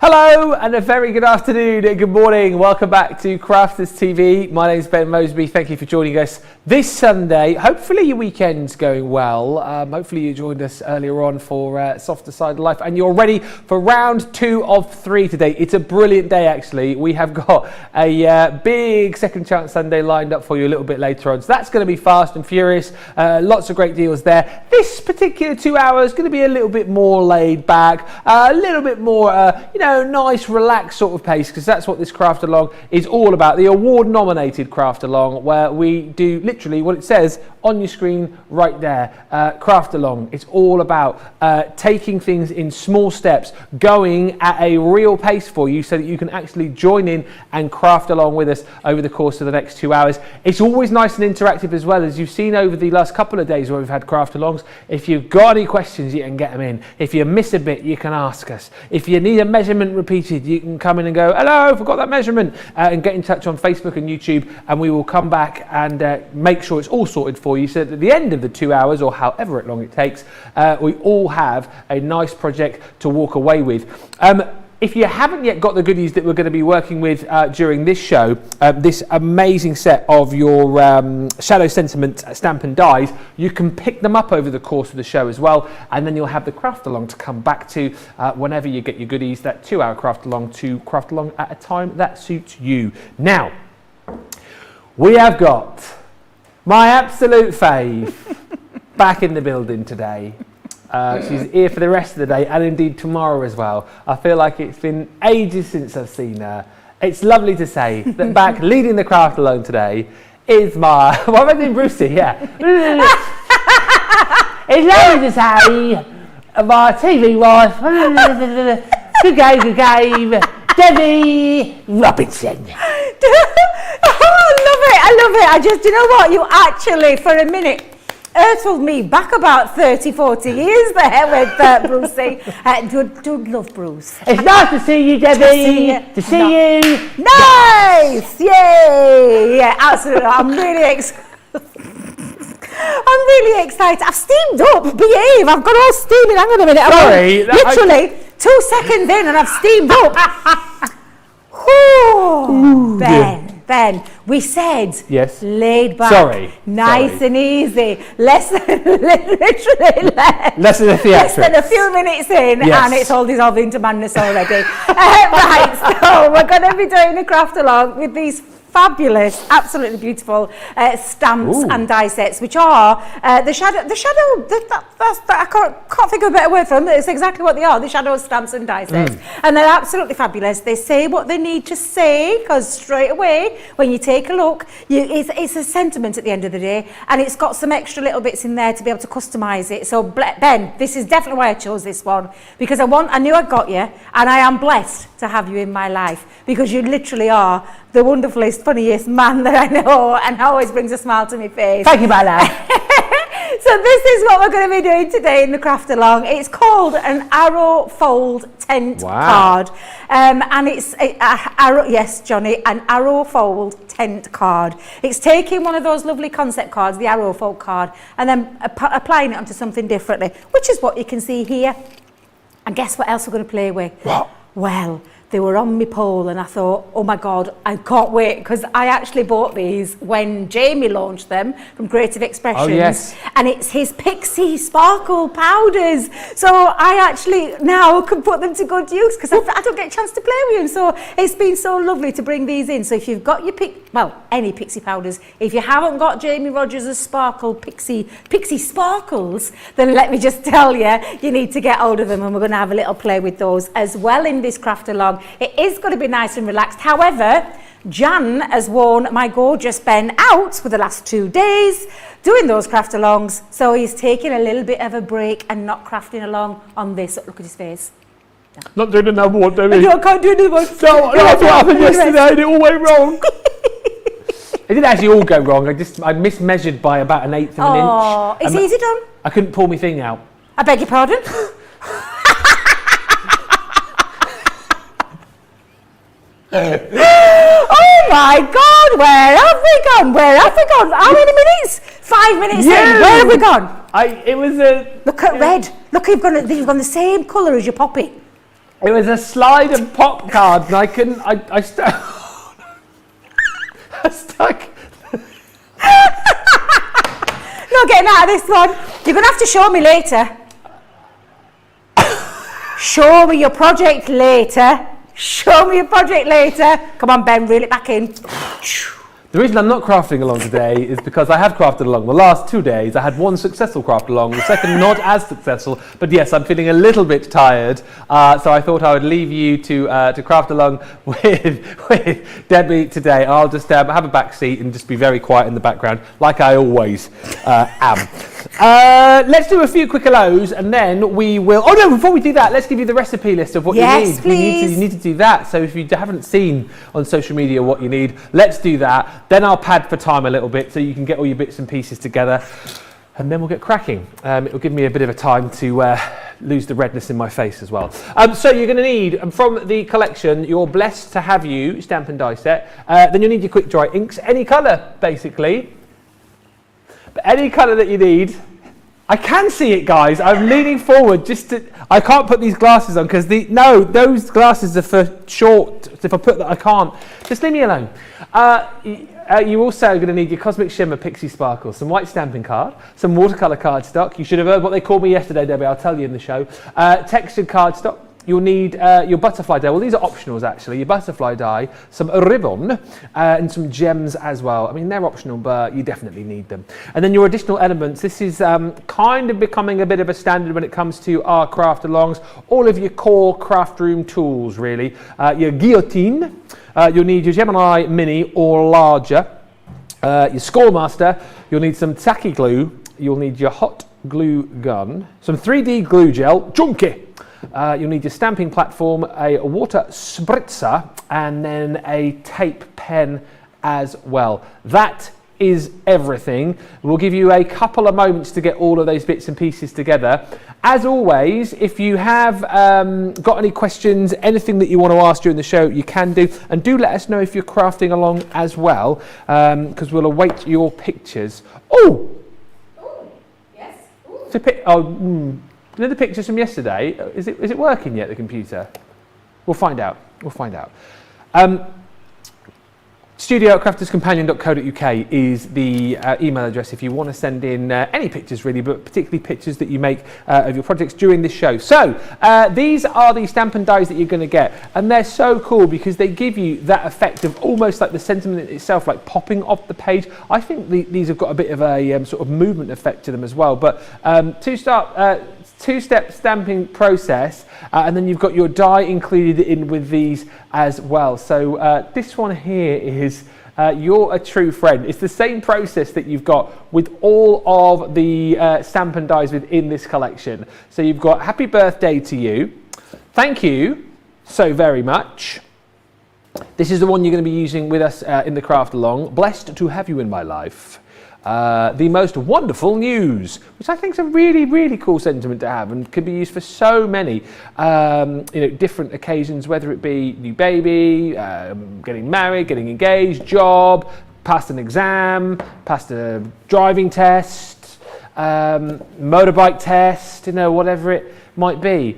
Hello and a very good afternoon and good morning. Welcome back to Crafters TV. My name's Ben Mosby. Thank you for joining us this Sunday. Hopefully your weekend's going well. Hopefully you joined us earlier on for Softer Side of Life and you're ready for round 2 of 3 today. It's a brilliant day actually. We have got a big Second Chance Sunday lined up for you a little bit later on. So that's going to be fast and furious. Lots of great deals there. This particular 2 hours is going to be a little bit more laid back, a little bit more, nice, relaxed sort of pace, because that's what this craft along is all about. The award-nominated craft along, where we do literally what it says on your screen right there. Craft along. It's all about taking things in small steps, going at a real pace for you, so that you can actually join in and craft along with us over the course of the next 2 hours. It's always nice and interactive as well, as you've seen over the last couple of days where we've had craft alongs. If you've got any questions, you can get them in. If you miss a bit, you can ask us. If you need a measurement repeated, you can come in and go, hello, I forgot that measurement, and get in touch on Facebook and YouTube, and we will come back and make sure it's all sorted for you, so that at the end of the 2 hours, or however long it takes, we all have a nice project to walk away with. If you haven't yet got the goodies that we're going to be working with during this show, this amazing set of your Shadow Sentiment stamp and dies, you can pick them up over the course of the show as well, and then you'll have the craft along to come back to whenever you get your goodies, that 2 hour craft along to craft along at a time that suits you. Now, we have got my absolute fave back in the building today. She's here for the rest of the day and indeed tomorrow as well. I feel like it's been ages since I've seen her. It's lovely to say that back leading the craft alone today is my, what am I doing, Brucey? Yeah. It's lovely to say my TV wife, good game, Debbie Robinson. I love it. I just, you know what, you actually, for a minute, hurtled me back about 30-40 years there with Brucey. Do love Bruce. It's nice to see you, Debbie. To see you. Nice! Yay! Yeah, absolutely. I'm really excited. I've steamed up. Behave. I've got all steaming. Hang on a minute. Sorry. Literally 2 seconds in and I've steamed up. Ooh, Ben, we said yes. Laid back, nice and easy, less than a few minutes in, yes. And it's all dissolved into madness already. Right, so we're going to be doing a craft along with these fabulous, absolutely beautiful stamps and die sets, which are the shadow. I can't think of a better word for them. It's exactly what they are: the shadow stamps and die sets, and they're absolutely fabulous. They say what they need to say, because straight away when you take a look, it's a sentiment at the end of the day, and it's got some extra little bits in there to be able to customise it. So Ben, this is definitely why I chose this one, because I knew I'd got you, and I am blessed to have you in my life, because you literally are the wonderfulest, funniest man that I know, and always brings a smile to my face. Thank you, my love. So this is what we're going to be doing today in the craft along. It's called an arrow fold tent card, and it's yes, Johnny, an arrow fold tent card. It's taking one of those lovely concept cards, the arrow fold card, and then applying it onto something differently, which is what you can see here. And guess what else we're going to play with? What? Well, they were on my pole and I thought, oh my God, I can't wait, because I actually bought these when Jamie launched them from Creative Expressions. Oh, yes. And it's his Pixie sparkle powders. So I actually now can put them to good use, because I don't get a chance to play with them. So it's been so lovely to bring these in. So if you've got your any Pixie powders, if you haven't got Jamie Rogers' sparkle Pixie sparkles, then let me just tell you, you need to get hold of them, and we're going to have a little play with those as well in this craft along. It is going to be nice and relaxed. However, Jan has worn my gorgeous Ben out for the last 2 days doing those craft alongs, so he's taking a little bit of a break and not crafting along on this. Look at his face. Not doing another one, Debbie. No, I can't do another one. No, that's what happened yesterday, and it all went wrong. It didn't actually all go wrong. I mismeasured by about 1/8 of an inch. It's easy done. I couldn't pull my thing out. I beg your pardon? Oh my God, where have we gone? How many minutes? 5 minutes in. Where have we gone? It was a... Look at red. Look, you've gone the same colour as your poppy. It was a slide and pop card, and I couldn't. I stuck. Not getting out of this one. You're going to have to show me later. Show me your project later. Show me your project later. Come on, Ben, reel it back in. The reason I'm not crafting along today is because I have crafted along the last 2 days. I had one successful craft along, the second not as successful. But yes, I'm feeling a little bit tired, so I thought I would leave you to craft along with Debbie today. I'll just have a back seat and just be very quiet in the background, like I always am. Let's do a few quick hellos, and then we will. Oh no! Before we do that, let's give you the recipe list of what you need. Please. You need to do that. So if you haven't seen on social media what you need, let's do that. Then I'll pad for time a little bit so you can get all your bits and pieces together, and then we'll get cracking. It'll give me a bit of a time to lose the redness in my face as well. So you're going to need, from the collection, your Blessed to Have You stamp and die set. Then you'll need your quick dry inks, any colour basically. But any colour that you need. I can see it, guys. I'm leaning forward just to. I can't put these glasses on because those glasses are for short. If I put that, I can't. Just leave me alone. You're also going to need your Cosmic Shimmer Pixie Sparkle, some white stamping card, some watercolour cardstock. You should have heard what they called me yesterday, Debbie. I'll tell you in the show. Textured cardstock. You'll need your butterfly die. Well, these are optionals, actually. Your butterfly die, some ribbon, and some gems as well. I mean, they're optional, but you definitely need them. And then your additional elements. This is kind of becoming a bit of a standard when it comes to our craft-alongs. All of your core craft room tools, really. Your guillotine. You'll need your Gemini Mini or larger. Your Scoremaster. You'll need some tacky glue. You'll need your hot glue gun. Some 3D glue gel. Junky. You'll need your stamping platform, a water spritzer, and then a tape pen as well. That is everything. We'll give you a couple of moments to get all of those bits and pieces together. As always, if you have got any questions, anything that you want to ask during the show, you can do. And do let us know if you're crafting along as well, because we'll await your pictures. Oh! Yes. You know the pictures from yesterday? Is it working yet, the computer? We'll find out. studio@crafterscompanion.co.uk is the email address if you want to send in any pictures really, but particularly pictures that you make of your projects during this show. So these are the stamp and dies that you're going to get, and they're so cool because they give you that effect of almost like the sentiment itself, like popping off the page. I think these have got a bit of a sort of movement effect to them as well. But two-step stamping process, and then you've got your die included in with these as well. So this one here is You're a True Friend. It's the same process that you've got with all of the stamp and dies within this collection. So you've got Happy Birthday to You. Thank you so very much. This is the one you're going to be using with us in the craft along. Blessed to have you in my life. The most wonderful news, which I think is a really, really cool sentiment to have and can be used for so many different occasions, whether it be new baby, getting married, getting engaged, job, passed an exam, passed a driving test, motorbike test, whatever it might be.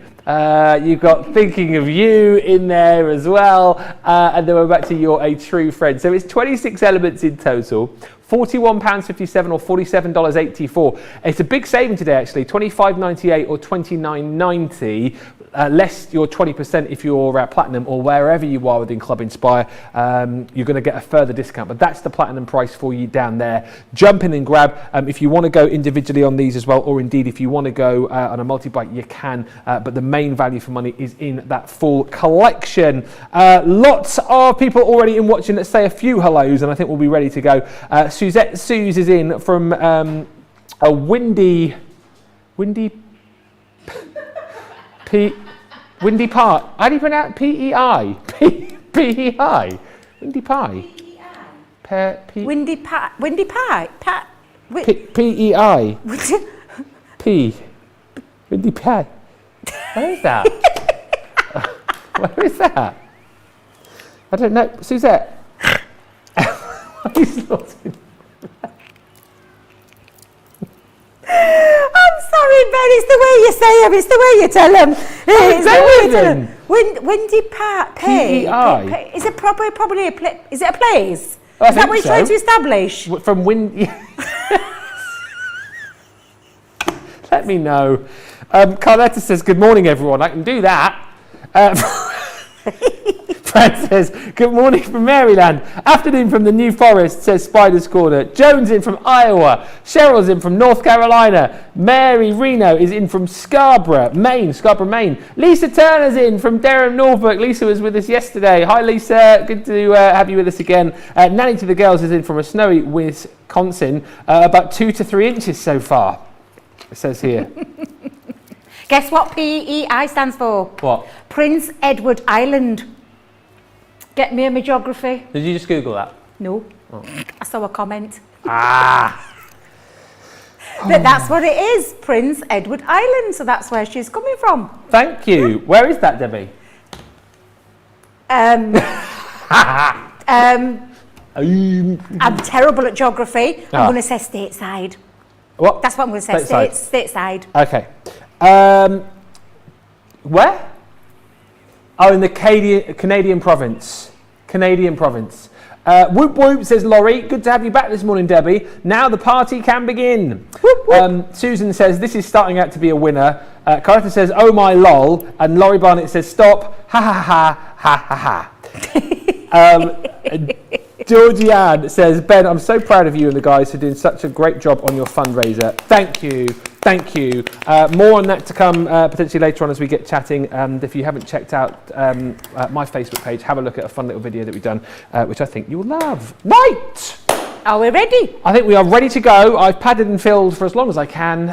You've got Thinking of You in there as well, and then we're back to You're a True Friend. So it's 26 elements in total. £41.57 or $47.84. It's a big saving today, actually. $25.98 or $29.90. Less your 20% if you're platinum or wherever you are within Club Inspire. You're going to get a further discount, but that's the platinum price for you down there. Jump in and grab. If you want to go individually on these as well, or indeed if you want to go on a multi-bite, you can. But the main value for money is in that full collection. Lots of people already in watching. Let's say a few hellos, and I think we'll be ready to go. Suzette Suze is in from a windy Park. How do you pronounce P-E-I? P-E-I? Windy Pie. Windy Pie. Windy Pie. P-E-I. P. Windy Pie. Where is that? Where is that? I don't know. Suzette. He's not in. I'm sorry, Ben, it's the way you say them, it's the way you tell them. Windy Pay. P-E-I. Is it probably a place? Is it a place? I Is that what you're trying to establish? From Windy. Let me know. Carletta says, good morning, everyone. I can do that. Fred says, good morning from Maryland. Afternoon from the New Forest, says Spider's Corner. Joan's in from Iowa. Cheryl's in from North Carolina. Mary Reno is in from Scarborough, Maine. Lisa Turner's in from Durham, Norfolk. Lisa was with us yesterday. Hi, Lisa. Good to have you with us again. Nanny to the Girls is in from a snowy Wisconsin. About 2 to 3 inches so far, it says here. Guess what PEI stands for? What? Prince Edward Island. Get me my geography. Did you just Google that? No. Oh. I saw a comment. Ah. But that's what it is, Prince Edward Island. So that's where she's coming from. Thank you. Where is that, Debbie? I'm terrible at geography. I'm going to say stateside. What? That's what I'm going to say. Stateside. Okay. Where? Oh, in the Canadian province. Whoop whoop, says Laurie. Good to have you back this morning, Debbie. Now the party can begin. Whoop, whoop. Susan says this is starting out to be a winner. Carita says, oh my lol. And Laurie Barnett says, stop. Ha ha ha ha ha ha. Georgianne says, Ben, I'm so proud of you and the guys for doing such a great job on your fundraiser. Thank you. More on that to come potentially later on as we get chatting. And if you haven't checked out my Facebook page, have a look at a fun little video that we've done, which I think you will love. Right! Are we ready? I think we are ready to go. I've padded and filled for as long as I can.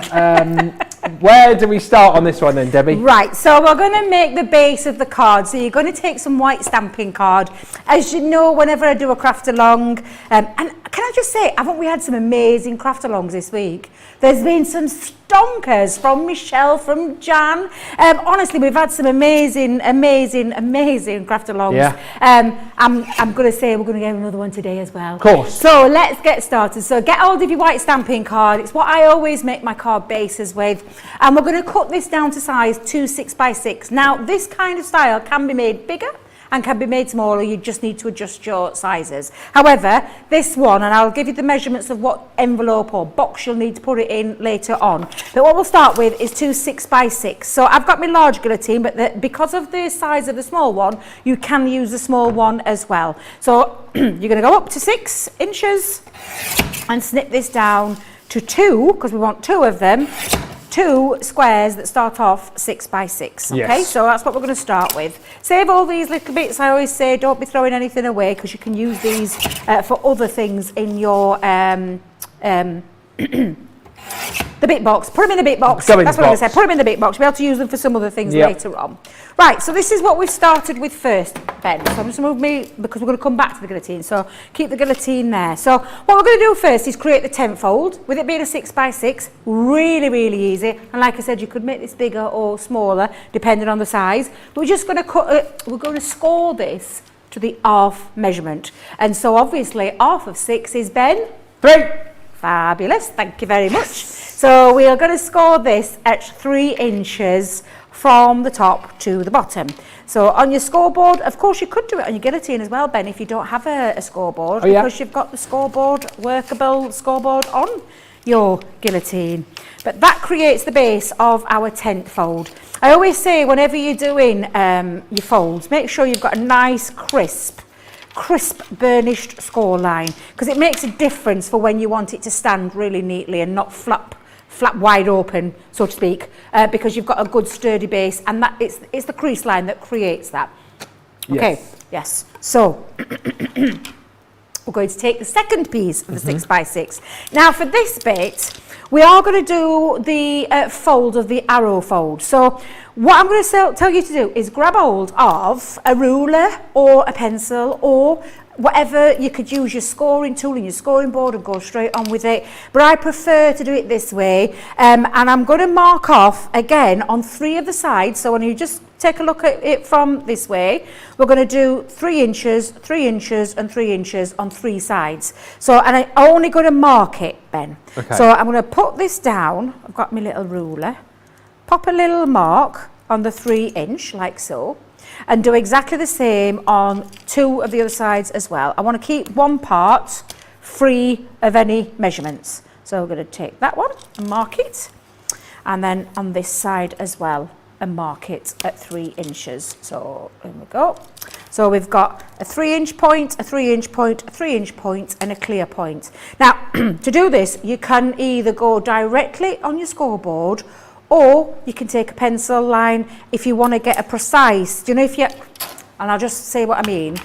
Where do we start on this one then, Debbie? Right, so we're going to make the base of the card. So you're going to take some white stamping card. As you know, whenever I do a craft along, and can I just say, haven't we had some amazing craft alongs this week? There's been some stonkers from Michelle, from Jan. Honestly, we've had some amazing craft alongs. Yeah. I'm going to say we're going to get another one today as well. Of course. So let's get started. So get hold of your white stamping card. It's what I always make my card bases with. And we're going to cut this down to size 2 6x6. Now, this kind of style can be made bigger and can be made smaller. You just need to adjust your sizes. However, this one, and I'll give you the measurements of what envelope or box you'll need to put it in later on. But what we'll start with is 2 6x6. So I've got my large guillotine, but because of the size of the small one, you can use the small one as well. So you're going to go up to 6 inches and snip this down to 2, because we want 2 of them. 2 squares that start off 6x6. Okay, yes. So that's what we're going to start with. Save all these little bits. I always say don't be throwing anything away, because you can use these for other things in your the bit box. Put them in the bit box. That's what I'm going to say. Put them in the bit box. We'll be able to use them for some other things later on. Right, so this is what we've started with first, Ben. So I'm just going to move me, because we're going to come back to the guillotine. So keep the guillotine there. So what we're going to do first is create the tent fold. With it being a 6x6, really easy. And like I said, you could make this bigger or smaller, depending on the size. But we're just going to cut it. We're going to score this to the half measurement. And so obviously, half of 6 is, Ben? 3. Fabulous, thank you very much. So we are going to score this at 3 inches from the top to the bottom. So on your scoreboard, of course you could do it on your guillotine as well, Ben, if you don't have a scoreboard, because you've got the scoreboard, workable scoreboard on your guillotine. But that creates the base of our tent fold. I always say whenever you're doing your folds, make sure you've got a nice crisp burnished score line, because it makes a difference for when you want it to stand really neatly and not flap wide open, so to speak, because you've got a good sturdy base, and that it's the crease line that creates that. Okay, yes. So we're going to take the second piece of the 6x6. Now for this bit, we are going to do the fold of the arrow fold. So what I'm going to tell you to do is grab hold of a ruler or a pencil or whatever. You could use your scoring tool and your scoring board and go straight on with it. But I prefer to do it this way. And I'm going to mark off again on 3 of the sides. So when you just take a look at it from this way, we're going to do 3 inches, 3 inches and 3 inches on 3 sides. So, and I'm only going to mark it, Ben. Okay. So I'm going to put this down. I've got my little ruler. Pop a little mark on the 3-inch, like so, and do exactly the same on 2 of the other sides as well. I want to keep one part free of any measurements. So we're going to take that one and mark it, and then on this side as well, and mark it at 3 inches. So there we go. So we've got a 3-inch point, a 3-inch point, a 3-inch point, and a clear point. Now, to do this, you can either go directly on your scoreboard, or you can take a pencil line if you want to get a precise, do you know, if you, and I'll just say what I mean.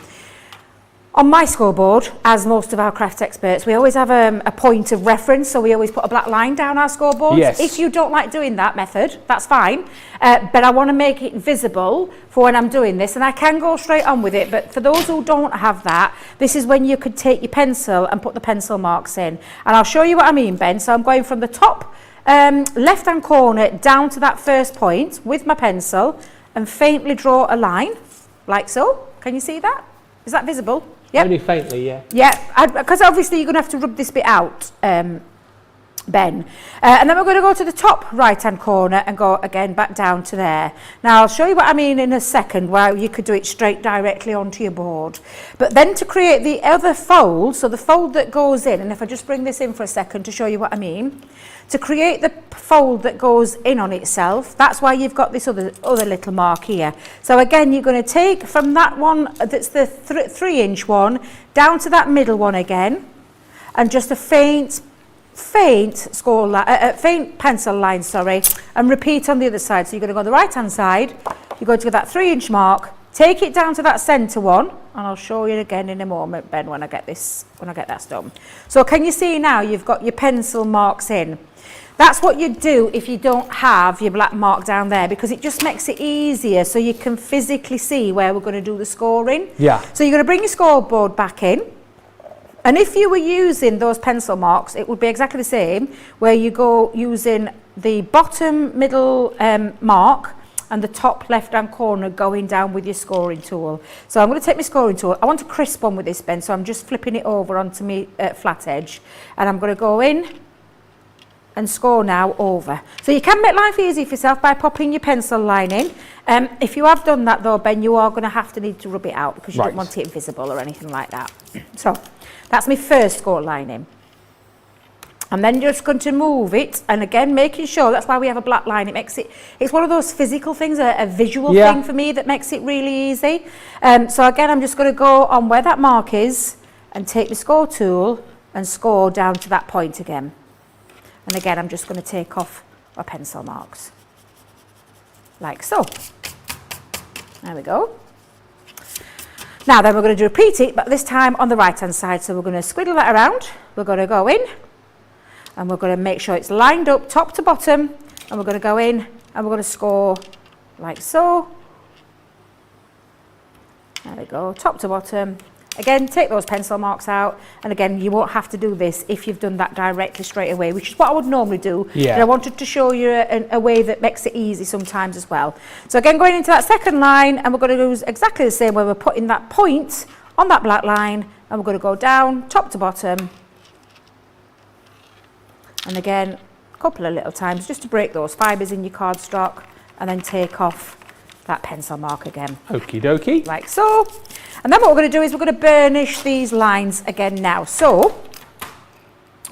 On my scoreboard, as most of our craft experts, we always have a point of reference, so we always put a black line down our scoreboards. Yes. If you don't like doing that method, that's fine, but I want to make it visible for when I'm doing this, and I can go straight on with it, but for those who don't have that, this is when you could take your pencil and put the pencil marks in. And I'll show you what I mean, Ben. So I'm going from the top left-hand corner down to that first point with my pencil and faintly draw a line, like so. Can you see that? Is that visible? Yep. Only faintly, yeah. Yeah, because obviously you're going to have to rub this bit out, Ben. And then we're going to go to the top right-hand corner and go again back down to there. Now, I'll show you what I mean in a second, where you could do it straight directly onto your board. But then to create the other fold, so the fold that goes in, and if I just bring this in for a second to show you what I mean, to create the fold that goes in on itself, that's why you've got this other little mark here. So again, you're going to take from that one, that's the 3-inch one, down to that middle one again, and just a faint pencil line, sorry, and repeat on the other side. So you're going to go on the right-hand side, you're going to go that 3-inch mark, take it down to that centre one, and I'll show you again in a moment, Ben, when I get that done. So can you see now you've got your pencil marks in? That's what you do if you don't have your black mark down there, because it just makes it easier so you can physically see where we're going to do the scoring. Yeah. So you're going to bring your scoreboard back in. And if you were using those pencil marks, it would be exactly the same, where you go using the bottom middle mark and the top left-hand corner going down with your scoring tool. So I'm going to take my scoring tool. I want a crisp one with this, Ben, so I'm just flipping it over onto my flat edge. And I'm going to go in and score now over. So you can make life easy for yourself by popping your pencil line in. If you have done that though, Ben, you are going to need to rub it out, because you don't want it visible or anything like that. So that's my first score line in. And then you're just going to move it, and again making sure, that's why we have a black line, it's one of those physical things, a visual thing for me that makes it really easy. So again, I'm just going to go on where that mark is and take the score tool and score down to that point again. And again, I'm just going to take off our pencil marks, like so. There we go. Now then we're going to repeat it, but this time on the right-hand side. So we're going to squiddle that around, we're going to go in, and we're going to make sure it's lined up top to bottom, and we're going to go in, and we're going to score like so. There we go, top to bottom. Again, take those pencil marks out, and again, you won't have to do this if you've done that directly straight away, which is what I would normally do. Yeah. But I wanted to show you a way that makes it easy sometimes as well. So again, going into that second line, and we're going to do exactly the same, where we're putting that point on that black line, and we're going to go down, top to bottom. And again, a couple of little times, just to break those fibres in your cardstock, and then take off that pencil mark again. Okie dokie. Like so. And then what we're going to do is we're going to burnish these lines again now. So,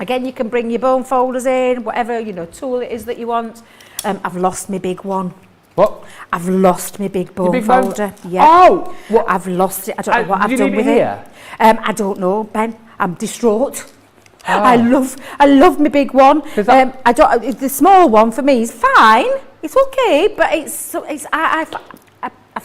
again, you can bring your bone folders in, whatever, tool it is that you want. I've lost my big one. What? I've lost my big bone folder. Yeah. Oh! What? I've lost it. I don't know what I've done with it. I don't know, Ben. I'm distraught. Oh. I love my big one. The small one for me is fine. It's okay, but I've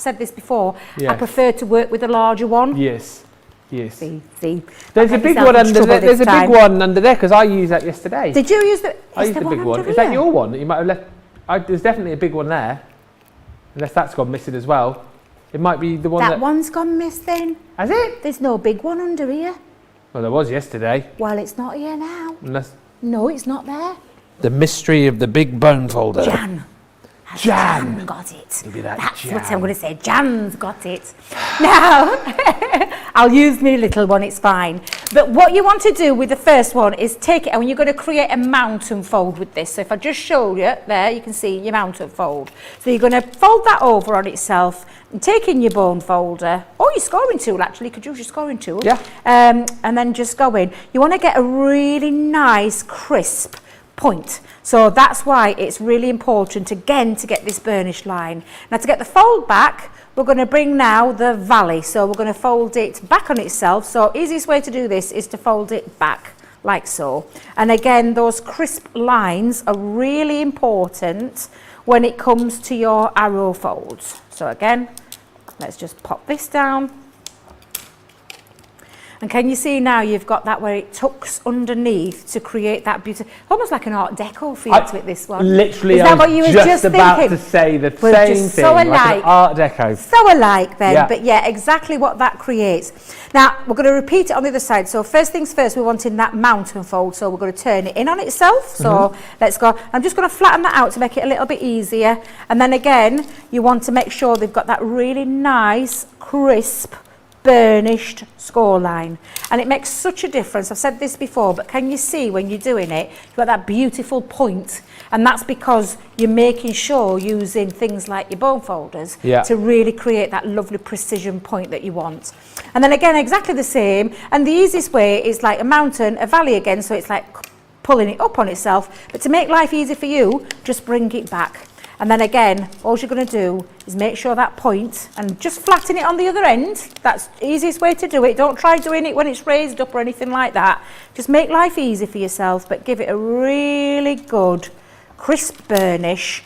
said this before. Yes. I prefer to work with a larger one. Yes. See. There's a big one under there. There's a big one under there, because I used that yesterday. Did you use the? I used the big one. Is that your one that you might have left? There's definitely a big one there, unless that's gone missing as well. It might be the one that one's gone missing. Has it? There's no big one under here. Well, there was yesterday. Well, it's not here now. Unless. No, it's not there. The mystery of the big bone folder. Jan, Jan got it. Maybe that's what I'm going to say. Jan's got it. Now, I'll use my little one, it's fine. But what you want to do with the first one is take it, and you're going to create a mountain fold with this. So if I just show you, there you can see your mountain fold. So you're going to fold that over on itself, and take in your bone folder, or your scoring tool actually, you could use your scoring tool. Yeah. And then just go in. You want to get a really nice, crisp point. So that's why it's really important again to get this burnished line. Now to get the fold back, we're going to bring now the valley. So we're going to fold it back on itself. So easiest way to do this is to fold it back like so. And again, those crisp lines are really important when it comes to your arrow folds. So again, let's just pop this down. And can you see now you've got that where it tucks underneath to create that beautiful, almost like an Art Deco feel to it, this one. Literally, Is that what you were just about thinking? to say the We're same just thing, so like alike. an Art Deco. So alike then, Yeah. but yeah, exactly what that creates. Now, we're going to repeat it on the other side. So first things first, we're wanting that mountain fold. So we're going to turn it in on itself. So let's go. I'm just going to flatten that out to make it a little bit easier. And then again, you want to make sure they've got that really nice, crisp, burnished score line, and it makes such a difference. I've said this before, but can you see when you're doing it, you've got that beautiful point, and that's because you're making sure using things like your bone folders to really create that lovely precision point that you want. And then again, exactly the same, and the easiest way is like a mountain, a valley again, so it's like pulling it up on itself, but to make life easy for you, just bring it back. And then again, all you're going to do is make sure that point and just flatten it on the other end. That's the easiest way to do it. Don't try doing it when it's raised up or anything like that. Just make life easy for yourself, but give it a really good crisp burnish.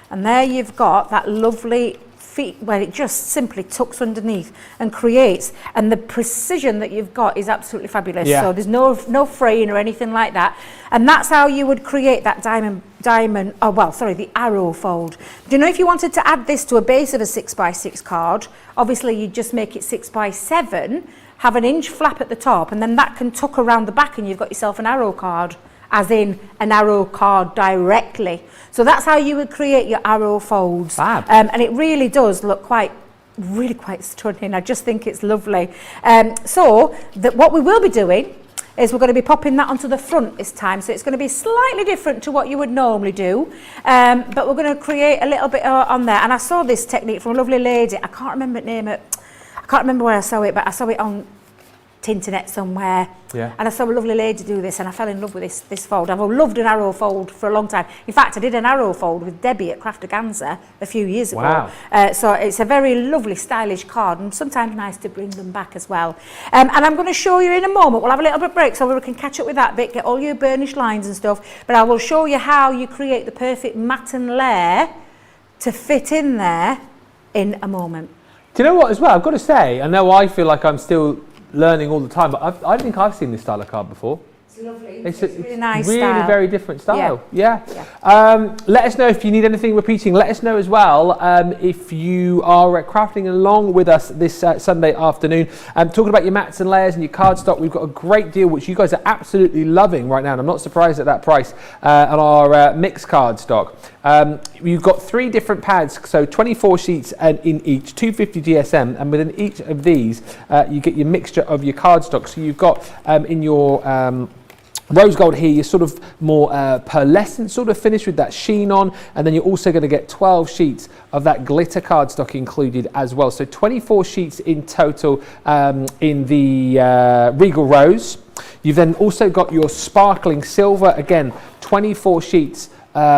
And there you've got that lovely feet where it just simply tucks underneath and creates, and the precision that you've got is absolutely fabulous. So there's no fraying or anything like that, and that's how you would create that the arrow fold. Do you know, if you wanted to add this to a base of a 6x6 card, obviously you'd just make it 6x7, have an inch flap at the top, and then that can tuck around the back, and you've got yourself an arrow card, as in an arrow card directly. So that's how you would create your arrow folds. Fab. And it really does look really quite stunning. I just think it's lovely. So what we will be doing is we're going to be popping that onto the front this time. So it's going to be slightly different to what you would normally do. But we're going to create a little bit on there. And I saw this technique from a lovely lady. I can't remember the name of it. I can't remember where I saw it, but I saw it on Tinternet somewhere. And I saw a lovely lady do this, and I fell in love with this fold. I've loved an arrow fold for a long time. In fact, I did an arrow fold with Debbie at Crafty a few years ago. So it's a very lovely, stylish card, and sometimes nice to bring them back as well. And I'm going to show you in a moment. We'll have a little bit of break so we can catch up with that bit, get all your burnished lines and stuff. But I will show you how you create the perfect matten layer to fit in there in a moment. Do you know what as well? I've got to say, I know I feel like I'm still learning all the time, but I don't think I've seen this style of card before. It's lovely. It's really nice really style. Very different style. Yeah. Let us know if you need anything repeating. Let us know as well if you are crafting along with us this Sunday afternoon. Talking about your mats and layers and your cardstock, we've got a great deal which you guys are absolutely loving right now, and I'm not surprised at that price on our mixed cardstock. You've got 3 different pads, so 24 sheets in each, 250 GSM, and within each of these you get your mixture of your cardstock. So you've got in your rose gold here, you're sort of more pearlescent sort of finish with that sheen on, and then you're also going to get 12 sheets of that glitter cardstock included as well. So 24 sheets in total in the Regal Rose. You've then also got your sparkling silver, again 24 sheets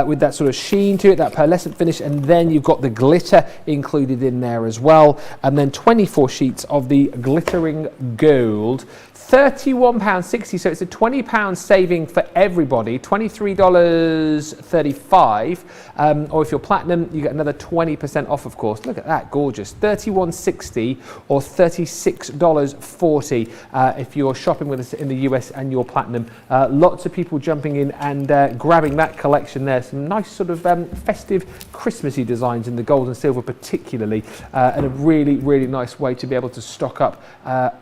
with that sort of sheen to it, that pearlescent finish, and then you've got the glitter included in there as well, and then 24 sheets of the glittering gold. £31.60, so it's a £20 saving for everybody, $23.35, or if you're platinum, you get another 20% off, of course. Look at that, gorgeous. $31.60 or $36.40 if you're shopping with us in the US and you're platinum. Lots of people jumping in and grabbing that collection there. Some nice sort of festive, Christmassy designs in the gold and silver particularly, and a really, really nice way to be able to stock up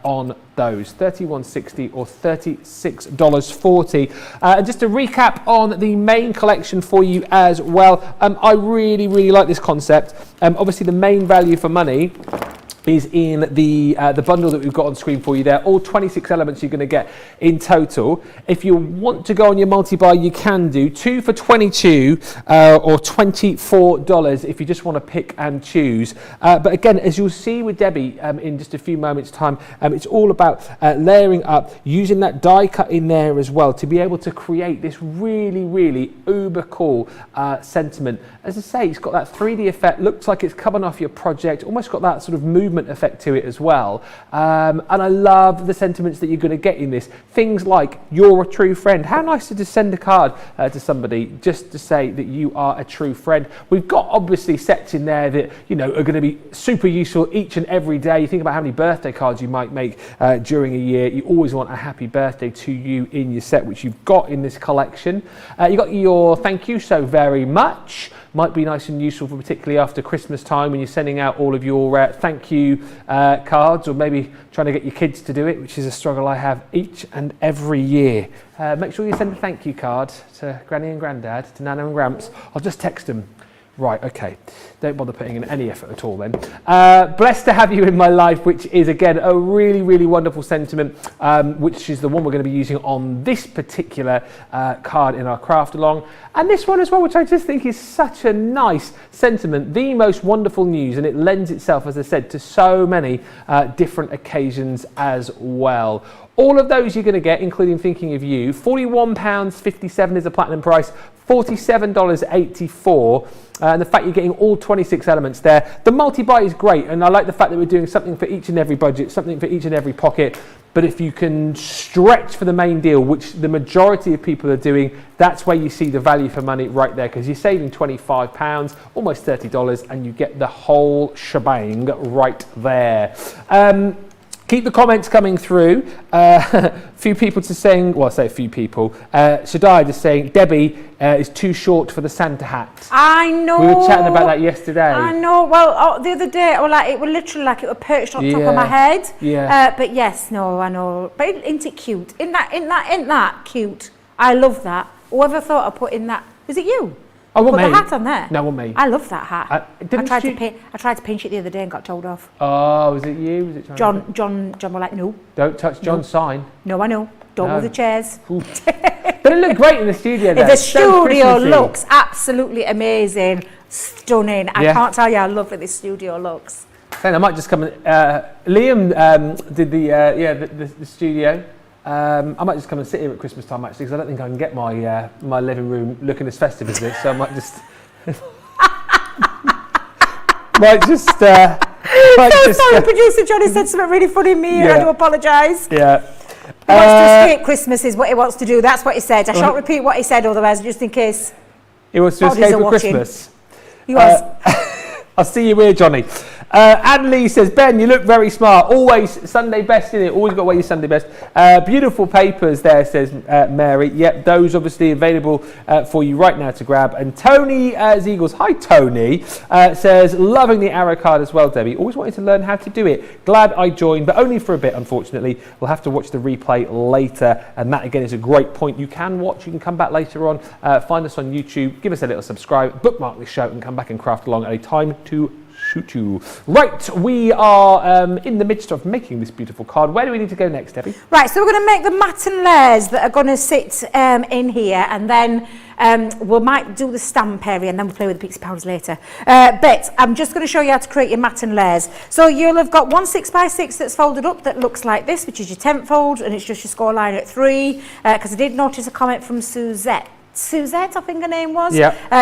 on those, $31.60 or $36.40. And just to recap on the main collection for you as well, I really like this concept. Obviously the main value for money is in the bundle that we've got on screen for you there. All 26 elements you're going to get in total. If you want to go on your multi-buy, you can do 2 for $22 or $24 if you just want to pick and choose. But again, as you'll see with Debbie in just a few moments time, it's all about layering up, using that die cut in there as well to be able to create this really uber cool sentiment. As I say, it's got that 3D effect, looks like it's coming off your project, almost got that sort of movement effect to it as well. And I love the sentiments that you're going to get in this. Things like, you're a true friend. How nice to just send a card to somebody just to say that you are a true friend. We've got obviously sets in there that, you know, are going to be super useful each and every day. You think about how many birthday cards you might make during a year. You always want a happy birthday to you in your set, which you've got in this collection. You got your thank you so very much. Might be nice and useful, for particularly after Christmas time when you're sending out all of your thank you cards, or maybe trying to get your kids to do it, which is a struggle I have each and every year. Make sure you send a thank you card to Granny and Grandad, to Nana and Gramps. I'll just text them. Right, okay. Don't bother putting in any effort at all then. Blessed to have you in my life, which is, again, a really wonderful sentiment, which is the one we're going to be using on this particular card in our craft along. And this one as well, which I just think is such a nice sentiment. The most wonderful news, and it lends itself, as I said, to so many different occasions as well. All of those you're going to get, including Thinking of You. £41.57 is the platinum price, $47.84. And the fact you're getting all 26 elements there. The multi-buy is great, and I like the fact that we're doing something for each and every budget, something for each and every pocket. But if you can stretch for the main deal, which the majority of people are doing, that's where you see the value for money right there, because you're saving £25, almost $30, and you get the whole shebang right there. Keep the comments coming through. A few people just saying, well, I say a few people. Shaddai just saying, Debbie is too short for the Santa hat. I know. We were chatting about that yesterday. I know. Well, the other day, it was literally like it was perched on top of my head. Yeah. But yes, no, I know. But isn't it cute? Isn't that cute? I love that. Whoever thought of putting that? Was it you? Oh, what, put me? the hat on there. No, what, me? I love that hat. I tried to pinch it the other day and got told off. Oh, was it you? Was it John was like, no. Don't touch John's sign. No, I know. Don't move the chairs. But it looked great in the studio though. The studio looks absolutely amazing, stunning. I can't tell you how lovely this studio looks. I might just come and Liam did the studio. I might just come and sit here at Christmas time actually, because I don't think I can get my my living room looking as festive as this. So I might just sorry, producer Johnny said something really funny in me here. I do apologise. Yeah. He wants to escape Christmas is what he wants to do. That's what he said. I shan't repeat what he said otherwise, just in case. He wants to escape at Christmas. He was. I'll see you here, Johnny. Anne Lee says, Ben, you look very smart. Always Sunday best, in it. Always got to wear your Sunday best. Beautiful papers there, says Mary. Yep, those obviously available for you right now to grab. And Tony Ziegles, hi Tony, says, loving the arrow card as well, Debbie. Always wanted to learn how to do it. Glad I joined, but only for a bit, unfortunately. We'll have to watch the replay later. And that, again, is a great point. You can watch. You can come back later on. Find us on YouTube. Give us a little subscribe. Bookmark this show and come back and craft along at a time to shoot you. Right, we are in the midst of making this beautiful card. Where do we need to go next, Debbie? Right, so we're going to make the matten layers that are going to sit in here, and then we might do the stamp area, and then we'll play with the Pixie powders later. But I'm just going to show you how to create your matten layers. So you'll have got one 6x6 that's folded up that looks like this, which is your 10th fold, and it's just your score line at 3, because I did notice a comment from Suzette, I think her name was,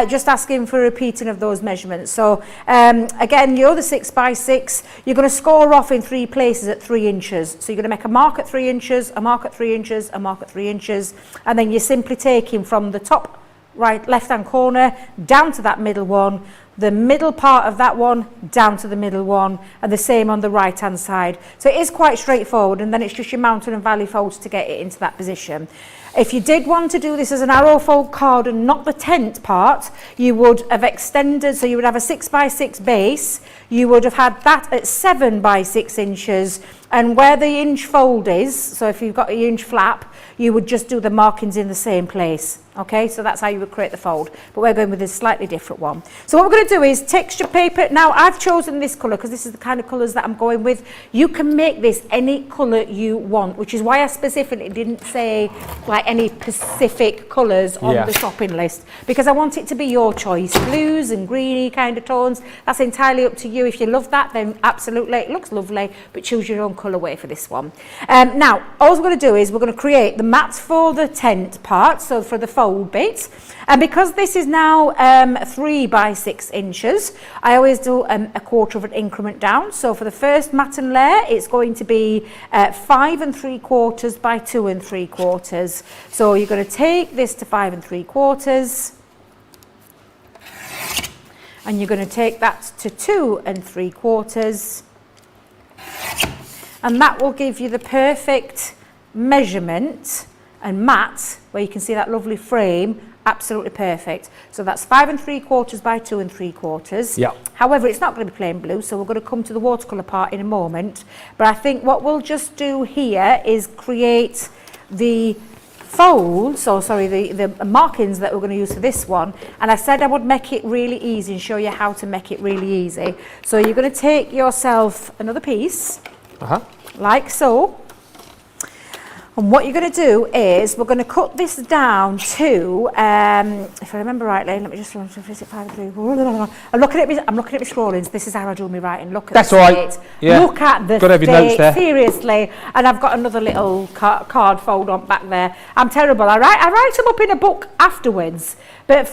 just asking for a repeating of those measurements. So again, your other 6x6, you're going to score off in 3 places at 3 inches. So you're going to make a mark at 3 inches, a mark at 3 inches, a mark at 3 inches, and then you're simply taking from the top right left-hand corner down to that middle one, the middle part of that one down to the middle one, and the same on the right hand side. So it is quite straightforward, and then it's just your mountain and valley folds to get it into that position. If you did want to do this as an arrow fold card and not the tent part, you would have extended, so you would have a 6x6 base, you would have had that at 7x6 inches, And where the inch fold is, so if you've got an inch flap, you would just do the markings in the same place. Okay, so that's how you would create the fold. But we're going with a slightly different one. So what we're going to do is texture paper. Now I've chosen this colour because this is the kind of colours that I'm going with. You can make this any colour you want, which is why I specifically didn't say like any specific colours on the shopping list, because I want it to be your choice. Blues and greeny kind of tones, that's entirely up to you. If you love that, then absolutely, it looks lovely, but choose your own colourway for this one. Now, all we're going to do is we're going to create the mats for the tent part, so for the fold bit. And because this is now 3 by 6 inches, I always do a 1/4 of an increment down. So for the first matten layer, it's going to be 5 3/4 by 2 3/4. So you're going to take this to 5 3/4, and you're going to take that to 2 3/4, and that will give you the perfect measurement and mat, where you can see that lovely frame, absolutely perfect. So that's 5 3/4 by 2 3/4. Yeah. However, it's not going to be plain blue, so we're going to come to the watercolour part in a moment. But I think what we'll just do here is create the folds, or sorry, the markings that we're going to use for this one. And I said I would make it really easy and show you how to make it really easy. So you're going to take yourself another piece, like so. And what you're going to do is we're going to cut this down to, if I remember rightly, let me just visit 5 3. I'm looking at my scrollings. This is how I do my writing. Look at that's the right. Yeah. Look at the date. Seriously. And I've got another little card fold on back there. I'm terrible. I write them up in a book afterwards, but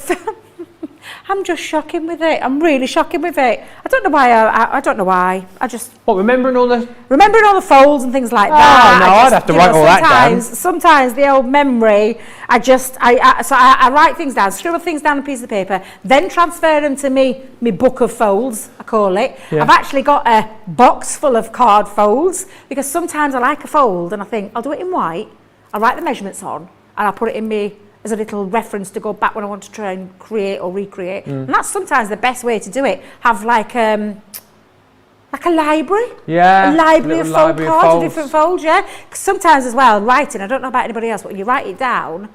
I'm just shocking with it. I'm really shocking with it. I don't know why. I don't know why. I just remembering all the folds and things like that. No, I'd have to write all that down. Sometimes the old memory. I write things down, scribble things down on a piece of paper, then transfer them to me book of folds. I call it. Yeah. I've actually got a box full of card folds, because sometimes I like a fold and I think I'll do it in white. I'll write the measurements on and I'll put it in me as a little reference to go back when I want to try and create or recreate. And that's sometimes the best way to do it. Have like a library. Yeah. A library of fold cards, of different folds, yeah. 'Cause sometimes as well, writing, I don't know about anybody else, but when you write it down,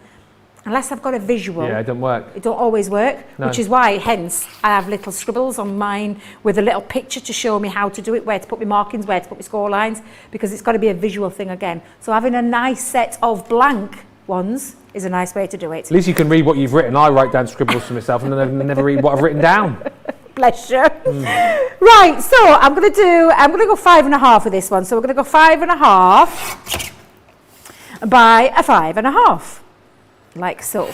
unless I've got a visual. Yeah, it don't work. It don't always work, which is why, hence, I have little scribbles on mine with a little picture to show me how to do it, where to put my markings, where to put my score lines, because it's got to be a visual thing again. So having a nice set of blank ones is a nice way to do it. At least you can read what you've written. I write down scribbles to myself and then I never read what I've written down. Bless you. Right, so I'm going to go 5 1/2 with this one. So we're going to go 5 1/2 by a 5 1/2, like so.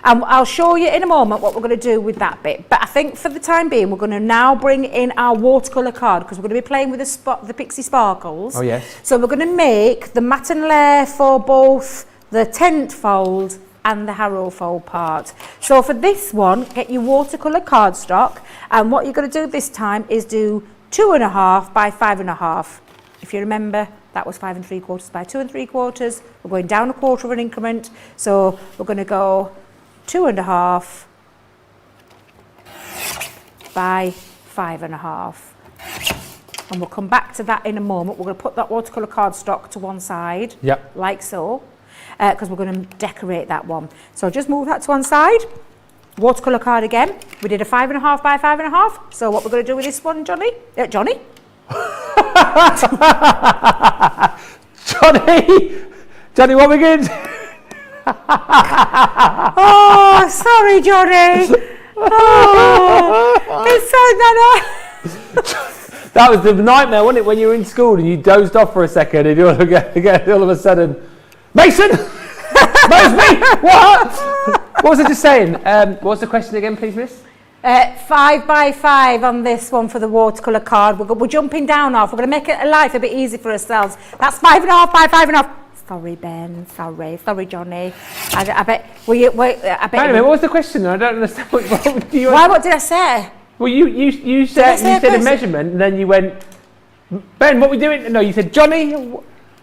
And I'll show you in a moment what we're going to do with that bit. But I think for the time being, we're going to now bring in our watercolour card, because we're going to be playing with the Pixie Sparkles. Oh, yes. So we're going to make the matten layer for both the tent fold and the harrow fold part. So for this one, get your watercolour cardstock, and what you're going to do this time is do 2 1/2 by 5 1/2. If you remember, that was 5 3/4 by 2 3/4. We're going down a 1/4 of an increment, so we're going to go 2 1/2 by 5 1/2. And we'll come back to that in a moment. We're going to put that watercolour cardstock to one side, like so, because we're going to decorate that one. So just move that to one side. Watercolour card again. We did a 5 1/2 by 5 1/2. So what we're going to do with this one, Johnny? Johnny, what are we going to do? Oh, sorry, Johnny. Oh, it's so That was the nightmare, wasn't it, when you were in school and you dozed off for a second and all of a sudden, Mason! Mosby! What? What was I just saying? What was the question again, please, miss? 5 by 5 on this one for the watercolour card. We're jumping down off. We're going to make it life a bit easy for ourselves. That's 5 1/2 by 5 1/2. Sorry, Ben. Sorry, Johnny. I bet. Wait a minute. What was the question? I don't understand. What did I say? Well, you said a measurement, and then you went, Ben, what are we doing? No, you said Johnny.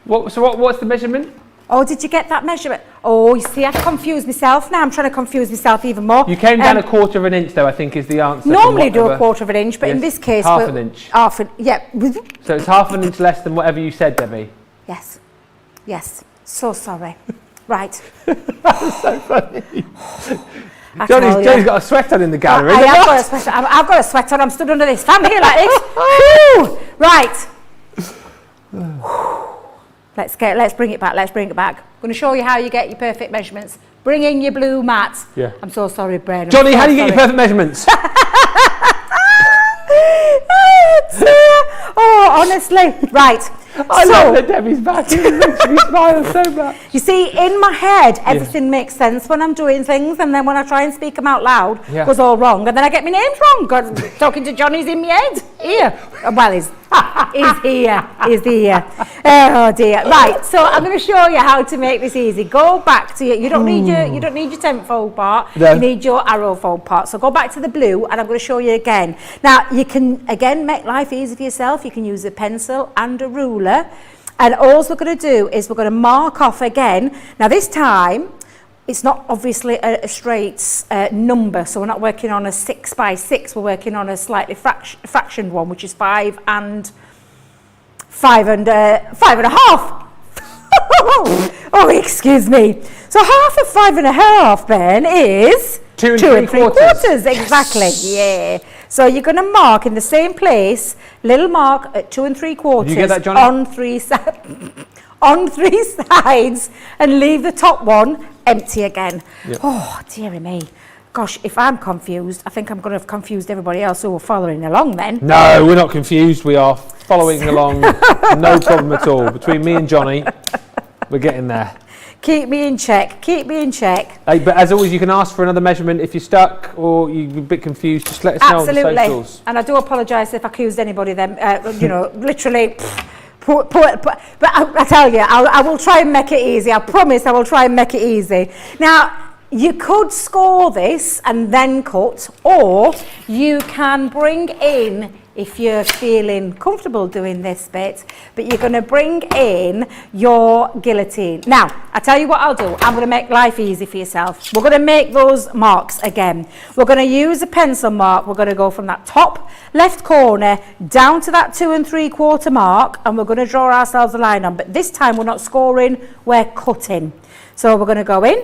What's the measurement? Oh, did you get that measurement? Oh, you see, I confuse myself now. I'm trying to confuse myself even more. You came down 1/4 of an inch, though, I think is the answer. Normally do 1/4 of an inch, but in this case... Half an inch. Yeah. So it's half an inch less than whatever you said, Debbie? Yes. Yes. So sorry. Right. That's so funny. Johnny's got a sweat on in the gallery. I have got a sweat on. I've got a sweat on. I'm stood under this fan here like this. Whew. Right. Let's bring it back. I'm going to show you how you get your perfect measurements. Bring in your blue mat. Yeah. I'm so sorry, Brad. Johnny, how do you get your perfect measurements? Oh, honestly. Right. I love that Debbie's back. It makes me smile so much. You see, in my head, everything makes sense when I'm doing things, and then when I try and speak them out loud, it goes all wrong, and then I get my names wrong, because talking to Johnny's in my head. Here. Well, he's here. Oh dear. Right, so I'm going to show you how to make this easy. Go back to you don't need your tenfold part. No. You need your arrowfold part. So go back to the blue, and I'm going to show you again. Now, you can again make life easy for yourself. You can use a pencil and a ruler. And all we're going to do is we're going to mark off again. Now this time, it's not obviously a straight number, so we're not working on a 6 by 6. We're working on a slightly fractioned one, which is 5 and 5.5. Oh, excuse me. So half of 5.5, Ben, is 2 and 3/4. Exactly. Yeah. So you're going to mark in the same place, little mark at 2 and 3/4. Did you get that, Johnny? On three sides, and leave the top one empty again. Yep. Oh, dearie me. Gosh, if I'm confused, I think I'm going to have confused everybody else who are following along then. No, we're not confused. We are following along. No problem at all. Between me and Johnny, we're getting there. Keep me in check. Hey, but as always, you can ask for another measurement if you're stuck or you're a bit confused. Just let us know on the socials. And I do apologise if I accused anybody then. Literally. But I tell you, I will try and make it easy. I promise I will try and make it easy. Now, you could score this and then cut, or you can bring in, if you're feeling comfortable doing this bit, but you're going to bring in your guillotine. Now, I tell you what I'll do. I'm going to make life easy for yourself. We're going to make those marks again. We're going to use a pencil mark. We're going to go from that top left corner down to that 2 and 3/4 mark, and we're going to draw ourselves a line on. But this time we're not scoring, we're cutting. So we're going to go in.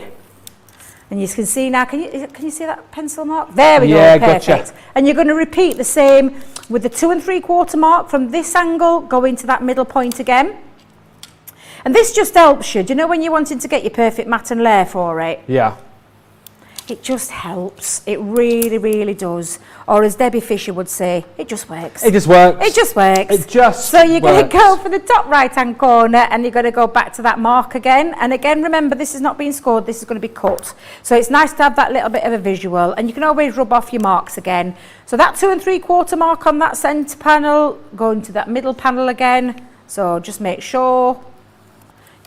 And you can see now, can you see that pencil mark? There we go, perfect. Gotcha. And you're going to repeat the same with the 2 and 3/4 mark from this angle, go into that middle point again. And this just helps you. Do you know when you're wanting to get your perfect mat and layer for it? Yeah. It just helps. It really, really does. Or as Debbie Fisher would say, it just works. It just works. So you're going to go for the top right-hand corner, and you're going to go back to that mark again. And again, remember, this is not being scored. This is going to be cut. So it's nice to have that little bit of a visual. And you can always rub off your marks again. So that 2 and 3/4 mark on that centre panel, go into that middle panel again. So just make sure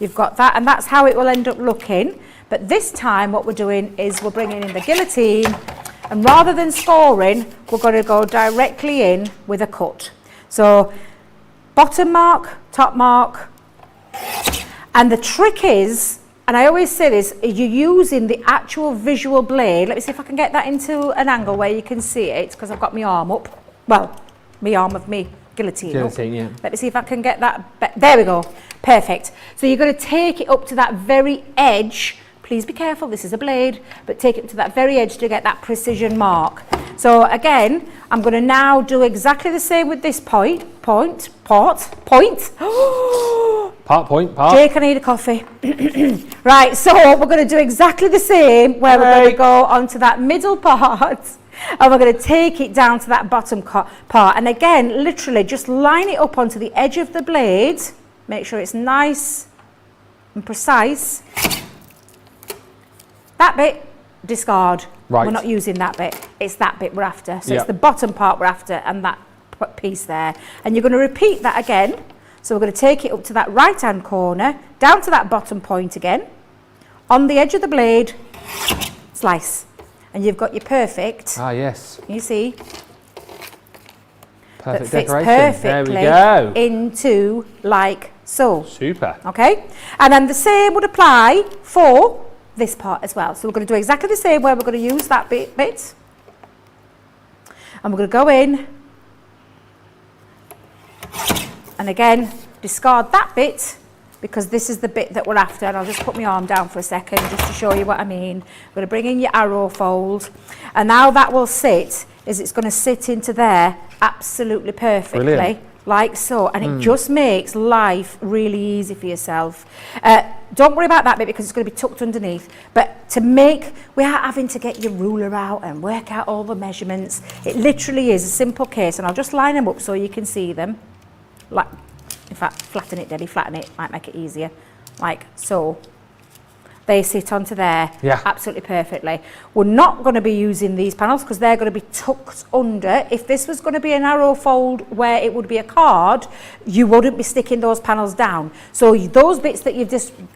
you've got that. And that's how it will end up looking. But this time what we're doing is we're bringing in the guillotine, and rather than scoring, we're going to go directly in with a cut. So bottom mark, top mark. And the trick is, and I always say this, you're using the actual visual blade. Let me see if I can get that into an angle where you can see it, because I've got my arm up. Well, my arm of me guillotine up. Yeah. Let me see if I can get that. There we go. Perfect. So you're going to take it up to that very edge. Please be careful, this is a blade, but take it to that very edge to get that precision mark. So again, I'm going to now do exactly the same with this point. Part. Jake, I need a coffee. Right, so we're going to do exactly the same, where we're going to go onto that middle part, and we're going to take it down to that bottom part. And again, literally just line it up onto the edge of the blade. Make sure it's nice and precise. That bit, discard. Right. We're not using that bit. It's that bit we're after. So it's the bottom part we're after, and that piece there. And you're going to repeat that again. So we're going to take it up to that right-hand corner, down to that bottom point again. On the edge of the blade, slice. And you've got your perfect. Ah, yes. You see? Perfect that fits decoration. perfectly There we go. Into like so. Super. Okay? And then the same would apply for this part as well. So we're going to do exactly the same, where we're going to use that bit, and we're going to go in, and again discard that bit, because this is the bit that we're after. And I'll just put my arm down for a second just to show you what I mean. We're going to bring in your arrow fold, and now that will sit, is it's going to sit into there absolutely perfectly. Brilliant. Like so, and it just makes life really easy for yourself. Don't worry about that bit, because it's going to be tucked underneath, but without having to get your ruler out and work out all the measurements, it literally is a simple case. And I'll just line them up so you can see them. Like, in fact, flatten it, Debbie, flatten it, might make it easier. Like so. They sit onto there absolutely perfectly. We're not going to be using these panels because they're going to be tucked under. If this was going to be an arrow fold where it would be a card, you wouldn't be sticking those panels down. So those bits that you've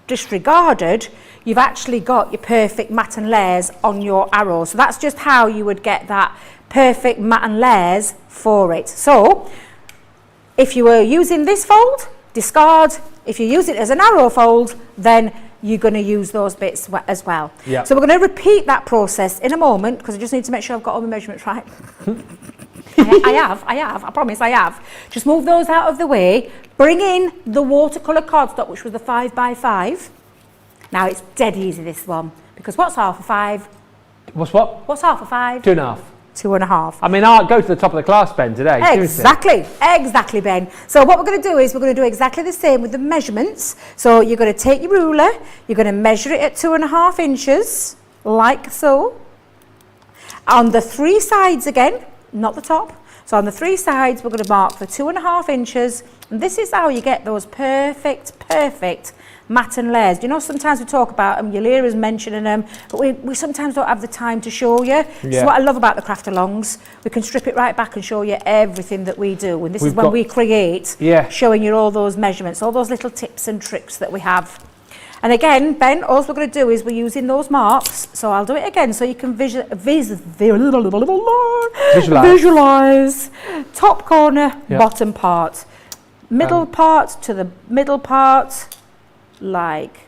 disregarded, you've actually got your perfect mat and layers on your arrow. So that's just how you would get that perfect mat and layers for it. So if you were using this fold, discard. If you use it as an arrow fold, then you're going to use those bits as well. Yep. So we're going to repeat that process in a moment, because I just need to make sure I've got all my measurements right. I have, I promise I have. Just move those out of the way. Bring in the watercolour cardstock, which was the 5x5. Now it's dead easy, this one, because what's half a 5? What's what? What's half a 5? 2.5. 2.5. I mean, I'll go to the top of the class, Ben, today. Exactly, Ben. So what we're going to do is we're going to do exactly the same with the measurements. So you're going to take your ruler, you're going to measure it at 2.5 inches, like so. On the 3 sides again, not the top. So on the 3 sides, we're going to mark for 2.5 inches. And this is how you get those perfect mat and layers. You know, sometimes we talk about them, Yolira's mentioning them, but we sometimes don't have the time to show you. This is what I love about the craft alongs. We can strip it right back and show you everything that we do. And this is when we create, showing you all those measurements, all those little tips and tricks that we have. And again, Ben, all we're going to do is we're using those marks. So I'll do it again so you can visualize. Top corner, bottom part. Middle part to the middle part. Like,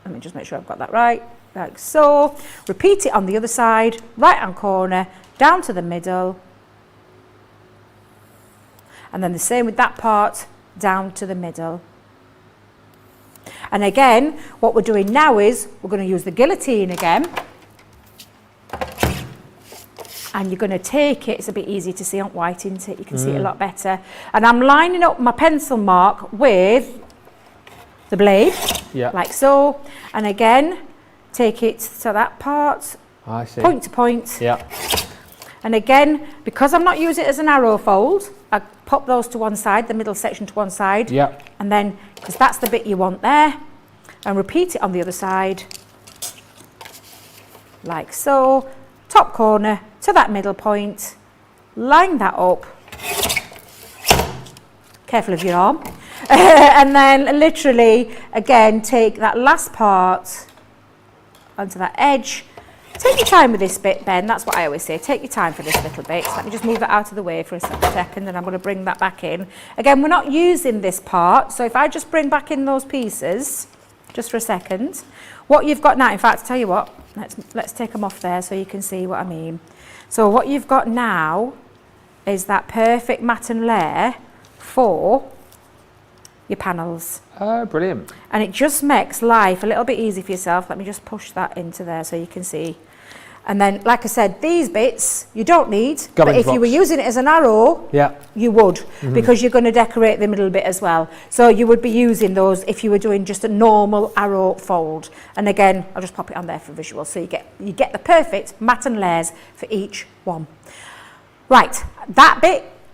let me just make sure I've got that right, like so. Repeat it on the other side, right hand corner, down to the middle, and then the same with that part, down to the middle. And again, what we're doing now is we're going to use the guillotine again, and you're going to take it, it's a bit easy to see on white, isn't it? You can see it a lot better. And I'm lining up my pencil mark with the blade, like so, and again take it to that part, point to point, and again, because I'm not using it as an arrow fold, I pop those to one side, the middle section to one side, and then, because that's the bit you want there, and repeat it on the other side, like so, top corner to that middle point, line that up, careful of your arm. And then literally again take that last part onto that edge. Take your time with this bit, Ben, that's what I always say, take your time for this little bit. So let me just move that out of the way for a second, and I'm going to bring that back in. Again, we're not using this part, so if I just bring back in those pieces just for a second, what you've got now, in fact, I'll tell you what, let's take them off there so you can see what I mean. So what you've got now is that perfect mat and layer for your panels. Oh, brilliant. And it just makes life a little bit easy for yourself. Let me just push that into there so you can see. And then, like I said, these bits you don't need, but if you were using it as an arrow, you would, because you're going to decorate the middle bit as well. So you would be using those if you were doing just a normal arrow fold. And again, I'll just pop it on there for visual, so you get the perfect mat and layers for each one. Right, that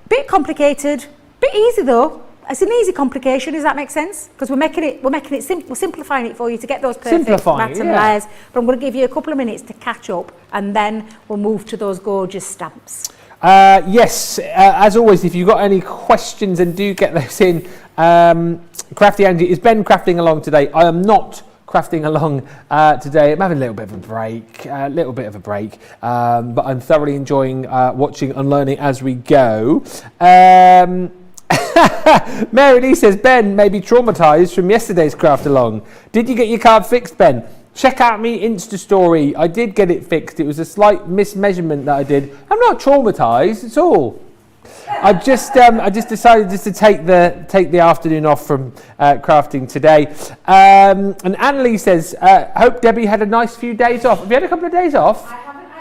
bit complicated, bit easy though. It's an easy complication, does that make sense? Because we're simplifying it for you to get those perfect mat and layers. But I'm going to give you a couple of minutes to catch up, and then we'll move to those gorgeous stamps. Yes, as always, if you've got any questions, then do get those in. Crafty Angie, is Ben crafting along today? I am not crafting along today. I'm having a little bit of a break, but I'm thoroughly enjoying watching and learning as we go. Mary Lee says, Ben may be traumatised from yesterday's craft along. Did you get your card fixed, Ben? check out me Insta story. I did get it fixed. It was a slight mismeasurement that I did. I'm not traumatised at all. I just decided to take the afternoon off from crafting today. And Annalise says, hope Debbie had a nice few days off. Have you had a couple of days off?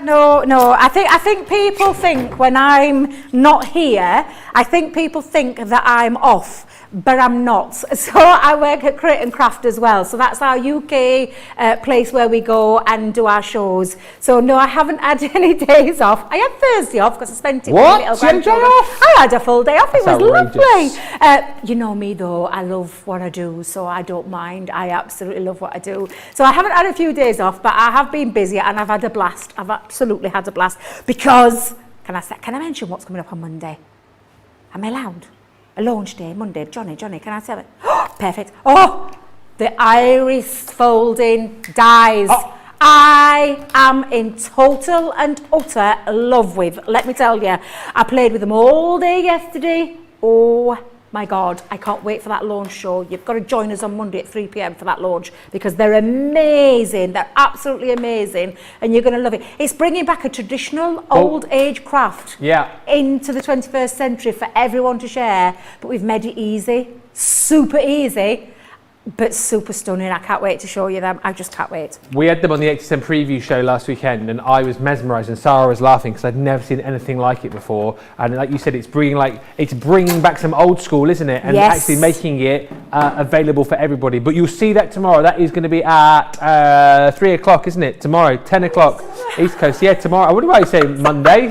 No. I think people think when I'm not here, I think people think that I'm off, but I'm not. So I work at Create and Craft as well. So that's our UK place where we go and do our shows. So no, I haven't had any days off. I had Thursday off because I spent it with my little grandchildren. I had a full day off. It was lovely. You know me though, I love what I do, so I don't mind. I absolutely love what I do. So I haven't had a few days off, but I have been busy and I've had a blast. I've absolutely had a blast because, can I mention what's coming up on Monday? Am I allowed? A launch day, Monday. Johnny, can I tell it? Perfect. Oh, the iris folding dies. Oh. I am in total and utter love with. Let me tell you, I played with them all day yesterday. Oh my God, I can't wait for that launch show. You've got to join us on Monday at 3 p.m. for that launch because they're amazing. They're absolutely amazing and you're going to love it. It's bringing back a traditional old age craft into the 21st century for everyone to share, but we've made it easy, super easy, but super stunning. I can't wait to show you them. I just can't wait. We had them on the 8-10 preview show last weekend and I was mesmerised and Sarah was laughing because I'd never seen anything like it before. And like you said, it's bringing back some old school, isn't it? And actually making it available for everybody. But you'll see that tomorrow. That is going to be at 3 o'clock, isn't it? Tomorrow, 10 o'clock, East Coast. Yeah, tomorrow. What do I say? Monday,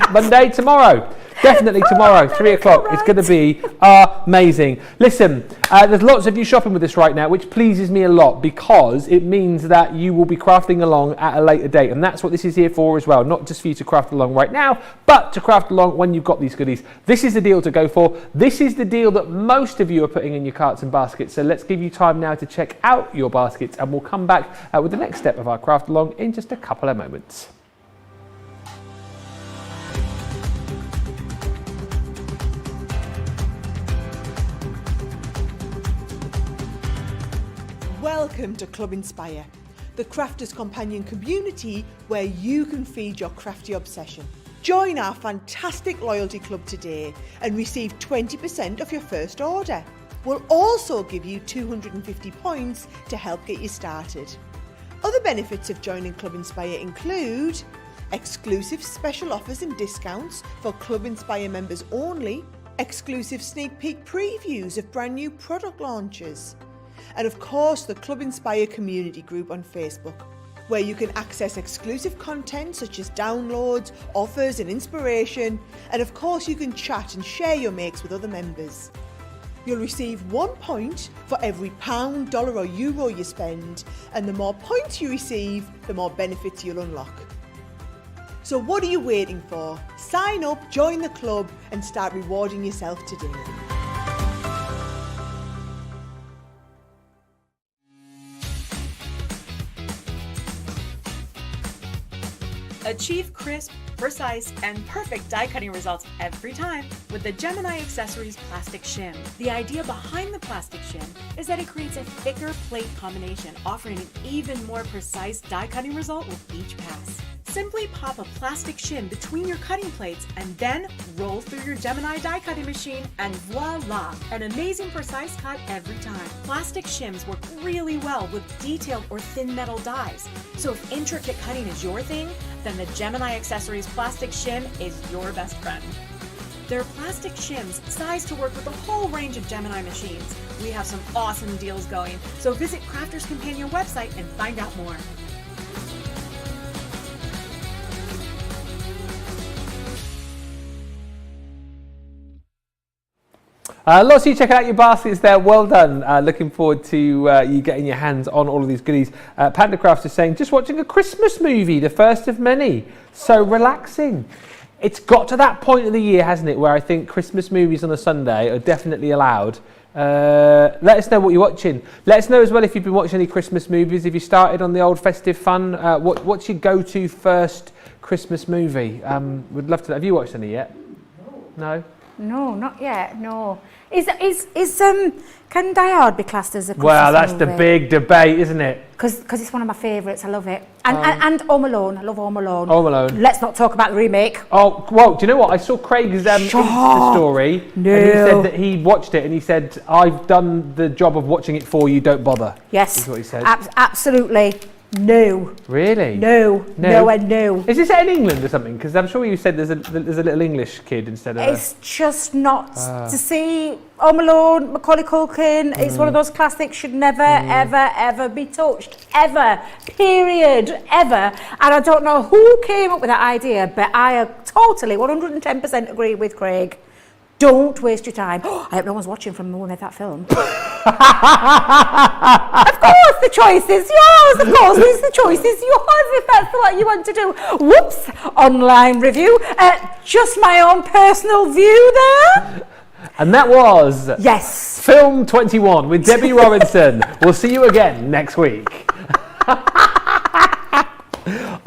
tomorrow. Definitely tomorrow, 3 o'clock. It's going to be amazing. Listen, there's lots of you shopping with us right now, which pleases me a lot because it means that you will be crafting along at a later date. And that's what this is here for as well. Not just for you to craft along right now, but to craft along when you've got these goodies. This is the deal to go for. This is the deal that most of you are putting in your carts and baskets. So let's give you time now to check out your baskets and we'll come back with the next step of our craft along in just a couple of moments. Welcome to Club Inspire, the crafters' companion community where you can feed your crafty obsession. Join our fantastic loyalty club today and receive 20% off your first order. We'll also give you 250 points to help get you started. Other benefits of joining Club Inspire include exclusive special offers and discounts for Club Inspire members only, exclusive sneak peek previews of brand new product launches, and of course the Club Inspire community group on Facebook, where you can access exclusive content such as downloads, offers and inspiration, and of course you can chat and share your makes with other members. You'll receive 1 point for every pound, dollar or euro you spend, and the more points you receive, the more benefits you'll unlock. So what are you waiting for? Sign up, join the club and start rewarding yourself today. Achieve crisp, precise, and perfect die cutting results every time with the Gemini Accessories Plastic Shim. The idea behind the plastic shim is that it creates a thicker plate combination, offering an even more precise die cutting result with each pass. Simply pop a plastic shim between your cutting plates and then roll through your Gemini die cutting machine and voila! An amazing precise cut every time. Plastic shims work really well with detailed or thin metal dies. So if intricate cutting is your thing, then the Gemini Accessories Plastic Shim is your best friend. There are plastic shims sized to work with a whole range of Gemini machines. We have some awesome deals going, so visit Crafters Companion website and find out more. Lots of you checking out your baskets there. Well done. Looking forward to you getting your hands on all of these goodies. Panda Crafts is saying, just watching a Christmas movie, the first of many. So relaxing. It's got to that point of the year, hasn't it, where I think Christmas movies on a Sunday are definitely allowed. Let us know what you're watching. Let us know as well if you've been watching any Christmas movies. If you started on the old festive fun, what's your go-to first Christmas movie? We'd love to know. Have you watched any yet? No? No, not yet. No. Can Die Hard be classed as a Christmas Well, that's movie? the big debate, isn't it? Because it's one of my favourites. I love it. And Home Alone. I love Home Alone. Home Alone. Let's not talk about the remake. Oh, well, do you know what? I saw Craig's Insta story. No. And he said that he watched it and he said, I've done the job of watching it for you, don't bother. Yes. Is what he said. Absolutely. No. Really? No. No and no. Is this set in England or something? Because I'm sure you said there's a little English kid instead of It's just not to see Home Alone, Macaulay Culkin. It's one of those classics should never, ever be touched. Ever. Period. Ever. And I don't know who came up with that idea, but I totally 110% agree with Craig. Don't waste your time. I hope no one's watching from when we made that film. Of course, the choice is yours. Of course, the choice is yours if that's what you want to do. Whoops, online review. Just my own personal view there. And that was Yes. Film 21 with Debbie Robinson. We'll see you again next week.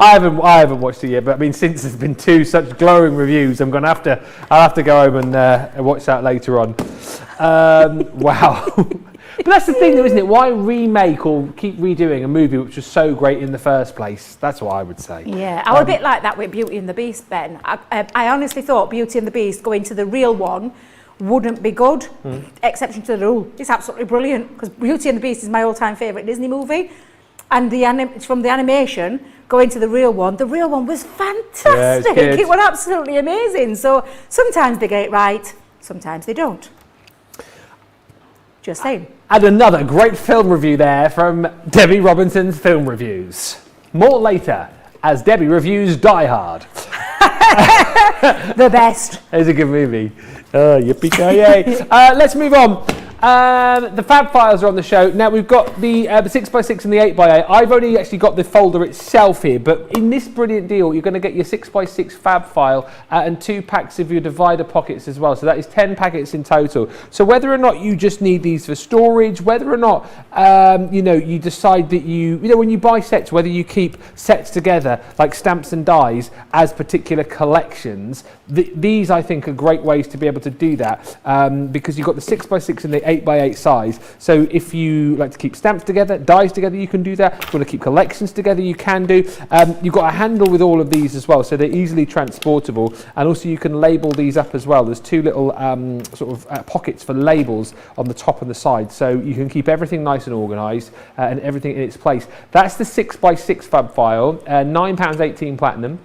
I haven't watched it yet, but I mean, since there's been two such glowing reviews, I'll have to go home and watch that later on. Wow. But that's the thing though, isn't it? Why remake or keep redoing a movie which was so great in the first place? That's what I would say. Yeah, I was a bit like that with Beauty and the Beast, Ben. I honestly thought Beauty and the Beast going to the real one wouldn't be good, exception to the rule. It's absolutely brilliant, because Beauty and the Beast is my all-time favourite Disney movie. And it's from the animation going to the real one was fantastic. Yeah, it was absolutely amazing. So sometimes they get it right, sometimes they don't. Just saying. And another great film review there from Debbie Robinson's Film Reviews. More later, as Debbie reviews Die Hard. The best. It's a good movie. Oh, yippee-ki-yay. Let's move on. The Fab Files are on the show. Now we've got the 6x6 and the 8x8. I've only actually got the folder itself here, but in this brilliant deal, you're going to get your 6x6 Fab File and 2 packs of your divider pockets as well. So that is 10 packets in total. So whether or not you just need these for storage, whether or not you decide that when you buy sets, whether you keep sets together like stamps and dies as particular collections, these I think are great ways to be able to do that because you've got the 6x6 and the 8x8 size. So if you like to keep stamps together, dies together, you can do that. If you want to keep collections together, you can do. You've got a handle with all of these as well, so they're easily transportable. And also you can label these up as well. There's 2 little pockets for labels on the top and the side, so you can keep everything nice and organised and everything in its place. That's the 6x6 Fab File, £9.18 platinum,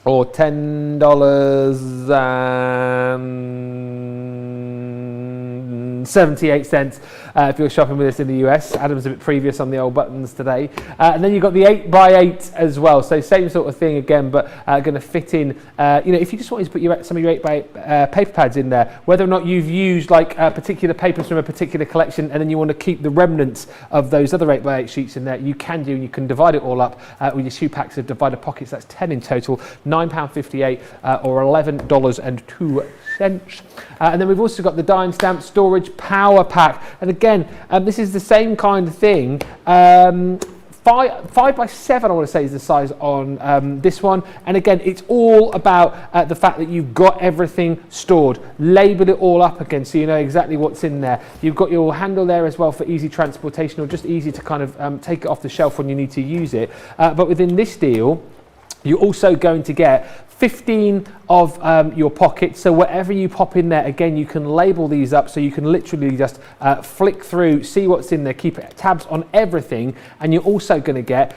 or $10.78 if you're shopping with us in the US. Adam's a bit previous on the old buttons today. And then you've got the 8x8 as well. So same sort of thing again, but going to fit in, if you just wanted to put some of your 8x8 paper pads in there, whether or not you've used like particular papers from a particular collection and then you want to keep the remnants of those other 8x8 sheets in there, you can do, and you can divide it all up with your 2 packs of divider pockets. That's 10 in total, £9.58 or $11.02. And then we've also got the die and stamp storage power pack, and again this is the same kind of thing. 5x7 I want to say is the size on this one, and again it's all about the fact that you've got everything stored. Label it all up again so you know exactly what's in there. You've got your handle there as well for easy transportation, or just easy to kind of take it off the shelf when you need to use it. But within this deal you're also going to get 15 of your pockets, so whatever you pop in there, again you can label these up so you can literally just flick through, see what's in there, keep tabs on everything. And you're also going to get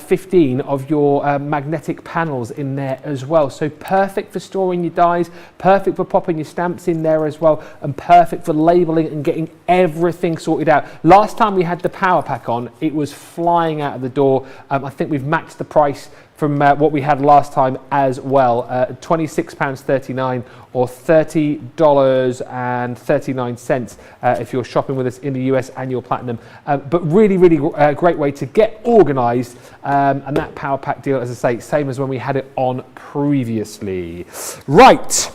15 of your magnetic panels in there as well, so perfect for storing your dies, perfect for popping your stamps in there as well, and perfect for labeling and getting everything sorted out. Last time we had the power pack on, it was flying out of the door. I think we've matched the price from what we had last time as well, £26.39 or $30.39 if you're shopping with us in the US and your platinum. But really great way to get organised, and that power pack deal, as I say, same as when we had it on previously. Right,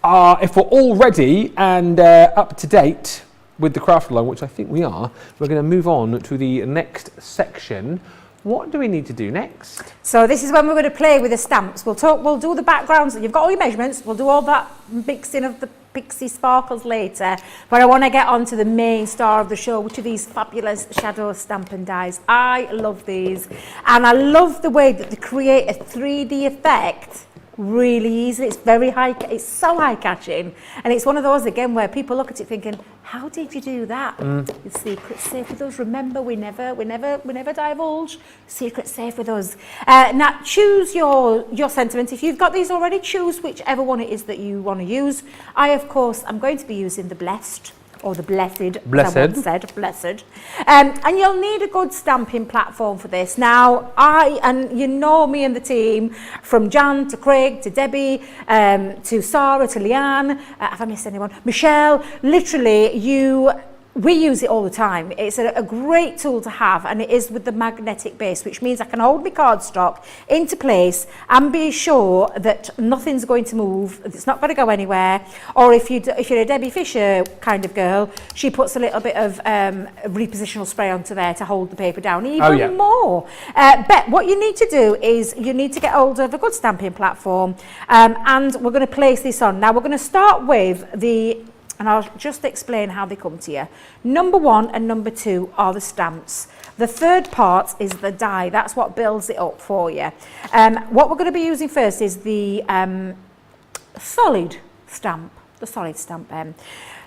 if we're all ready and up to date with the craft along, which I think we are, we're going to move on to the next section, what do we need to do next? So this is when we're going to play with the stamps. We'll do the backgrounds. You've got all your measurements. We'll do all that mixing of the Pixie sparkles later. But I want to get on to the main star of the show, which are these fabulous shadow stamping dies. I love these. And I love the way that they create a 3D effect really easily. It's very high, it's so eye-catching. And it's one of those, again, where people look at it thinking, how did you do that? The secret's safe with us. Remember, we never divulge. Secret's safe with us. Now, choose your sentiment. If you've got these already, choose whichever one it is that you want to use. I, of course, I'm going to be using the Blessed, or the Blessed. Blessed. And you'll need a good stamping platform for this. Now, and you know me and the team, from Jan to Craig to Debbie, to Sarah to Leanne, have I missed anyone? Michelle, literally we use it all the time. It's a great tool to have, and it is with the magnetic base, which means I can hold my cardstock into place and be sure that nothing's going to move, it's not going to go anywhere. Or if you're a Debbie Fisher kind of girl, she puts a little bit of repositional spray onto there to hold the paper down even more. But what you need to do is you need to get hold of a good stamping platform, and we're going to place this on. Now we're going to start with and I'll just explain how they come to you. Number 1 and number 2 are the stamps. The third part is the die. That's what builds it up for you. What we're going to be using first is the solid stamp.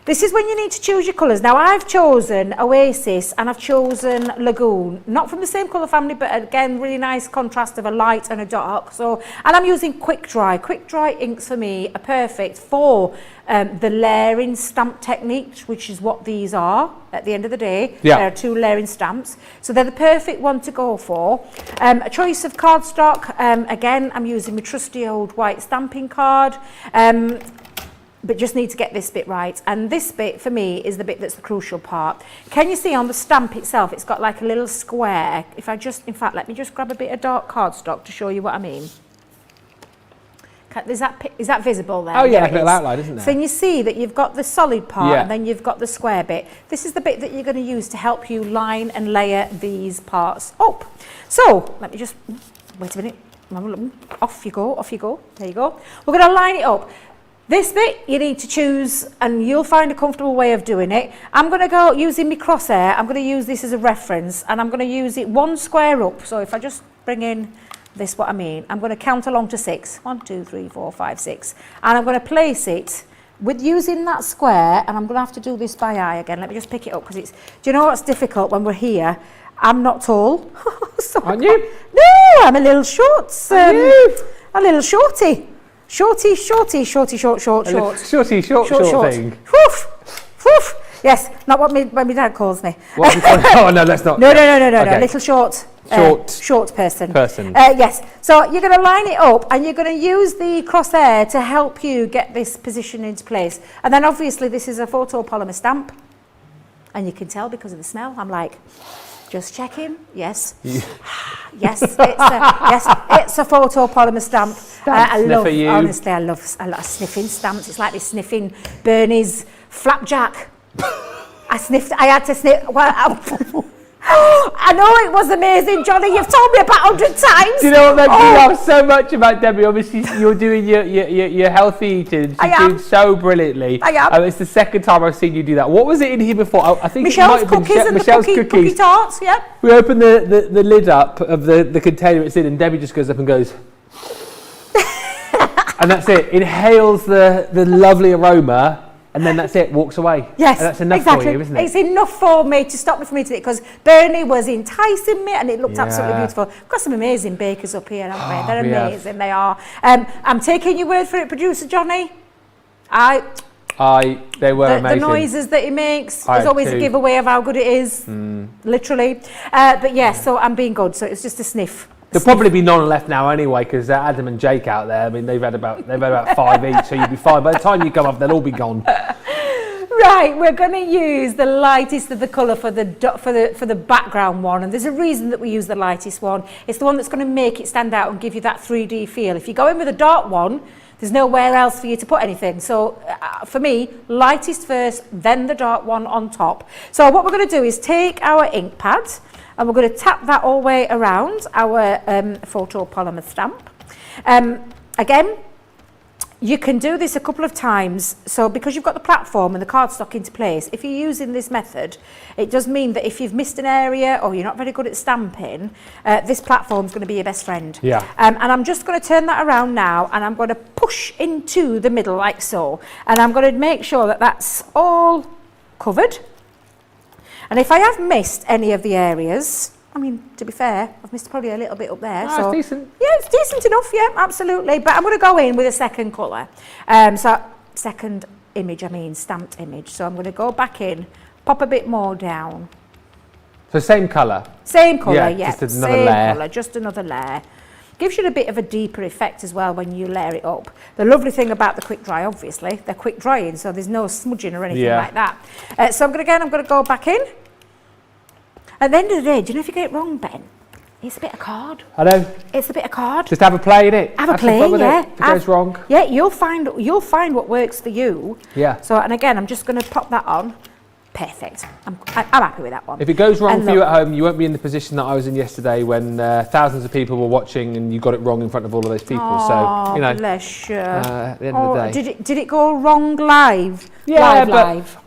This is when you need to choose your colours. Now, I've chosen Oasis and I've chosen Lagoon. Not from the same colour family, but again, really nice contrast of a light and a dark. And I'm using Quick Dry. Quick Dry inks for me are perfect for the layering stamp technique, which is what these are at the end of the day. Yeah. There are 2 layering stamps. So they're the perfect one to go for. A choice of cardstock. Again, I'm using my trusty old white stamping card. But just need to get this bit right. And this bit, for me, is the bit that's the crucial part. Can you see on the stamp itself, it's got like a little square. In fact, let me just grab a bit of dark cardstock to show you what I mean. Is that visible there? Oh yeah, like a little outline, isn't there? So you see that you've got the solid part and then you've got the square bit. This is the bit that you're going to use to help you line and layer these parts up. So, let me just, wait a minute. Off you go. There you go. We're going to line it up. This bit you need to choose, and you'll find a comfortable way of doing it. I'm going to go using my crosshair. I'm going to use this as a reference, and I'm going to use it 1 square up. So if I just bring in this, what I mean, I'm going to count along to 6. 1, 2, 3, 4, 5, 6. And I'm going to place it with using that square, and I'm going to have to do this by eye again. Let me just pick it up, because it's, do you know what's difficult when we're here? I'm not tall. So aren't you? No, I'm a little short. A little shorty. Shorty short thing. Woof. Yes, not what my dad calls me. Oh no, that's not. No. Little short person. Yes. So you're going to line it up, and you're going to use the crosshair to help you get this position into place. And then obviously this is a photopolymer stamp, and you can tell because of the smell. I'm like, just checking. Yes. Yes, it's a photopolymer stamp. I love sniffing stamps. It's like this sniffing Bernie's flapjack. I had to sniff. Well, I know it was amazing, Johnny. You've told me about 100 times. Do you know what makes me laugh so much about Debbie? Obviously, you're doing your healthy eating. She's doing so brilliantly. I am. It's the second time I've seen you do that. What was it in here before? I think Michelle's it might have cookies been and Michelle's the cookie tarts. Yeah. We open the lid up of the container it's in, and Debbie just goes up and goes, and that's it. Inhales the lovely aroma. And then that's it, walks away. Yes, and that's enough exactly. for you, isn't it? It's enough for me to stop me from eating it, because Bernie was enticing me and it looked absolutely beautiful. We've got some amazing bakers up here, haven't we? They're amazing, they are. I'm taking your word for it, producer Johnny. They were amazing. The noises that he makes, there's always a giveaway of how good it is, literally. But yes, so I'm being good, so it's just a sniff. There'll probably be none left now anyway, because Adam and Jake out there, I mean, they've had about 5 each, so you'll be fine. By the time you come up, they'll all be gone. Right, we're going to use the lightest of the colour for the background one, and there's a reason that we use the lightest one. It's the one that's going to make it stand out and give you that 3D feel. If you go in with a dark one, there's nowhere else for you to put anything. So for me, lightest first, then the dark one on top. So what we're going to do is take our ink pad, and we're going to tap that all the way around our photopolymer stamp. Again, you can do this a couple of times. So because you've got the platform and the cardstock into place, if you're using this method, it does mean that if you've missed an area or you're not very good at stamping, this platform's going to be your best friend. Yeah. And I'm just going to turn that around now, and I'm going to push into the middle like so. And I'm going to make sure that that's all covered. And if I have missed any of the areas, I mean, to be fair, I've missed probably a little bit up there. Oh, so it's decent. Yeah, it's decent enough, yeah, absolutely. But I'm going to go in with a second colour. So second image, stamped image. So I'm going to go back in, pop a bit more down. So same colour? Same colour, yeah. Just another same layer. Colour, just another layer. Gives you a bit of a deeper effect as well when you layer it up. The lovely thing about the quick dry, obviously, they're quick drying, so there's no smudging or anything like that. So I'm going to go back in. At the end of the day, do you know if you get it wrong, Ben? It's a bit of card. I know. It's a bit of card. Just have a play in it. Have a play, yeah. If it goes wrong. Yeah, you'll find what works for you. Yeah. So, and again, I'm just going to pop that on. Perfect. I'm happy with that one. If it goes wrong And for you look, at home, you won't be in the position that I was in yesterday when thousands of people were watching and you got it wrong in front of all of those people. So, you know, bless you. at the end of the day. Did it go wrong live? Yeah, live.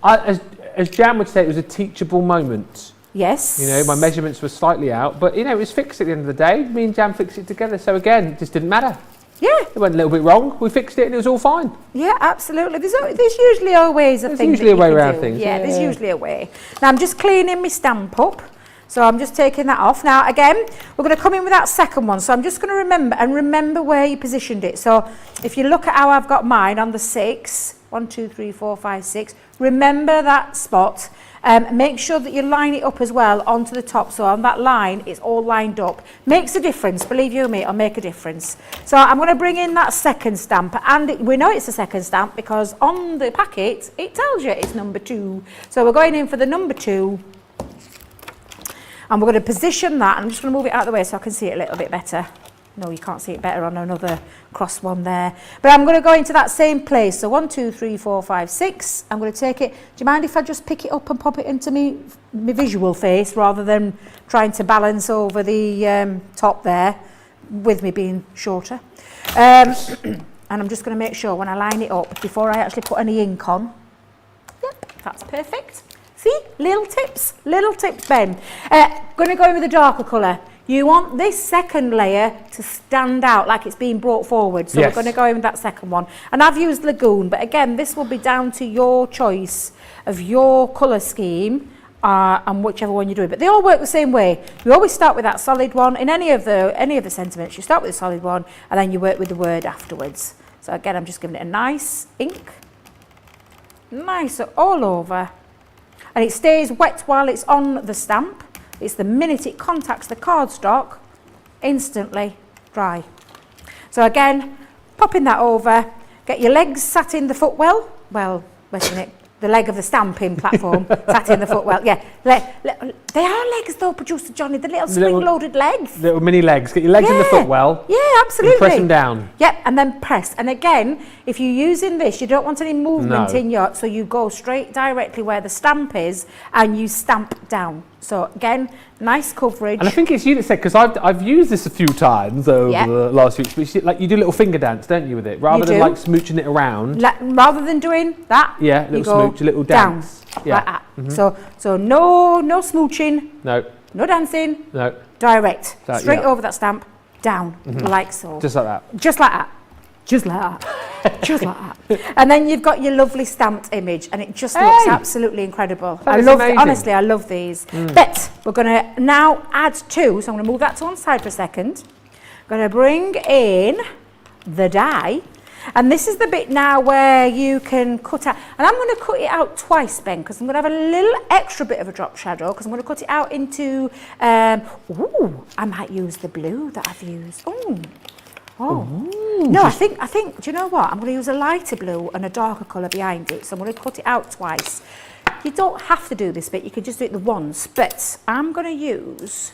as Jan would say, it was a teachable moment. Yes. You know, my measurements were slightly out, but, you know, it was fixed at the end of the day. Me and Jan fixed it together. So, again, it just didn't matter. Yeah. It went a little bit wrong. We fixed it and it was all fine. Yeah, absolutely. There's usually always a thing. There's usually a way around do. things. Yeah, there's usually a way. Now, I'm just cleaning my stamp up. So I'm just taking that off. Now, again, we're going to come in with that second one. So I'm just going to remember where you positioned it. So if you look at how I've got mine on the 6, 1, 2, 3, 4, 5, 6, remember that spot. Make sure that you line it up as well onto the top. So on that line, it's all lined up. Makes a difference, believe you me, it'll make a difference. So I'm going to bring in that second stamp. And we know it's a second stamp because on the packet, it tells you it's number 2. So we're going in for the number 2. And we're going to position that. I'm just going to move it out of the way so I can see it a little bit better. No, you can't see it better on another cross one there. But I'm going to go into that same place. So 1, 2, 3, 4, 5, 6. I'm going to take it. Do you mind if I just pick it up and pop it into my visual face rather than trying to balance over the top there with me being shorter? And I'm just going to make sure when I line it up before I actually put any ink on. Yep, that's perfect. See, little tips, Ben. Going to go in with a darker colour. You want this second layer to stand out like it's being brought forward. So yes. We're going to go in with that second one. And I've used Lagoon, but again, this will be down to your choice of your colour scheme and whichever one you do. But they all work the same way. You always start with that solid one. In any of the sentiments, you start with a solid one and then you work with the word afterwards. So again, I'm just giving it a nice ink. Nice all over. And it stays wet while it's on the stamp. It's the minute it contacts the cardstock, instantly dry. So again, popping that over, get your legs sat in the footwell. Well, wait a minute, the leg of the stamping platform sat in the footwell. Yeah, they are legs though, Producer Johnny, the little spring-loaded legs. Little mini legs. Get your legs in the footwell. Yeah, absolutely. And press them down. Yep, and then press. And again, if you're using this, you don't want any movement in your, so you go straight directly where the stamp is and you stamp down. So again, nice coverage. And I think it's you that said, because I've used this a few times over the last few weeks, but you do a little finger dance, don't you, with it? Rather than like smooching it around. Rather than doing that, yeah, a little smooch, a little dance. Down, like that. So no smooching. No. No dancing. No. Direct. Straight over that stamp, down, like so. Just like that. Just like that. Just like that. Just like that. And then you've got your lovely stamped image and it just looks absolutely incredible. Honestly, I love these. But we're going to now add 2. So I'm going to move that to one side for a second. I'm going to bring in the die. And this is the bit now where you can cut out. And I'm going to cut it out twice, Ben, because I'm going to have a little extra bit of a drop shadow because I'm going to cut it out into, I might use the blue that I've used. No, I think, do you know what? I'm going to use a lighter blue and a darker colour behind it. So I'm going to cut it out twice. You don't have to do this bit, you can just do it the once. But I'm going to use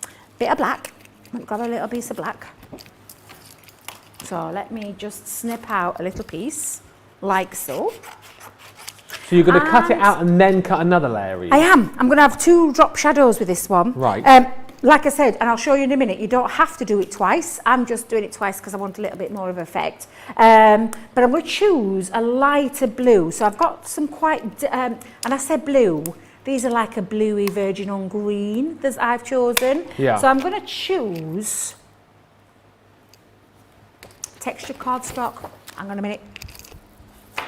a bit of black. I'm going to grab a little piece of black. So let me just snip out a little piece, like so. So you're going to cut it out and then cut another layer? I am. I'm going to have 2 drop shadows with this one. Right. Like I said, and I'll show you in a minute, you don't have to do it twice. I'm just doing it twice because I want a little bit more of effect. But I'm going to choose a lighter blue. So I've got some quite, and I said blue, these are like a bluey virgin on green that I've chosen. Yeah. So I'm going to choose texture cardstock. Hang on a minute.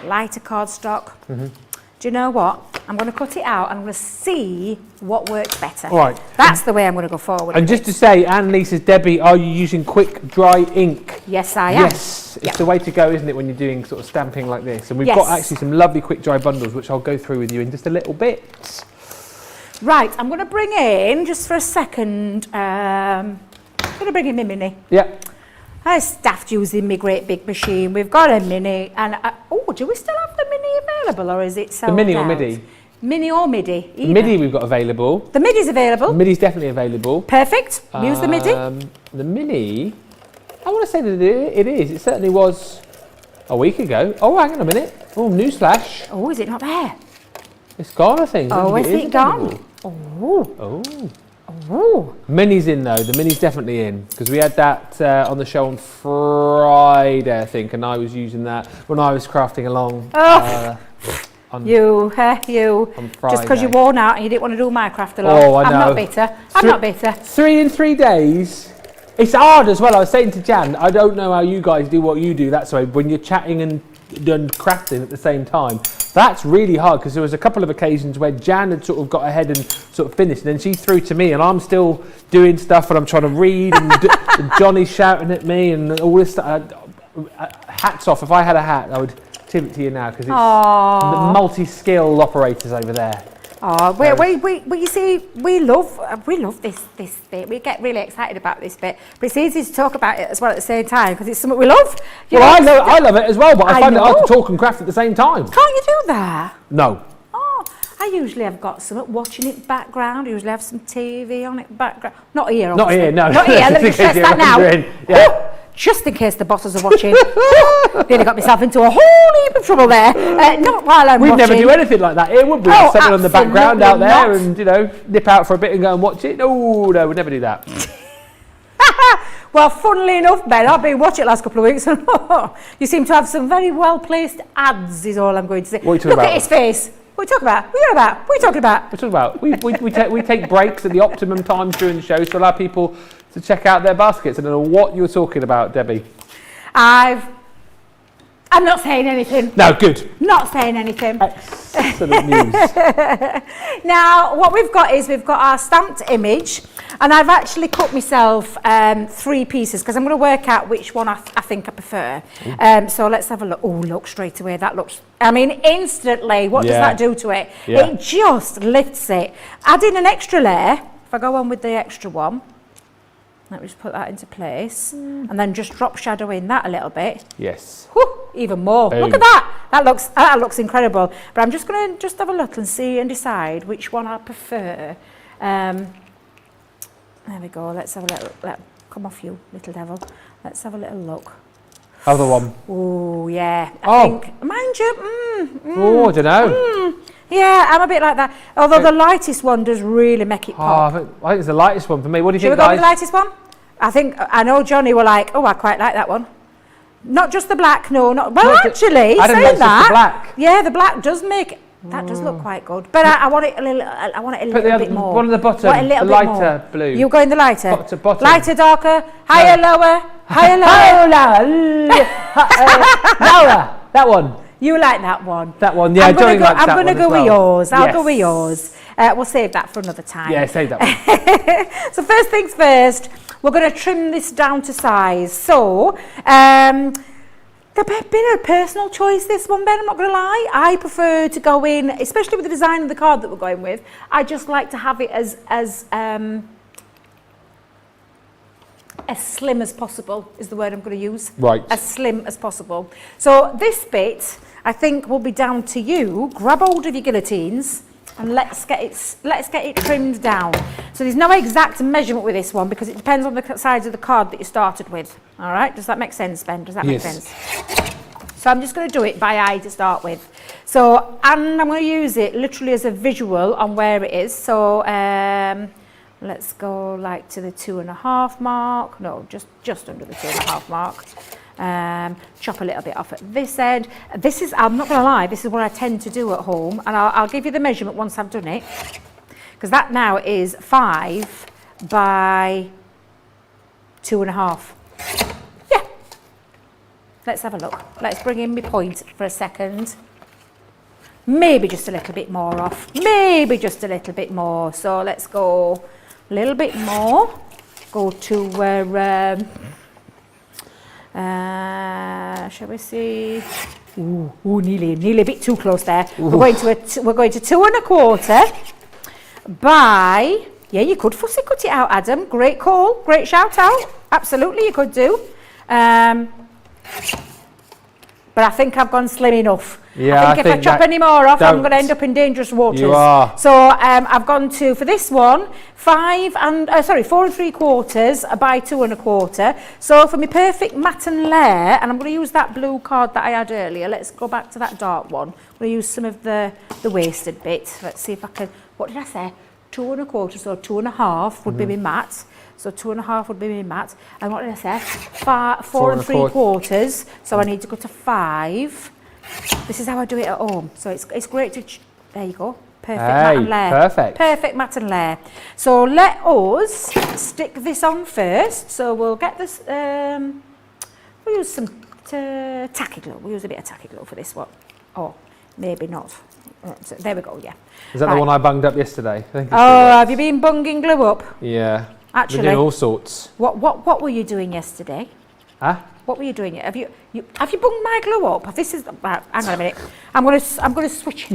Lighter cardstock. Do you know what? I'm going to cut it out and I'm going to see what works better. All right. That's the way I'm going to go forward. And just to say, Anne-Lee says, Debbie, are you using quick dry ink? Yes, I am. Yes, it's the way to go, isn't it, when you're doing sort of stamping like this? And we've got actually some lovely quick dry bundles, which I'll go through with you in just a little bit. Right, I'm going to bring in, just for a second, I'm going to bring in my mini. Yeah. I staffed using my great big machine. We've got a mini, and do we still have the mini available, or is it sold out? The mini or MIDI? Mini or MIDI? Either. MIDI we've got available. The MIDI's available. MIDI's definitely available. Perfect. Use the MIDI. The mini, I want to say that it is. It certainly was a week ago. Oh, hang on a minute. Oh, newsflash. Oh, is it not there? It's gone, I think. Oh, is it gone? Available. Oh. Oh. Oh. Mini's in though. The Mini's definitely in because we had that on the show on Friday, I think, and I was using that when I was crafting along. On Friday. Just because you're worn out and you didn't want to do my craft along. Oh, I know. I'm not bitter. I'm not bitter. 3 in 3 days. It's hard as well. I was saying to Jan, I don't know how you guys do what you do. That's why when you're chatting and crafting at the same time. That's really hard because there was a couple of occasions where Jan had sort of got ahead and sort of finished, and then she threw to me, and I'm still doing stuff, and I'm trying to read, and, and Johnny's shouting at me, and all this stuff. Hats off! If I had a hat, I would tip it to you now because it's the multi-skill operators over there. Oh, we you see, we love this bit. We get really excited about this bit, but it's easy to talk about it as well at the same time because it's something we love. I love it as well, but I find it hard to talk and craft at the same time. Can't you do that? No. Oh, I usually have got something watching it background. I usually have some TV on it background. Not here, obviously. Not here, no. Not here. Let me stress that now. Yeah. Just in case the bosses are watching. Nearly got myself into a whole heap of trouble there. Not while I'm watching. We'd never do anything like that here, would we? Something on the background out there and, nip out for a bit and go and watch it. No, we'd never do that. Well, funnily enough, Ben, I've been watching it the last couple of weeks and you seem to have some very well-placed ads, is all I'm going to say. What are you talking Look about? at his face. What are you talking about? What are you about? What are you talking about? We're talking about. We take breaks at the optimum times during the show to allow people to check out their baskets. I don't know what you're talking about, Debbie. I'm not saying anything. No, good. Not saying anything. Excellent news. Now, what we've got our stamped image, and I've actually cut myself 3 pieces because I'm going to work out which one I think I prefer. So let's have a look. Oh, look, straight away. That looks, instantly, what does that do to it? Yeah. It just lifts it. Add in an extra layer. If I go on with the extra one, let me just put that into place. And then just drop shadow in that a little bit. Yes. Whew, even more. Boom. Look at that. That looks incredible. But I'm just going to have a look and see and decide which one I prefer. There we go. Let's have a little. Come off, you little devil. Let's have a little look. Other one. Oh yeah. I think, mind you. I don't know. Yeah, I'm a bit like that. Although the lightest one does really make it pop. I think it's the lightest one for me. What do you think, Should we go guys? with the lightest one? I know Johnny were like, I quite like that one. Not just the black, no, not. Well, actually, I don't know, saying it's that, just the black. Yeah, the black does make. That does look quite good, but I want it a little. I want it a little bit more. One at the bottom, Want a little the bit lighter more. blue. You go in the lighter. Bottom. Lighter, darker, higher, lower, higher, lower. Lower. That one. You like that one? That one, yeah. I'm going to to go with yours. I'll go with yours. We'll save that for another time. Yeah, save that one. So first things first, we're going to trim this down to size. So, a bit of a personal choice, this one, Ben, I'm not going to lie. I prefer to go in, especially with the design of the card that we're going with, I just like to have it as slim as possible is the word I'm going to use. Right. As slim as possible. So this bit, I think, will be down to you. Grab hold of your guillotines and let's get it trimmed down. So there's no exact measurement with this one because it depends on the size of the card that you started with. All right, does that make sense, Ben? Does that make sense? So I'm just going to do it by eye to start with. So, and I'm going to use it literally as a visual on where it is. So, let's go like to the 2.5 mark. No, just under the 2.5 mark. Chop a little bit off at this end. This is, I'm not going to lie, this is what I tend to do at home, and I'll give you the measurement once I've done it, because that now is 5 by 2.5. Yeah. Let's have a look. Let's bring in my point for a second. Maybe just a little bit more off. Maybe just a little bit more. So let's go a little bit more. Go to where, shall we see? Ooh, nearly a bit too close there. We're going to 2.25 by, yeah, you could fussy cut it out, Adam. Great call, great shout out. Absolutely, you could do. But I think I've gone slim enough. Yeah, I think if I chop any more off, I'm going to end up in dangerous waters. You are. So I've gone to, for this one, 4 3/4 by 2.25. So for my perfect matten layer, and I'm going to use that blue card that I had earlier. Let's go back to that dark one. I'm going to use some of the wasted bit. Let's see if I can, what did I say? 2.25, so 2.5 would be my mat. So 2.5 would be my mat. And what did I say? 4 3/4. So I need to go to 5. This is how I do it at home. So it's great to, there you go. Perfect matten layer. Perfect. Perfect matten layer. So let us stick this on first. So we'll get this, we'll use some tacky glue. We'll use a bit of tacky glue for this one. Or maybe not. So there we go, yeah. Is that the one I bunged up yesterday? I think have you been bunging glue up? Yeah. Actually, we're doing all sorts. What were you doing yesterday? Huh? What were you doing? Have you bunged my glue up? This is, hang on a minute. I'm gonna switch.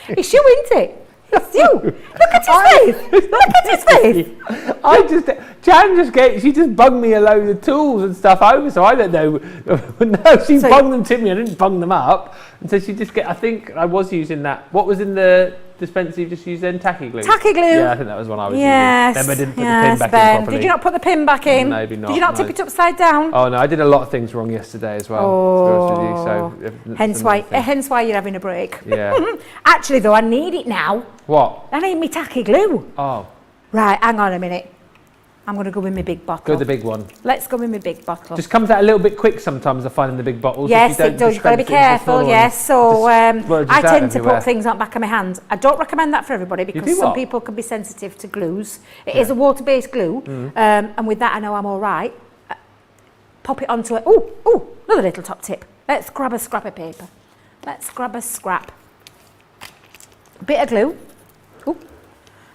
It's you, isn't it? It's you. Look at his face. Look at his face. She just bunged me a load of tools and stuff over, so I don't know. No, she bunged them to me. I didn't bung them up. And so she just I think I was using that. What was in the dispenser you just used then? Tacky glue? Tacky glue. Yeah, I think that was one I was using. Then I didn't put the pin back in properly. Did you not put the pin back in? Maybe not. Did you not tip it upside down? Oh no, I did a lot of things wrong yesterday as well. To be honest with you, so hence why you're having a break. Yeah. Actually though, I need it now. What? I need me tacky glue. Oh. Right, hang on a minute. I'm going to go with my big bottle. Go with the big one. Let's go with my big bottle. Just comes out a little bit quick sometimes, I find, in the big bottles. Yes, it does. You've got to be careful, yes. So I tend to put things on the back of my hand. I don't recommend that for everybody because some people can be sensitive to glues. It is a water-based glue, and with that I know I'm all right. Pop it onto it. Oh, another little top tip. Let's grab a scrap of paper. Let's grab a scrap. Bit of glue.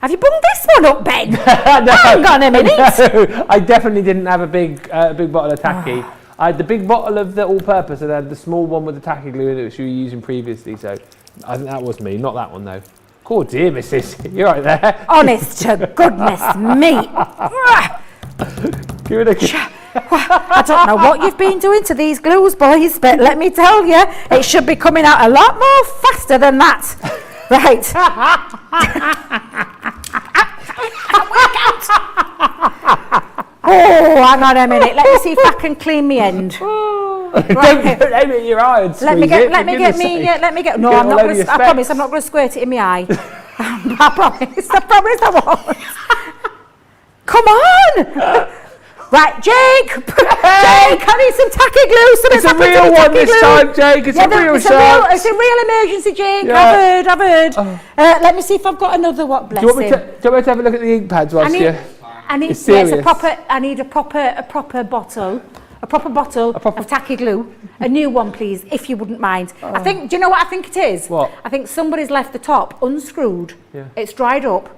Have you bunged this one up, Ben? No, hang on a minute. No, I definitely didn't have a big bottle of tacky. I had the big bottle of the all-purpose and I had the small one with the tacky glue in it, which you were using previously. So I think that was me, not that one though. Oh dear, Mrs. You're right there. Honest to goodness me. Give it a kiss. I don't know what you've been doing to these glues, boys, but let me tell you, it should be coming out a lot more faster than that. Right. Oh, hang on a minute. Let me see if I can clean me end. Right. Don't put it in your eye and let me get. No, I'm not going to. I promise, I'm not going to squirt it in my eye. I promise. I won't. Come on. Right, Jake, I need some tacky glue. It's a real one this time, Jake. It's a real shot. It's a real emergency, Jake. Yeah. I've heard. Let me see if I've got another one. Bless him. Do you want me to have a look at the ink pads whilst you? I need a proper bottle. A proper bottle of tacky glue. A new one, please, if you wouldn't mind. Do you know what I think it is? What? I think somebody's left the top unscrewed. Yeah. It's dried up.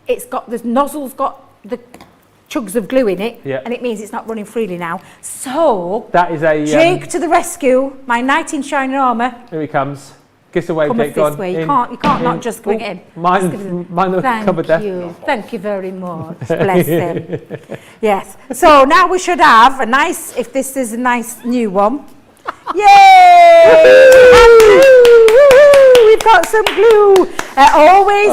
It's got, the nozzle's got the chugs of glue in it, and it means it's not running freely now. So, that is a Jake to the rescue, my knight in shining armour. Here he comes. Kiss away, Jake. Come this way. You can't not just bring it in. Mine covered there. Thank you very much. Bless him. Yes. So now we should have a nice, if this is a nice new one. Yay! We've got some glue. Always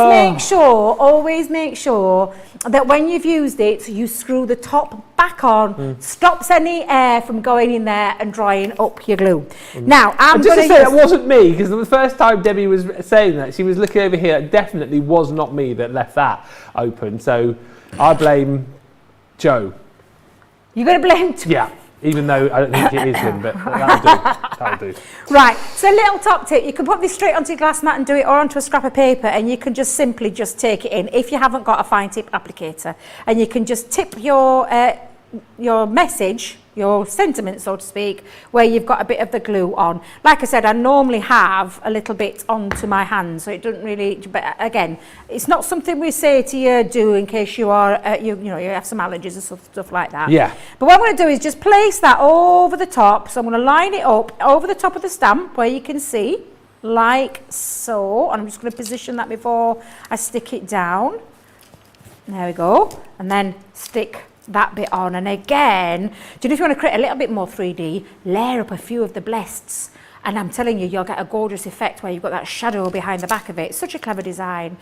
make sure that when you've used it, you screw the top back on, stops any air from going in there and drying up your glue. Now, I'm just going to say that wasn't me, because the first time Debbie was saying that, she was looking over here. It definitely was not me that left that open. So I blame Joe. You're going to blame? Yeah. Even though I don't think it is him, but that'll do. Right, so a little top tip, you can put this straight onto your glass mat and do it, or onto a scrap of paper, and you can just simply just take it in if you haven't got a fine tip applicator, and you can just tip your message, your sentiment, so to speak, where you've got a bit of the glue on. Like I said, I normally have a little bit onto my hand, so it doesn't really, but again, it's not something we say to you do in case you are, you have some allergies and stuff like that. Yeah. But what I'm going to do is just place that over the top. So I'm going to line it up over the top of the stamp where you can see, like so. And I'm just going to position that before I stick it down. There we go. And then stick that bit on. And again, do you know, if you want to create a little bit more 3D, layer up a few of the blests. And I'm telling you, you'll get a gorgeous effect where you've got that shadow behind the back of it. Such a clever design.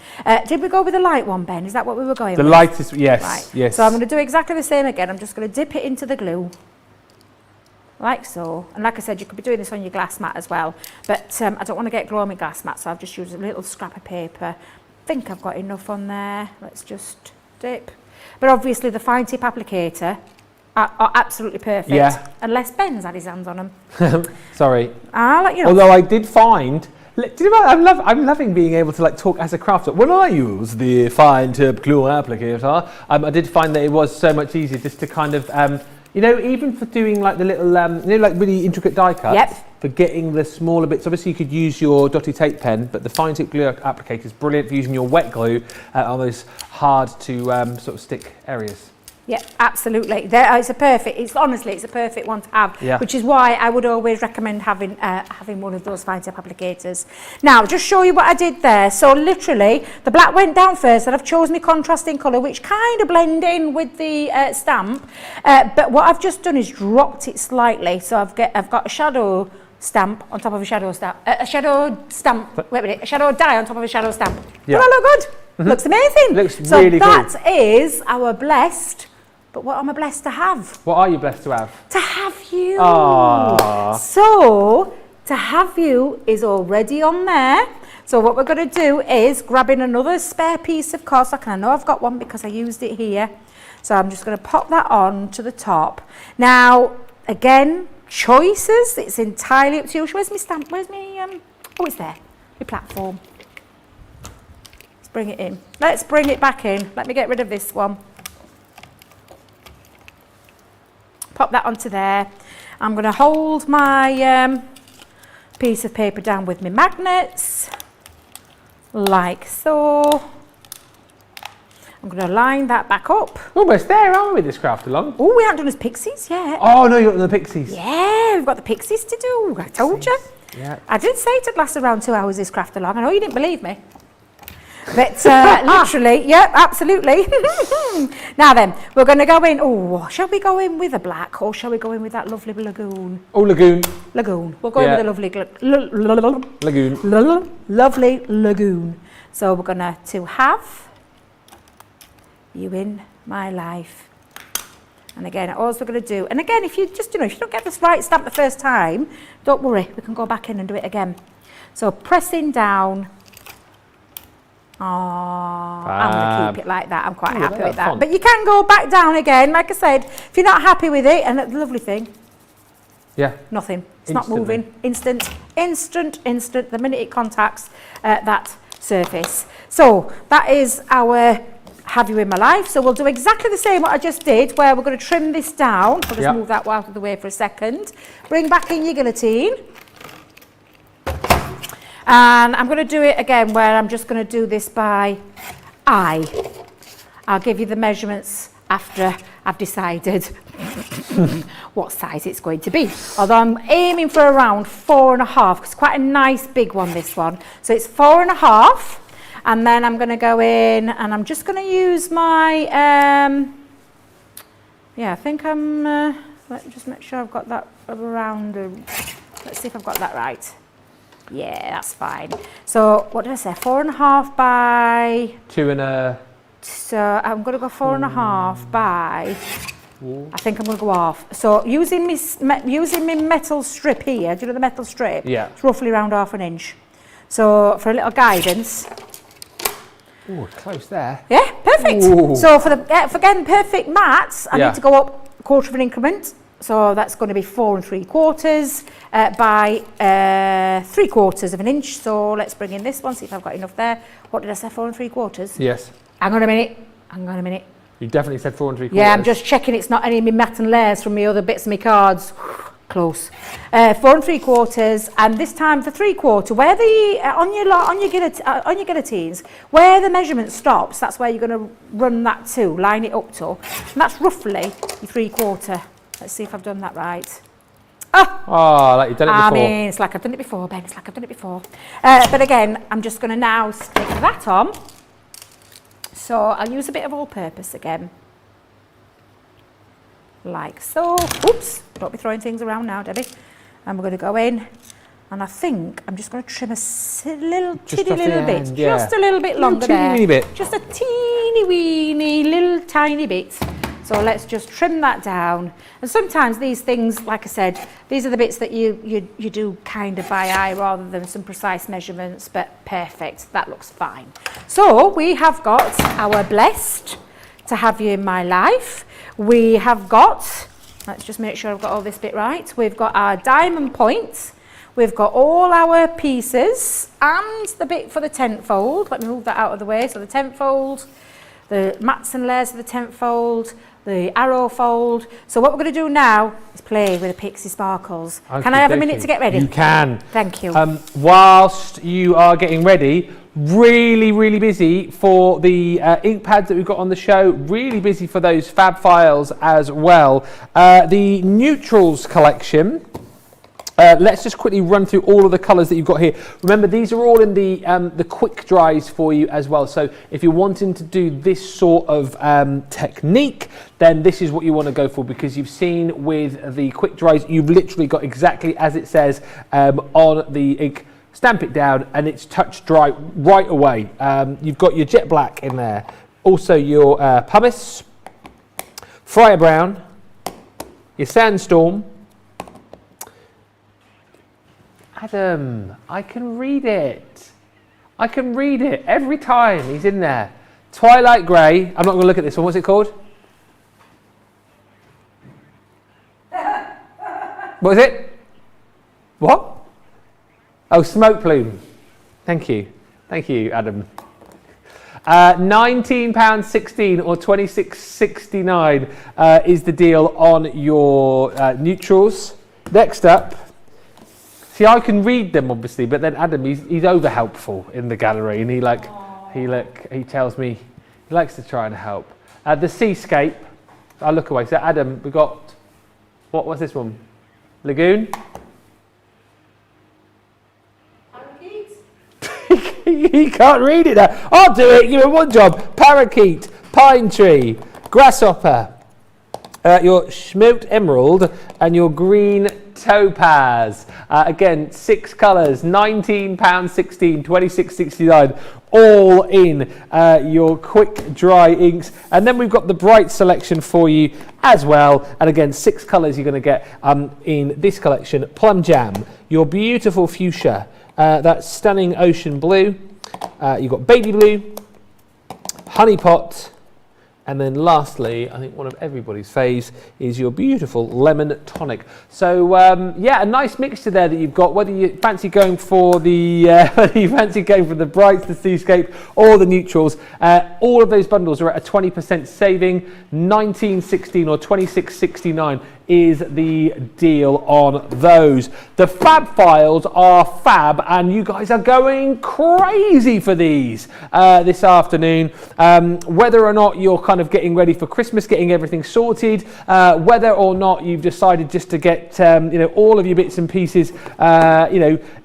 Did we go with the light one, Ben? Is that what we were going with? The lightest, yes. Right. Yes. So I'm going to do exactly the same again. I'm just going to dip it into the glue. Like so. And like I said, you could be doing this on your glass mat as well. But I don't want to get glue on my glass mat, so I've just used a little scrap of paper. I think I've got enough on there. Let's just dip. But obviously the fine tip applicator are absolutely perfect. Yeah. Unless Ben's had his hands on them. Sorry. I'll let you know. Although I did find, do you know what, I'm loving being able to like talk as a crafter. When I use the fine tip glue applicator, I did find that it was so much easier just to kind of, even for doing like the little, like really intricate die cuts. Yep. For getting the smaller bits, obviously you could use your dotty tape pen, but the fine tip glue applicator is brilliant for using your wet glue on those hard to sort of stick areas. Yeah, absolutely. It's a perfect one to have, yeah. Which is why I would always recommend having one of those fine tip applicators. Now, just show you what I did there. So literally, the black went down first, and I've chosen my contrasting colour, which kind of blend in with the stamp. But what I've just done is dropped it slightly. So I've got a shadow stamp on top of a shadow stamp. A shadow die on top of a shadow stamp. Yeah. Does that look good? Looks amazing. Looks really cool. So that is our blessed. But what am I blessed to have? What are you blessed to have? To have you. Aww. So, to have you is already on there. So what we're going to do is grab in another spare piece of cardstock, and I know I've got one because I used it here. So I'm just going to pop that on to the top. Now, again, choices. It's entirely up to you. Where's my stamp? Where's my, it's there. My platform. Let's bring it in. Let's bring it back in. Let me get rid of this one. Pop that onto there. I'm going to hold my piece of paper down with my magnets, like so. I'm going to line that back up. Almost there, aren't we, this craft along? Oh, we haven't done his pixies yet. Oh, no, you've got the pixies. Yeah, we've got the pixies to do. I told you. Yeah. I did say it'd last around 2 hours, this craft along. I know you didn't believe me. But literally, yeah, absolutely. Now then, we're going to go in. Oh, shall we go in with a black, or shall we go in with that lovely lagoon? Oh, lagoon. Lagoon. We'll go in with a lovely lagoon. Lovely lagoon. So we're going to have you in my life. And again, all we're going to do, and again, if you just, if you don't get this right stamp the first time, don't worry, we can go back in and do it again. So pressing down. Oh, I'm going to keep it like that. I'm quite happy with that. Fun. But you can go back down again. Like I said, if you're not happy with it, and the lovely thing, nothing. It's not moving. Instant. The minute it contacts that surface. So that is our have you in my life. So we'll do exactly the same what I just did, where we're going to trim this down. I'll just move that out of the way for a second. Bring back in your guillotine. And I'm going to do it again where I'm just going to do this by eye. I'll give you the measurements after I've decided what size it's going to be. Although I'm aiming for around 4.5, it's quite a nice big one, this one. So it's 4.5, and then I'm going to go in and I'm just going to use my, I think I'm, let me just make sure I've got that around, let's see if I've got that right. Yeah, that's fine. So what did I say? 4.5 by 2 1/2. So I'm going to go 4.5 by, I think I'm going to go half. So using my metal strip here, do you know the metal strip? Yeah. It's roughly around 1/2 inch. So for a little guidance. Oh, close there. Yeah, perfect. Ooh. So for getting perfect mats, I Yeah. need to go up 1/4 of an increment. So that's going to be 4 3/4 by 3/4 of an inch. So let's bring in this one, see if I've got enough there. What did I say, 4 3/4? Yes. Hang on a minute. You definitely said 4 3/4. Yeah, I'm just checking it's not any of my mat and layers from my other bits of my cards. Close. 4 3/4, and this time for 3/4, where the on your guillotines, where the measurement stops, that's where you're going to run that to, line it up to, and that's roughly your 3/4. Let's see if I've done that right. Like you've done it before. I mean, it's like I've done it before, Ben. It's like I've done it before. But again, I'm just going to now stick that on. So I'll use a bit of all-purpose again. Like so. Oops, don't be throwing things around now, Debbie. And we're going to go in, and I think I'm just going to trim a little bit, just a little bit longer there. Bit. Just a teeny weeny little tiny bit. So let's just trim that down. And sometimes these things, like I said, these are the bits that you do kind of by eye rather than some precise measurements, but perfect, that looks fine. So we have got our blessed to have you in my life. We have got, let's just make sure I've got all this bit right. We've got our diamond points. We've got all our pieces and the bit for the tent fold. Let me move that out of the way. So the tent fold, the mats and layers of the tent fold, the arrow fold. So what we're going to do now is play with the Pixie sparkles. Can I have a minute to get ready? You can. Thank you. Whilst you are getting ready, really busy for the ink pads that we've got on the show, really busy for those fab files as well. The neutrals collection. Let's just quickly run through all of the colours that you've got here. Remember, these are all in the quick dries for you as well. So if you're wanting to do this sort of technique, then this is what you want to go for, because you've seen with the quick dries, you've literally got exactly as it says on the ink. Stamp it down and it's touch dry right away. You've got your jet black in there. Also your pumice, Fryer Brown, your Sandstorm. Adam, I can read it. I can read it every time he's in there. Twilight Grey. I'm not going to look at this one. What's it called? What is it? What? Oh, Smoke Plume. Thank you. Thank you, Adam. £19.16 or $26.69 is the deal on your neutrals. Next up. See, I can read them obviously, but then Adam, he's over helpful in the gallery, and he tells me he likes to try and help. The Seascape, I'll look away. So Adam, we got what's this one? Lagoon. He can't read it now. I'll do it. Give him one job. Parakeet, pine tree, grasshopper, your Schmilt Emerald, and your green Topaz. Again, 6 colours, £19.16, $26.69, all in your quick dry inks. And then we've got the bright selection for you as well. And again, 6 colours you're going to get in this collection. Plum Jam, your beautiful fuchsia, that stunning ocean blue. You've got baby blue, honey pot. And then lastly, I think one of everybody's faves is your beautiful lemon tonic. So yeah, a nice mixture there that you've got. Whether you fancy going for the brights, the Seascape, or the neutrals, all of those bundles are at a 20% saving. $19.16 or $26.69 is the deal on those. The fab files are fab, and you guys are going crazy for these this afternoon. Whether or not you're kind of getting ready for Christmas, getting everything sorted, whether or not you've decided just to get all of your bits and pieces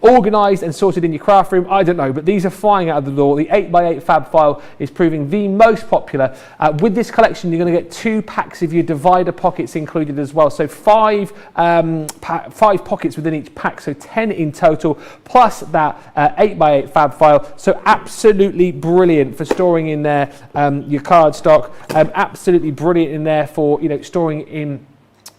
organised and sorted in your craft room, I don't know, but these are flying out of the door. The 8x8 fab file is proving the most popular. With this collection, you're going to get 2 packs of your divider pockets included as well. So 5 pockets within each pack, so 10 in total, plus that 8x8 fab file. So absolutely brilliant for storing in there your cardstock. Absolutely brilliant in there for storing in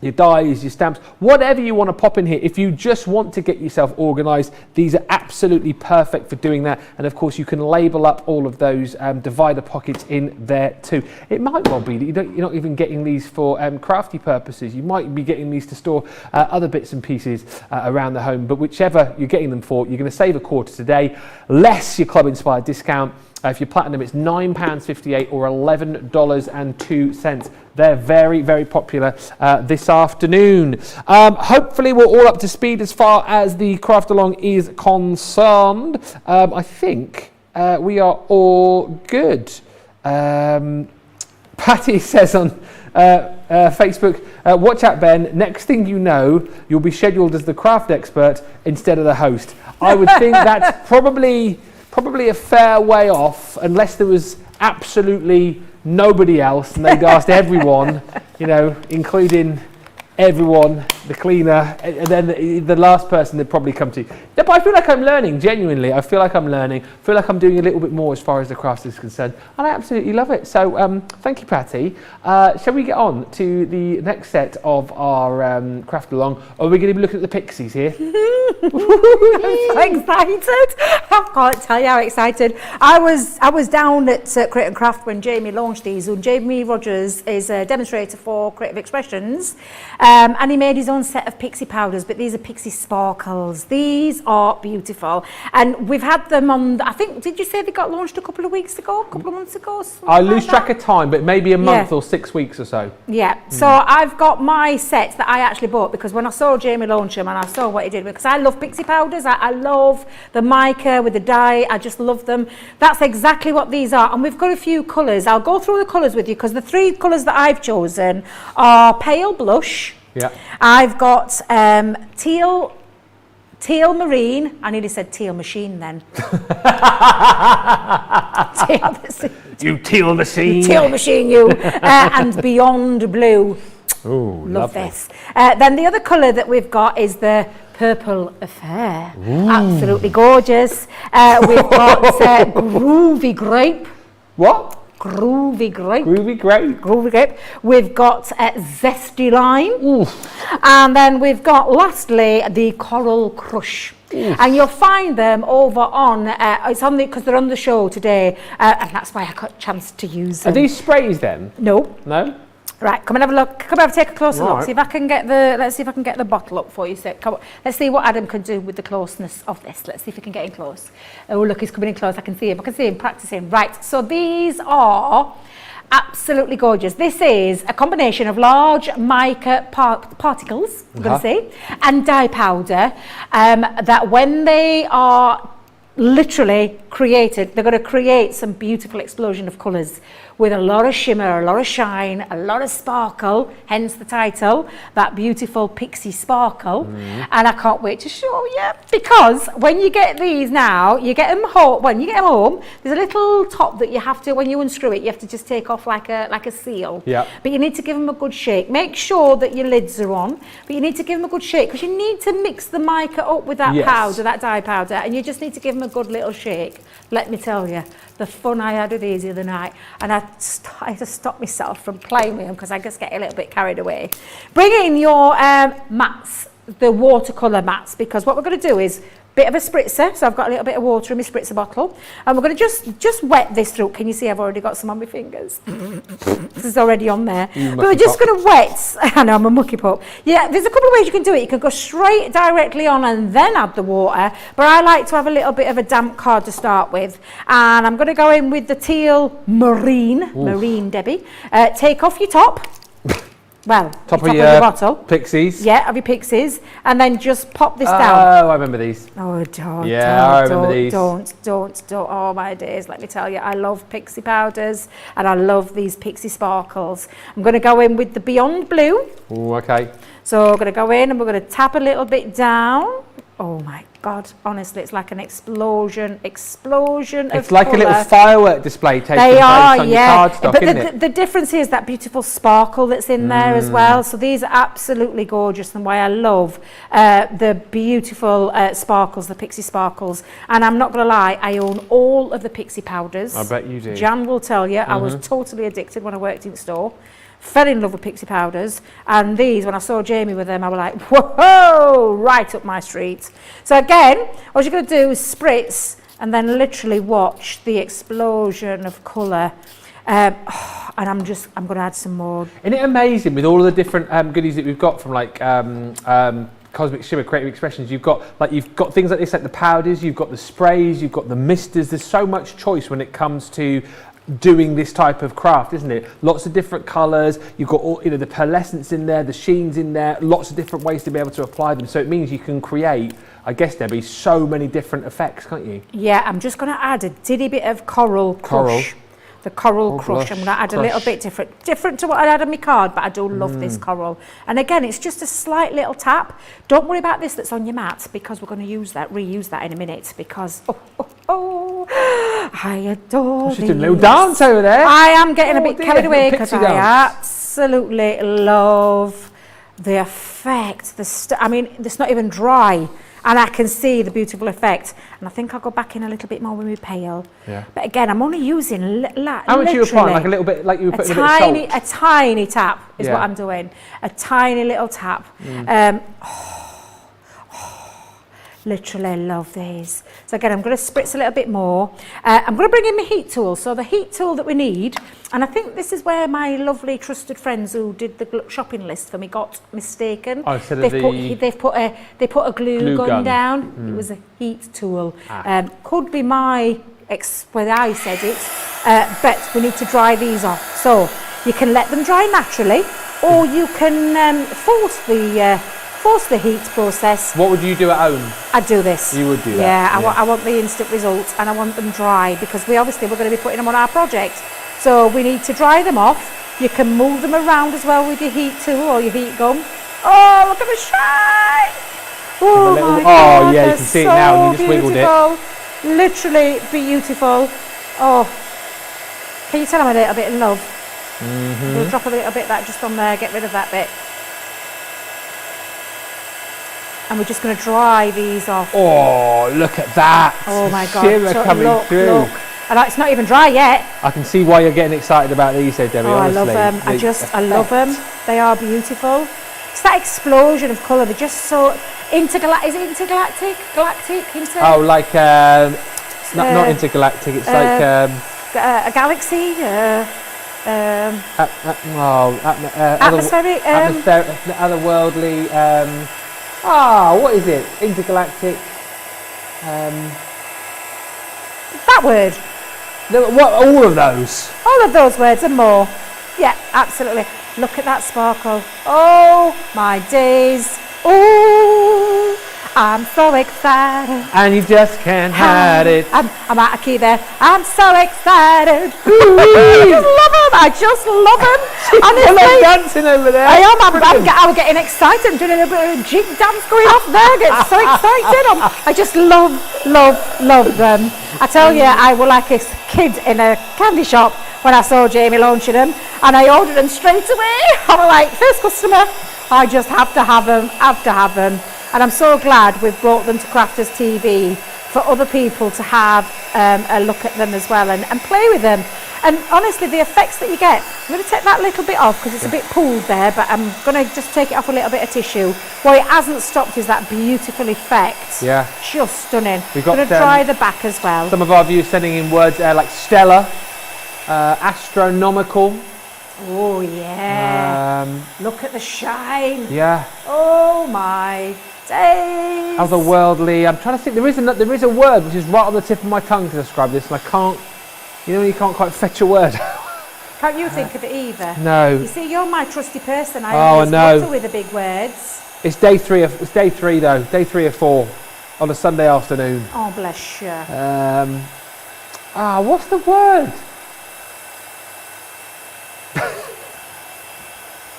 your dies, your stamps, whatever you want to pop in here. If you just want to get yourself organised, these are absolutely perfect for doing that. And of course, you can label up all of those divider pockets in there too. It might well be that you're not even getting these for crafty purposes. You might be getting these to store other bits and pieces around the home, but whichever you're getting them for, you're going to save a quarter today, less your Club Inspired discount. If you're platinum, it's £9.58 or $11.02. They're very, very popular this afternoon. Hopefully, we're all up to speed as far as the craft along is concerned. I think we are all good. Patty says on Facebook, watch out, Ben. Next thing you know, you'll be scheduled as the craft expert instead of the host. I would think that's probably a fair way off, unless there was absolutely nobody else and they'd asked everyone, including everyone, the cleaner, and then the last person they'd probably come to. But I feel like I'm learning, genuinely. I feel like I'm learning. I feel like I'm doing a little bit more as far as the craft is concerned, and I absolutely love it. So thank you, Patty. Shall we get on to the next set of our craft along, or are we going to be looking at the Pixies here? I'm so excited. I can't tell you how excited. I was down at Create and Craft when Jamie launched these, and Jamie Rogers is a demonstrator for Creative Expressions, and he made his own set of Pixie powders, but these are Pixie sparkles. These are beautiful, and we've had them on, I think, did you say they got launched a couple of months ago? I lose track of time, but maybe a month or 6 weeks or so. Yeah, so I've got my sets that I actually bought because when I saw Jamie launch them and I saw what he did, because I love Pixie powders, I love the mica with the dye, I just love them. That's exactly what these are, and we've got a few colours. I'll go through the colours with you because the 3 colours that I've chosen are pale blush, I've got teal marine, I nearly said teal machine then. You teal machine. Teal machine, you. And beyond blue. Oh, love this. Then the other colour that we've got is the Purple Affair. Ooh. Absolutely gorgeous. We've got Groovy Grape. What? Groovy Grape. Groovy Grape. Groovy Grape. We've got Zesty Lime. Ooh. And then we've got, lastly, the Coral Crush. Oof. And you'll find them over on, it's on because they're on the show today, and that's why I got a chance to use them. Are these sprays then? No. No? Right, come and have a look. Come and take a closer look. See if I can get let's see if I can get the bottle up for you. So, come on. Let's see what Adam can do with the closeness of this. Let's see if he can get in close. Oh, look, he's coming in close. I can see him practicing. Right, so these are absolutely gorgeous. This is a combination of large mica particles, I'm going to say, and dye powder that when they are literally created, they're going to create some beautiful explosion of colours with a lot of shimmer, a lot of shine, a lot of sparkle, hence the title, that beautiful Pixie Sparkle. And I can't wait to show you, because when you get these now, you get them home, when you get them home, there's a little top that you have to, when you unscrew it, you have to just take off like a seal. Yeah. But you need to give them a good shake. Make sure that your lids are on, but you need to give them a good shake because you need to mix the mica up with that powder, that dye powder, and you just need to give them a good little shake. Let me tell you, the fun I had with these the other night, and I had to stop myself from playing with them because I just get a little bit carried away. Bring in your mats, the watercolour mats, because what we're going to do is a bit of a spritzer. So I've got a little bit of water in my spritzer bottle, and we're going to just wet this through. Can you see I've already got some on my fingers? This is already on there. But we're just going to wet. I know, I'm a mucky pup. Yeah, there's a couple of ways you can do it. You can go straight directly on and then add the water, but I like to have a little bit of a damp card to start with. And I'm going to go in with the teal marine Debbie. Take off your top. Well, top of your bottle. Pixies. Yeah, of your Pixies. And then just pop this down. Oh, I remember these. Oh, don't. Yeah, I remember these. Don't. Oh, my days. Let me tell you, I love Pixie powders and I love these Pixie sparkles. I'm going to go in with the Beyond Blue. Oh, okay. So we're going to go in and we're going to tap a little bit down. Oh, my God, honestly, it's like an explosion of It's like colour. a little firework display taking They place are, on yeah. your cardstock, But isn't it? the difference is that beautiful sparkle that's in there as well. So these are absolutely gorgeous, and why I love the beautiful sparkles, the Pixie sparkles. And I'm not going to lie, I own all of the Pixie powders. I bet you do. Jan will tell you, I was totally addicted when I worked in store. Fell in love with Pixie powders, and these, when I saw Jamie with them, I was like, whoa, right up my street. So again, what you're going to do is spritz and then literally watch the explosion of colour. And I'm going to add some more. Isn't it amazing with all of the different goodies that we've got from like Cosmic Shimmer, Creative Expressions? You've got things like this, like the powders, you've got the sprays, you've got the misters. There's so much choice when it comes to doing this type of craft, isn't it? Lots of different colours. You've got all, the pearlescence in there, the sheens in there, lots of different ways to be able to apply them. So it means you can create, I guess, Debbie, so many different effects, can't you? Yeah, I'm just going to add a titty bit of coral crush. The coral crush. I'm going to add a little bit different to what I had on my card, but I do love this coral. And again, it's just a slight little tap. Don't worry about this that's on your mat, because we're going to reuse that in a minute, because I adore She's doing a little dance over there. I am getting a bit carried away because Pixie I dance. absolutely love the effect. I mean, it's not even dry. And I can see the beautiful effect. And I think I'll go back in a little bit more with my pail. Yeah. But again, I'm only using How much are you applying? Like a little bit, like you were putting a bit of salt? A tiny tap is Yeah. what I'm doing. A tiny little tap. Literally love these. So again, I'm going to spritz a little bit more. I'm going to bring in my heat tool. So the heat tool that we need, and I think this is where my lovely trusted friends who did the shopping list for me got mistaken. Oh, instead they of put a glue gun down. It was a heat tool. Could be my where I said it, but we need to dry these off. So you can let them dry naturally, or you can force the heat process. What would you do at home? I'd do this. You would do that? Yeah, I want the instant results, and I want them dry, because we're going to be putting them on our project. So we need to dry them off. You can move them around as well with your heat tool or your heat gun. Oh, look at the shine! Oh, my God, yeah, you can see it now, and you just wiggled it. Literally beautiful. Oh, can you tell them a little bit of love? We'll drop a little bit of that just on there, get rid of that bit. And we're just going to dry these off. Oh, look at that. Oh my God. Shimmer coming through. Look. And it's not even dry yet. I can see why you're getting excited about these, though, Debbie, honestly. I love them. I love them. They are beautiful. It's that explosion of colour. They're just so intergalactic. Is it intergalactic? Galactic? Oh, like, not intergalactic. It's like... a galaxy? Atmospheric? Otherworldly... what is it? Intergalactic. That word. What? All of those. All of those words and more. Yeah, absolutely. Look at that sparkle. Oh my days. Oh, I'm so excited. And you just can't hide it. I'm out of key there. I'm so excited. I just love them. Honestly, dancing over there. I am. I'm getting excited. I'm doing a bit of a jig dance going off there. I get so excited. I just love them. I tell you, I was like a kid in a candy shop when I saw Jamie launching them, and I ordered them straight away. I was like, first customer, I just have to have them. And I'm so glad we've brought them to Crafters TV for other people to have a look at them as well and play with them. And honestly, the effects that you get, I'm going to take that little bit off because it's a bit pooled there, but I'm going to just take it off a little bit of tissue. What it hasn't stopped is that beautiful effect. Yeah. Just stunning. We've got going to dry the back as well. Some of our viewers sending in words like stellar, astronomical. Oh, yeah. Look at the shine. Yeah. Oh, my days. Otherworldly. I'm trying to think. There is a word which is right on the tip of my tongue to describe this, and I can't. You know, you can't quite fetch a word. Can't you think of it either? No. You see, you're my trusty person. I always know. With the big words. It's day three though. Day 3 or 4 on a Sunday afternoon. Oh, bless you. What's the word?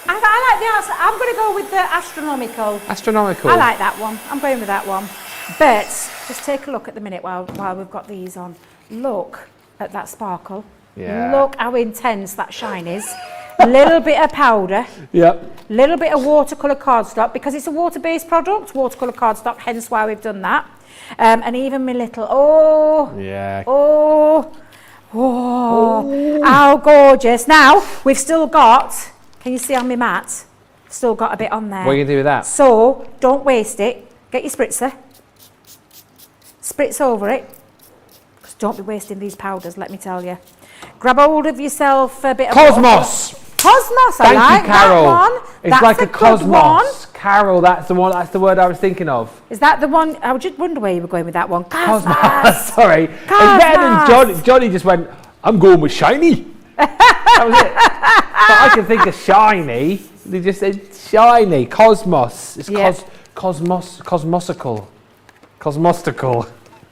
I like the answer. I'm going to go with the astronomical. Astronomical. I like that one. I'm going with that one. But just take a look at the minute while we've got these on. Look at that sparkle. Yeah. Look how intense that shine is. A little bit of powder. Yep. Little bit of watercolour cardstock, because it's a water-based product, watercolour cardstock, hence why we've done that. And even my little, how gorgeous. Now, we've still got, can you see on my mat? Still got a bit on there. What are you going to do with that? So, don't waste it. Get your spritzer. Spritz over it. Because don't be wasting these powders, let me tell you. Grab hold of yourself a bit of Cosmos! Cosmos, I Thank like you, Carol. that one. It's That's like a good cosmos. one. Carol, that's the word I was thinking of. Is that the one? I just wonder where you were going with that one. Cosmos. Sorry. It's better than Johnny. Johnny just went, I'm going with shiny. That was it. But I can think of shiny. They just said shiny. Cosmos. It's cosmosical. Cosmostical.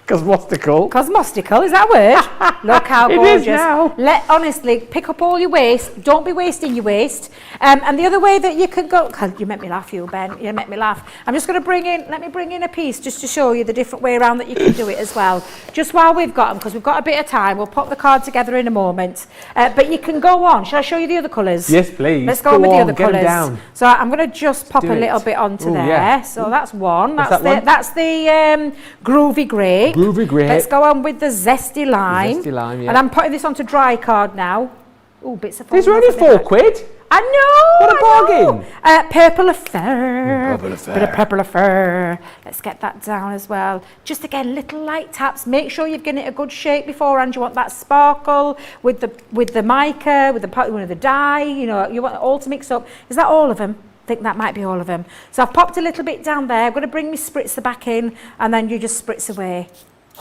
Cosmostical, is that a word? Look how gorgeous. It is now. Honestly, pick up all your waste. Don't be wasting your waste. And the other way that you can go, you make me laugh, you, Ben. You make me laugh. I'm just going to let me bring in a piece just to show you the different way around that you can do it as well. Just while we've got them, because we've got a bit of time, we'll pop the card together in a moment. But you can go on. Shall I show you the other colours? Yes, please. Let's go on with the other get 'em colours. down. So I'm going to just pop a little bit onto there. Yeah. So that's one. That's the groovy grey. Groovy grey. Let's go on with the zesty lime. Zesty lime, yeah. And I'm putting this onto dry card now. Oh, bits of These are only £4. I know. What a bargain. Purple affair. Purple affair. Bit of purple affair. Let's get that down as well. Just again, little light taps. Make sure you've given it a good shape beforehand. You want that sparkle with the mica, with the dye. You know, you want it all to mix up. Is that all of them? I think that might be all of them. So I've popped a little bit down there. I'm going to bring my spritzer back in, and then you just spritz away.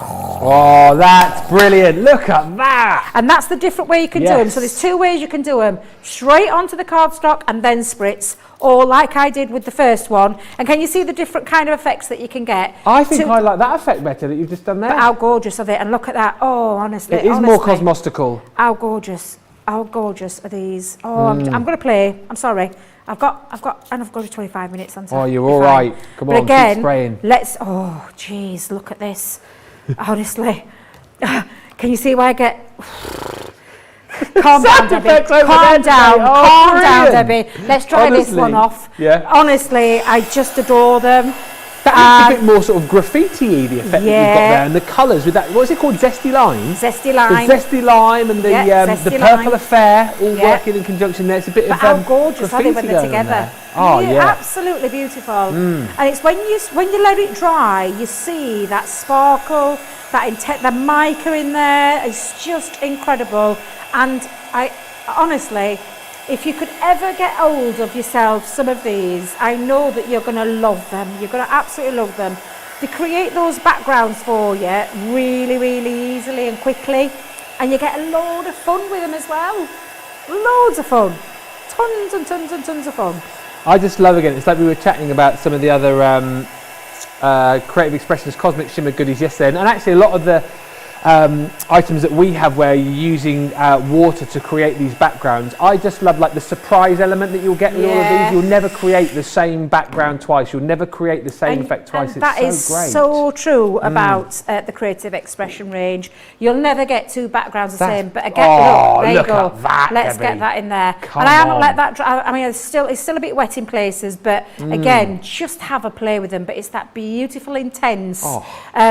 Oh, that's brilliant. Look at that. And that's the different way you can do them. So there's two ways you can do them. Straight onto the cardstock and then spritz, or like I did with the first one. And can you see the different kind of effects that you can get? I think I like that effect better that you've just done there. But how gorgeous are they? And look at that. Oh, honestly. It is more cosmostical. How gorgeous are these? Oh, I'm going to play. I'm sorry. I've got 25 minutes on time. Oh, you're all right. Come on, again, keep spraying. Oh, geez, look at this. Honestly, can you see why I get? Calm down, Debbie. Calm down, Debbie. Let's try this one off. Yeah. Honestly, I just adore them. That looks a bit more sort of graffiti-y, the effect that you've got there, and the colours with that. What is it called? Zesty lime. Zesty lime. The zesty lime and the purple affair all working in conjunction there. It's a bit of how gorgeous are they when they're together? Oh yeah, absolutely beautiful. And it's when you let it dry, you see that sparkle, the mica in there. It's just incredible. And I honestly, if you could ever get hold of yourself some of these, I know that you're going to love them. You're going to absolutely love them. They create those backgrounds for you really, really easily and quickly, and you get a load of fun with them as well. Loads of fun. Tons and tons and tons of fun. I just love again. It's like we were chatting about some of the other Creative Expressions Cosmic Shimmer goodies yesterday, and actually a lot of the items that we have where you're using water to create these backgrounds. I just love like the surprise element that you'll get with all of these. You'll never create the same background twice. You'll never create the same effect twice. And that is so true about the Creative Expression range. You'll never get two backgrounds the same. But again, there you go. At that, Let's Debbie. get that in there. Come and I haven't on. let that dry. I mean, it's still a bit wet in places, but again, just have a play with them. But it's that beautiful, intense,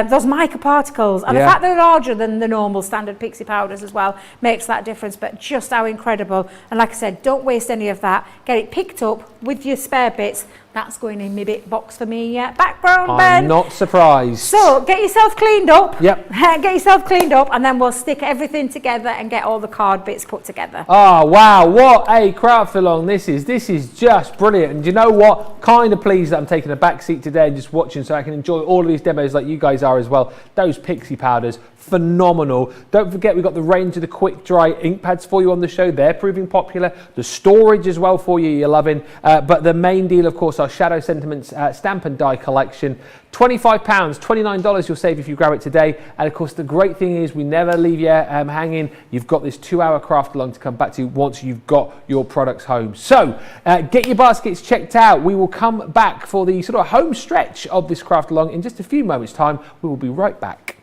those mica particles, and the fact they're larger than the normal standard Pixie powders as well makes that difference. But just how incredible. And like I said, don't waste any of that. Get it picked up with your spare bits. That's going in my bit box for me. Background, Ben. I'm not surprised. So get yourself cleaned up. Yep. Get yourself cleaned up, and then we'll stick everything together and get all the card bits put together. Oh wow, what a craft along this is. This is just brilliant. And do you know what? Kind of pleased that I'm taking a back seat today and just watching so I can enjoy all of these demos like you guys are as well. Those Pixie powders, phenomenal. Don't forget we've got the range of the quick dry ink pads for you on the show. They're proving popular. The storage as well for you, you're loving. But the main deal, of course, are our Shadow Sentiments stamp and die collection. £25, $29 you'll save if you grab it today. And of course, the great thing is we never leave you hanging. You've got this 2-hour craft along to come back to once you've got your products home. So get your baskets checked out. We will come back for the sort of home stretch of this craft along in just a few moments' time. We will be right back.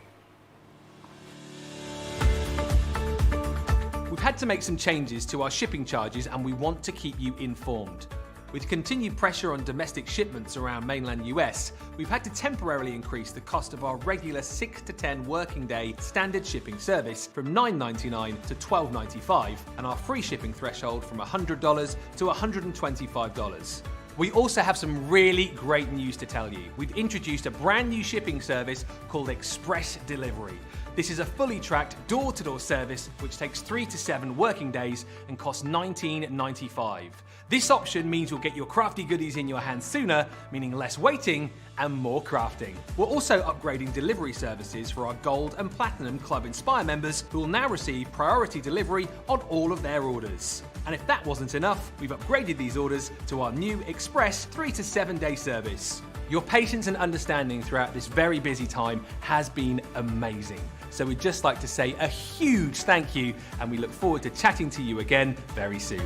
We've had to make some changes to our shipping charges and we want to keep you informed. With continued pressure on domestic shipments around mainland US, we've had to temporarily increase the cost of our regular 6 to 10 working day standard shipping service from $9.99 to $12.95 and our free shipping threshold from $100 to $125. We also have some really great news to tell you. We've introduced a brand new shipping service called Express Delivery. This is a fully tracked door-to-door service which takes 3 to 7 working days and costs $19.95. This option means you'll get your crafty goodies in your hands sooner, meaning less waiting and more crafting. We're also upgrading delivery services for our Gold and Platinum Club Inspire members who will now receive priority delivery on all of their orders. And if that wasn't enough, we've upgraded these orders to our new Express 3 to 7 day service. Your patience and understanding throughout this very busy time has been amazing. So we'd just like to say a huge thank you and we look forward to chatting to you again very soon.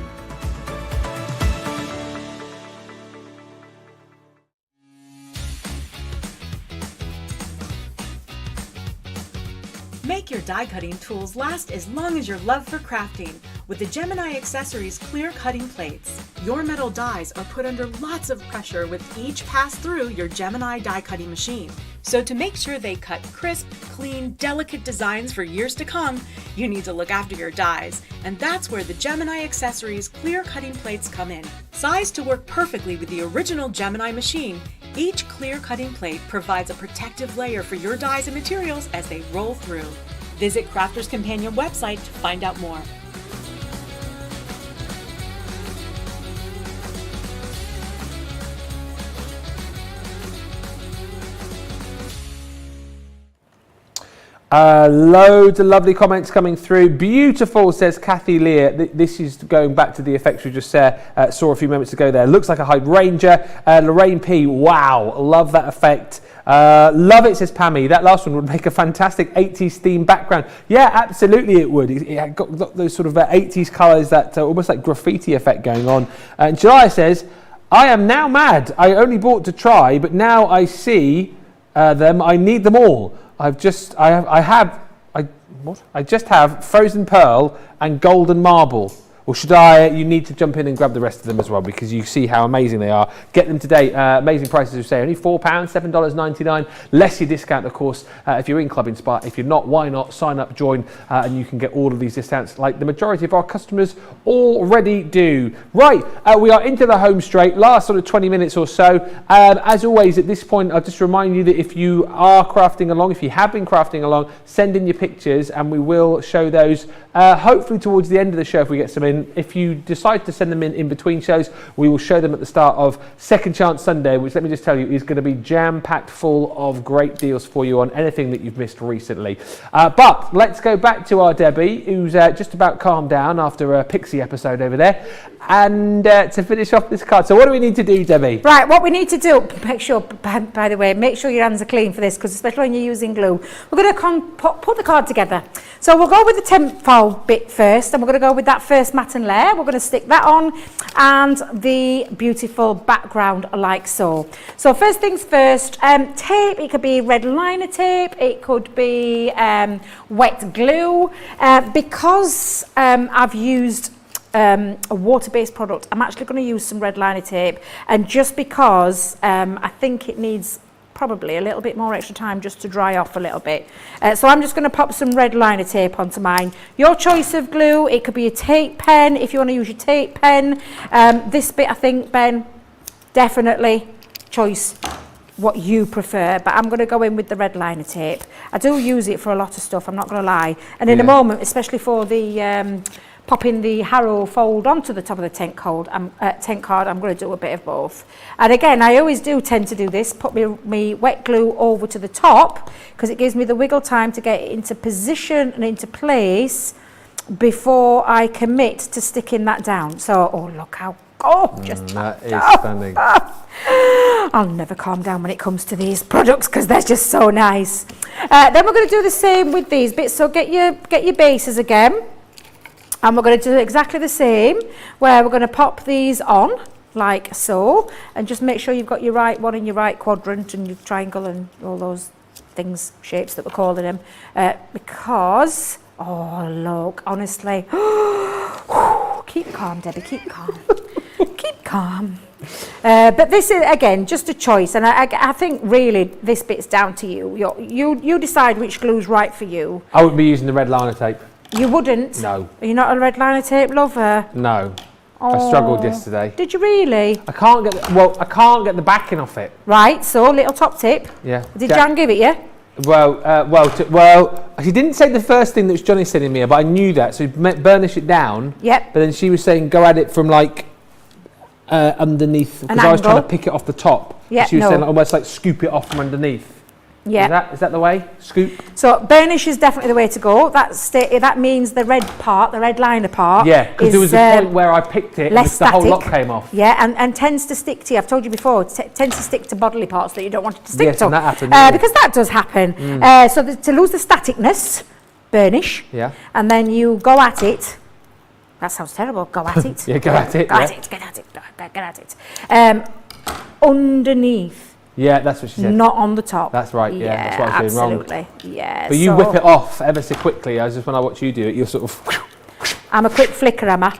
Make your die cutting tools last as long as your love for crafting with the Gemini Accessories clear cutting plates. Your metal dies are put under lots of pressure with each pass through your Gemini die cutting machine. So to make sure they cut crisp, clean, delicate designs for years to come, you need to look after your dies. And that's where the Gemini Accessories clear cutting plates come in. Sized to work perfectly with the original Gemini machine, each clear cutting plate provides a protective layer for your dies and materials as they roll through. Visit Crafter's Companion website to find out more. Loads of lovely comments coming through. Beautiful, says Kathy Lear. This is going back to the effects we just saw a few moments ago there. Looks like a hydrangea. Lorraine P, wow, love that effect. Love it, says Pammy. That last one would make a fantastic 80s theme background. Yeah, absolutely it would. It got those sort of 80s colours, that almost like graffiti effect going on. And July says, I am now mad. I only bought to try, but now I see them. I need them all. I just have frozen pearl and golden marble. Or should I? You need to jump in and grab the rest of them as well because you see how amazing they are. Get them today. Amazing prices, we say. Only £4, $7.99. Less your discount, of course, if you're in Club Inspire. If you're not, why not? Sign up, join, and you can get all of these discounts like the majority of our customers already do. Right, we are into the home straight. Last sort of 20 minutes or so. As always, at this point, I'll just remind you that if you are crafting along, if you have been crafting along, send in your pictures and we will show those hopefully towards the end of the show if we get some in. If you decide to send them in between shows, we will show them at the start of Second Chance Sunday, which, let me just tell you, is going to be jam-packed full of great deals for you on anything that you've missed recently. But let's go back to our Debbie, who's just about calmed down after a Pixie episode over there, and to finish off this card. So what do we need to do, Debbie? Right, what we need to do, make sure, by the way, make sure your hands are clean for this, because especially when you're using glue, we're going to put the card together. So we'll go with the tinfoil bit first, and we're going to go with that first mat and layer. We're going to stick that on, and the beautiful background like so. So first things first, tape. It could be red liner tape, it could be wet glue. Because I've used a water-based product, I'm actually going to use some red liner tape, and just because I think it needs probably a little bit more extra time just to dry off a little bit. So I'm just going to pop some red liner tape onto mine. Your choice of glue, it could be a tape pen if you want to use your tape pen. This bit, I think, Ben, definitely choice what you prefer, but I'm going to go in with the red liner tape. I do use it for a lot of stuff, I'm not going to lie. And in a moment, especially for the popping the Harrow fold onto the top of the tent card, I'm going to do a bit of both. And again, I always do tend to do this, put me wet glue over to the top, because it gives me the wiggle time to get it into position and into place before I commit to sticking that down. So, oh, look how gorgeous that is stunning. I'll never calm down when it comes to these products because they're just so nice. Then we're going to do the same with these bits. So get your bases again. And we're going to do exactly the same, where we're going to pop these on, like so. And just make sure you've got your right one in your right quadrant and your triangle and all those things, shapes that we're calling them. Because, oh, look, honestly. Keep calm, Debbie, keep calm. Keep calm. But this is, again, just a choice. And I think, really, this bit's down to you. You decide which glue's right for you. I wouldn't be using the red liner tape. You wouldn't? No. Are you not a red liner tape lover? No. Oh. I struggled yesterday. Did you really? I can't get the backing off it. Right, so little top tip. Yeah. Did Jan give it you? Well, she didn't say the first thing that was Johnny sending me, but I knew that. So burnish it down. Yep. But then she was saying go at it from like underneath, because I was trying to pick it off the top. Yeah. She was saying like, almost like scoop it off from underneath. Yeah. Is that the way? Scoop? So burnish is definitely the way to go. That means the red part, the red liner part. Yeah, because there was a point where I picked it and the whole lot came off. Yeah, and tends to stick to you. I've told you before, tends to stick to bodily parts that you don't want it to stick to. And that happened. Because that does happen. So to lose the staticness, burnish. Yeah. And then you go at it. That sounds terrible. Go at it. Yeah, go at it. Go at it. Get at it. Get at it. Underneath. Yeah, that's what she said. Not on the top. That's right, yeah. That's what I was doing wrong. Absolutely, yeah. But you whip it off ever so quickly. I just, when I watch you do it, you're sort of... I'm a quick flicker, am I?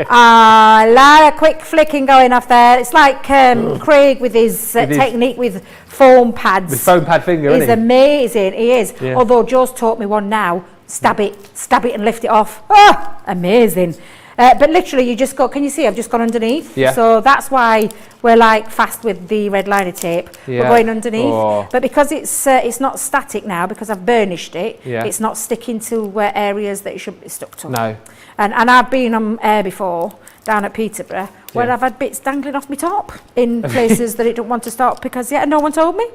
A lot of quick flicking going off there. It's like Craig with his technique with foam pads. With foam pad finger, isn't he? He's amazing, he is. Yeah. Although Joe's taught me one now. Stab it and lift it off. Oh, amazing. But literally, you just go, can you see I've just gone underneath? Yeah. So that's why we're like fast with the red liner tape. Yeah. We're going underneath. Oh. But because it's not static now, because I've burnished it, Yeah. it's not sticking to areas that it should be stuck to. No. And I've been on air before, down at Peterborough, where Yeah. I've had bits dangling off my top in places that it don't want to stop because, no one told me.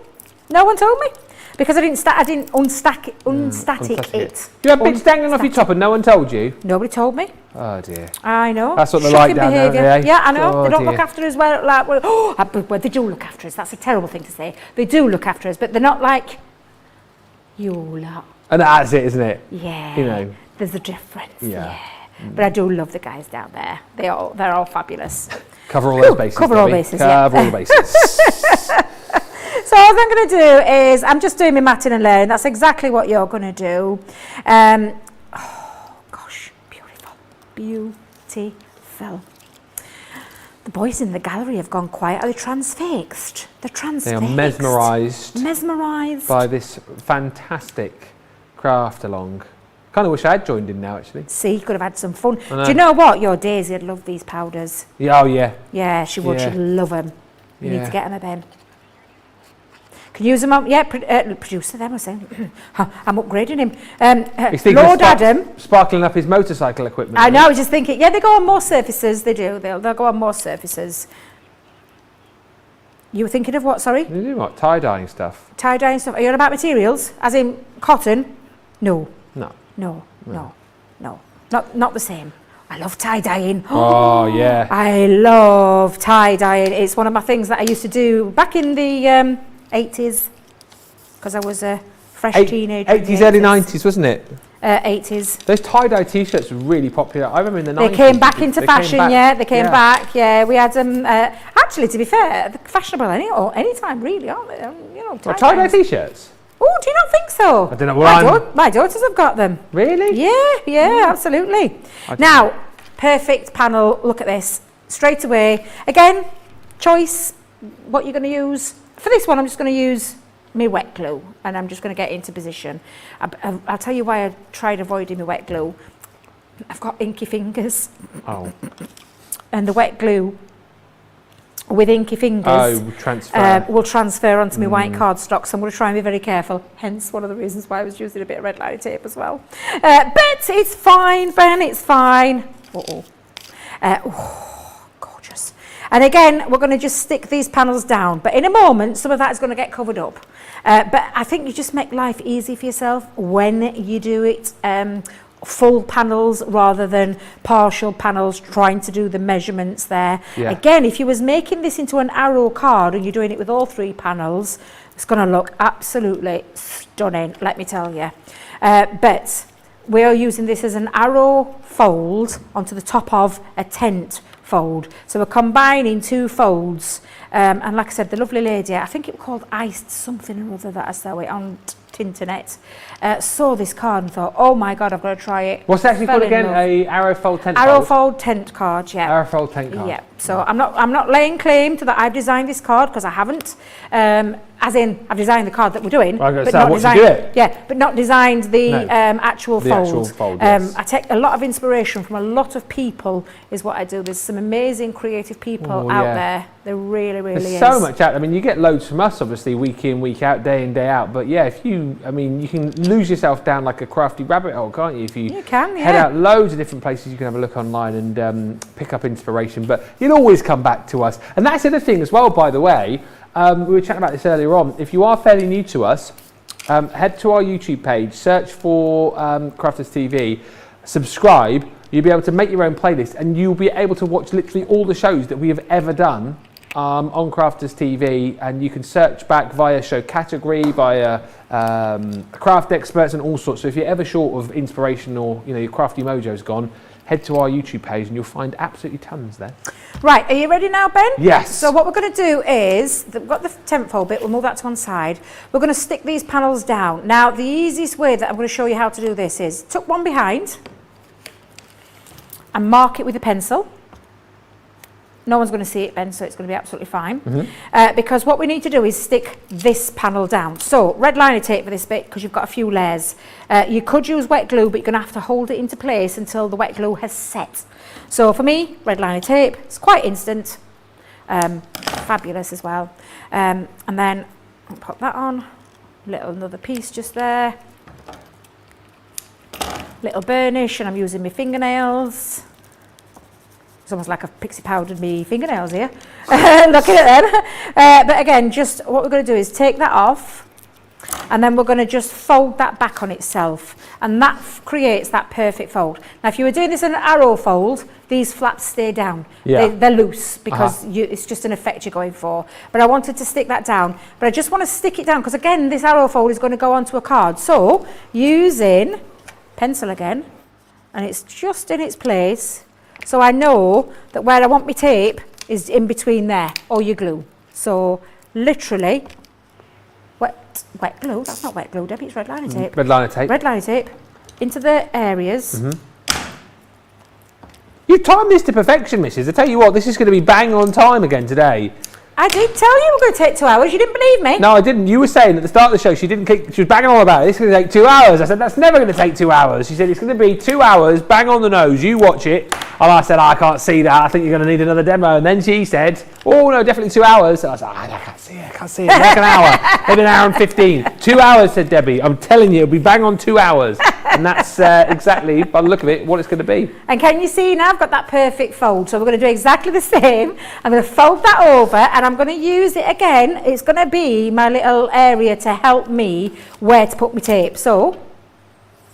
No one told me. Because I didn't unstatic it. You had bits dangling off your top and no one told you? Nobody told me. Oh dear. I know. That's what they're Shocking like down behaviour. there, eh? Yeah, I know. Oh, they don't dear. look after us well, they do look after us. That's a terrible thing to say. They do look after us, but they're not like you lot. And that's it, isn't it? Yeah. You know. There's a difference. Yeah. But I do love the guys down there. They're all fabulous. Cover all those bases. Cover all Debbie. bases, Cover all the bases. So all I'm going to do is, I'm just doing my matting and layering. That's exactly what you're going to do. Oh, gosh, beautiful. Beautiful. The boys in the gallery have gone quiet. Are they transfixed? They're transfixed. They are mesmerised. Mesmerised. By this fantastic craft along. Kind of wish I had joined in now, actually. See, you could have had some fun. Do you know what? Your Daisy would love these powders. Yeah, oh, yeah. Yeah, she would. Yeah. She'd love them. You need Yeah. to get them, Ben. Can you use them on? Yeah, producer them, I was saying. I'm upgrading him. He's thinking Lord of Adam. sparkling up his motorcycle equipment. I know, I was just thinking, yeah, they go on more surfaces. They do. They'll go on more surfaces. You were thinking of what, sorry? You do what? Tie-dyeing stuff? Tie-dye and stuff. Are you on about materials? As in cotton? No. No. Not the same. I love tie-dyeing. Oh, yeah. I love tie-dyeing. It's one of my things that I used to do back in the 80s, because I was a fresh teenager. 80s, early 90s, wasn't it? 80s. Those tie-dye t-shirts were really popular. I remember in the 90s. They came back into fashion, yeah. They came Yeah. back, yeah. We had them. Actually, to be fair, they're fashionable any time, really, aren't they? What, tie-dye t-shirts? Oh, do you not think so? I don't know. My daughters have got them. Really? Yeah, absolutely. Now, perfect panel. Look at this. Straight away. Again, choice. What you're going to use. For this one, I'm just going to use my wet glue, and I'm just going to get into position. I'll tell you why I tried avoiding my wet glue. I've got inky fingers. Oh. And the wet glue with inky fingers will transfer onto my white cardstock, so I'm going to try and be very careful. Hence one of the reasons why I was using a bit of red liner tape as well. But it's fine, Ben, it's fine. Gorgeous. And again, we're going to just stick these panels down. But in a moment, some of that is going to get covered up. But I think you just make life easy for yourself when you do it full panels rather than partial panels, trying to do the measurements there. Yeah. Again, if you was making this into an arrow card and you're doing it with all 3 panels, it's going to look absolutely stunning, let me tell you. But we are using this as an arrow fold onto the top of a tent fold. So we're combining 2 folds. And like I said, the lovely lady, I think it was called Iced something or other that I saw it on Tinternet, saw this card and thought, oh my God, I've got to try it. What's it actually called again? A arrow fold tent Arrow fold? fold tent card, yeah. Arrow fold tent card. Yeah. So I'm not laying claim to that I've designed this card, because I haven't. As in, I've designed the card that we're doing, Well, but not designed. But not designed the No. actual The fold. actual fold, yes. I take a lot of inspiration from a lot of people, is what I do. There's some amazing creative people out there. There really, really There's is. so much out. I mean, you get loads from us, obviously, week in, week out, day in, day out. But yeah, if you, I mean, you can lose yourself down like a crafty rabbit hole, can't you? If you can, head yeah. out loads of different places, you can have a look online and pick up inspiration. But you'll always come back to us. And that's the other thing as well, by the way. We were chatting about this earlier on. If you are fairly new to us, head to our YouTube page, search for Crafters TV, subscribe. You'll be able to make your own playlist, and you'll be able to watch literally all the shows that we have ever done on Crafters TV, and you can search back via show category, via craft experts and all sorts. So if you're ever short of inspiration, or your crafty mojo's gone, head to our YouTube page and you'll find absolutely tons there. Right, are you ready now, Ben? Yes. So what we're going to do is, we've got the tent fold bit, we'll move that to one side. We're going to stick these panels down. Now, the easiest way that I'm going to show you how to do this is, tuck one behind and mark it with a pencil. No one's going to see it, Ben, so it's going to be absolutely fine. Because what we need to do is stick this panel down. So, red liner tape for this bit, because you've got a few layers. You could use wet glue, but you're going to have to hold it into place until the wet glue has set. So for me, red liner tape, it's quite instant. Fabulous as well. And then I'll pop that on. Another piece just there. Little burnish, and I'm using my fingernails. It's almost like I've Pixie powdered me fingernails here. Looking at them. But again, just what we're going to do is take that off, and then we're going to just fold that back on itself, and that creates that perfect fold. Now, if you were doing this in an arrow fold, these flaps stay down. Yeah. They're loose because it's just an effect you're going for. But I wanted to stick that down. But I just want to stick it down because, again, this arrow fold is going to go onto a card. So, using pencil again, and it's just in its place. So I know that where I want my tape is in between there, or your glue. So literally, wet glue, that's not wet glue, Debbie, it's red liner tape. Red liner tape. Red liner tape into the areas. You timed this to perfection, missus. I tell you what, this is going to be bang on time again today. I did tell you we're going to take 2 hours, you didn't believe me. No, I didn't. You were saying at the start of the show she was banging on about it. This is going to take 2 hours. I said, that's never going to take 2 hours. She said, it's going to be 2 hours, bang on the nose, you watch it. And I said, I can't see that. I think you're going to need another demo. And then she said, oh, no, definitely 2 hours. And I said, I can't see it. Like an hour. Maybe an hour and 15. 2 hours, said Debbie. I'm telling you, it'll be bang on 2 hours. And that's exactly, by the look of it, what it's going to be. And can you see now I've got that perfect fold. So we're going to do exactly the same. I'm going to fold that over, and I'm going to use it again. It's going to be my little area to help me where to put my tape. So,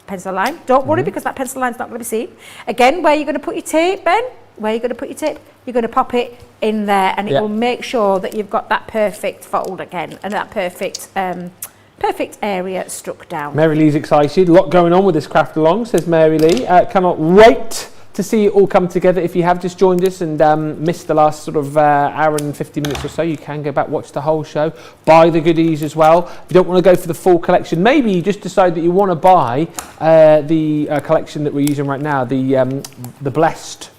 pencil line. Don't worry, because that pencil line's not going to be seen. Again, where you're going to put your tape, Ben? Where you're going to put your tape? You're going to pop it in there, and it will make sure that you've got that perfect fold again, and that perfect area struck down. Mary Lee's excited. A lot going on with this craft along, says Mary Lee. Cannot wait to see it all come together. If you have just joined us and missed the last sort of hour and 50 minutes or so, you can go back, watch the whole show, buy the goodies as well. If you don't want to go for the full collection, maybe you just decide that you want to buy the collection that we're using right now, the blessed.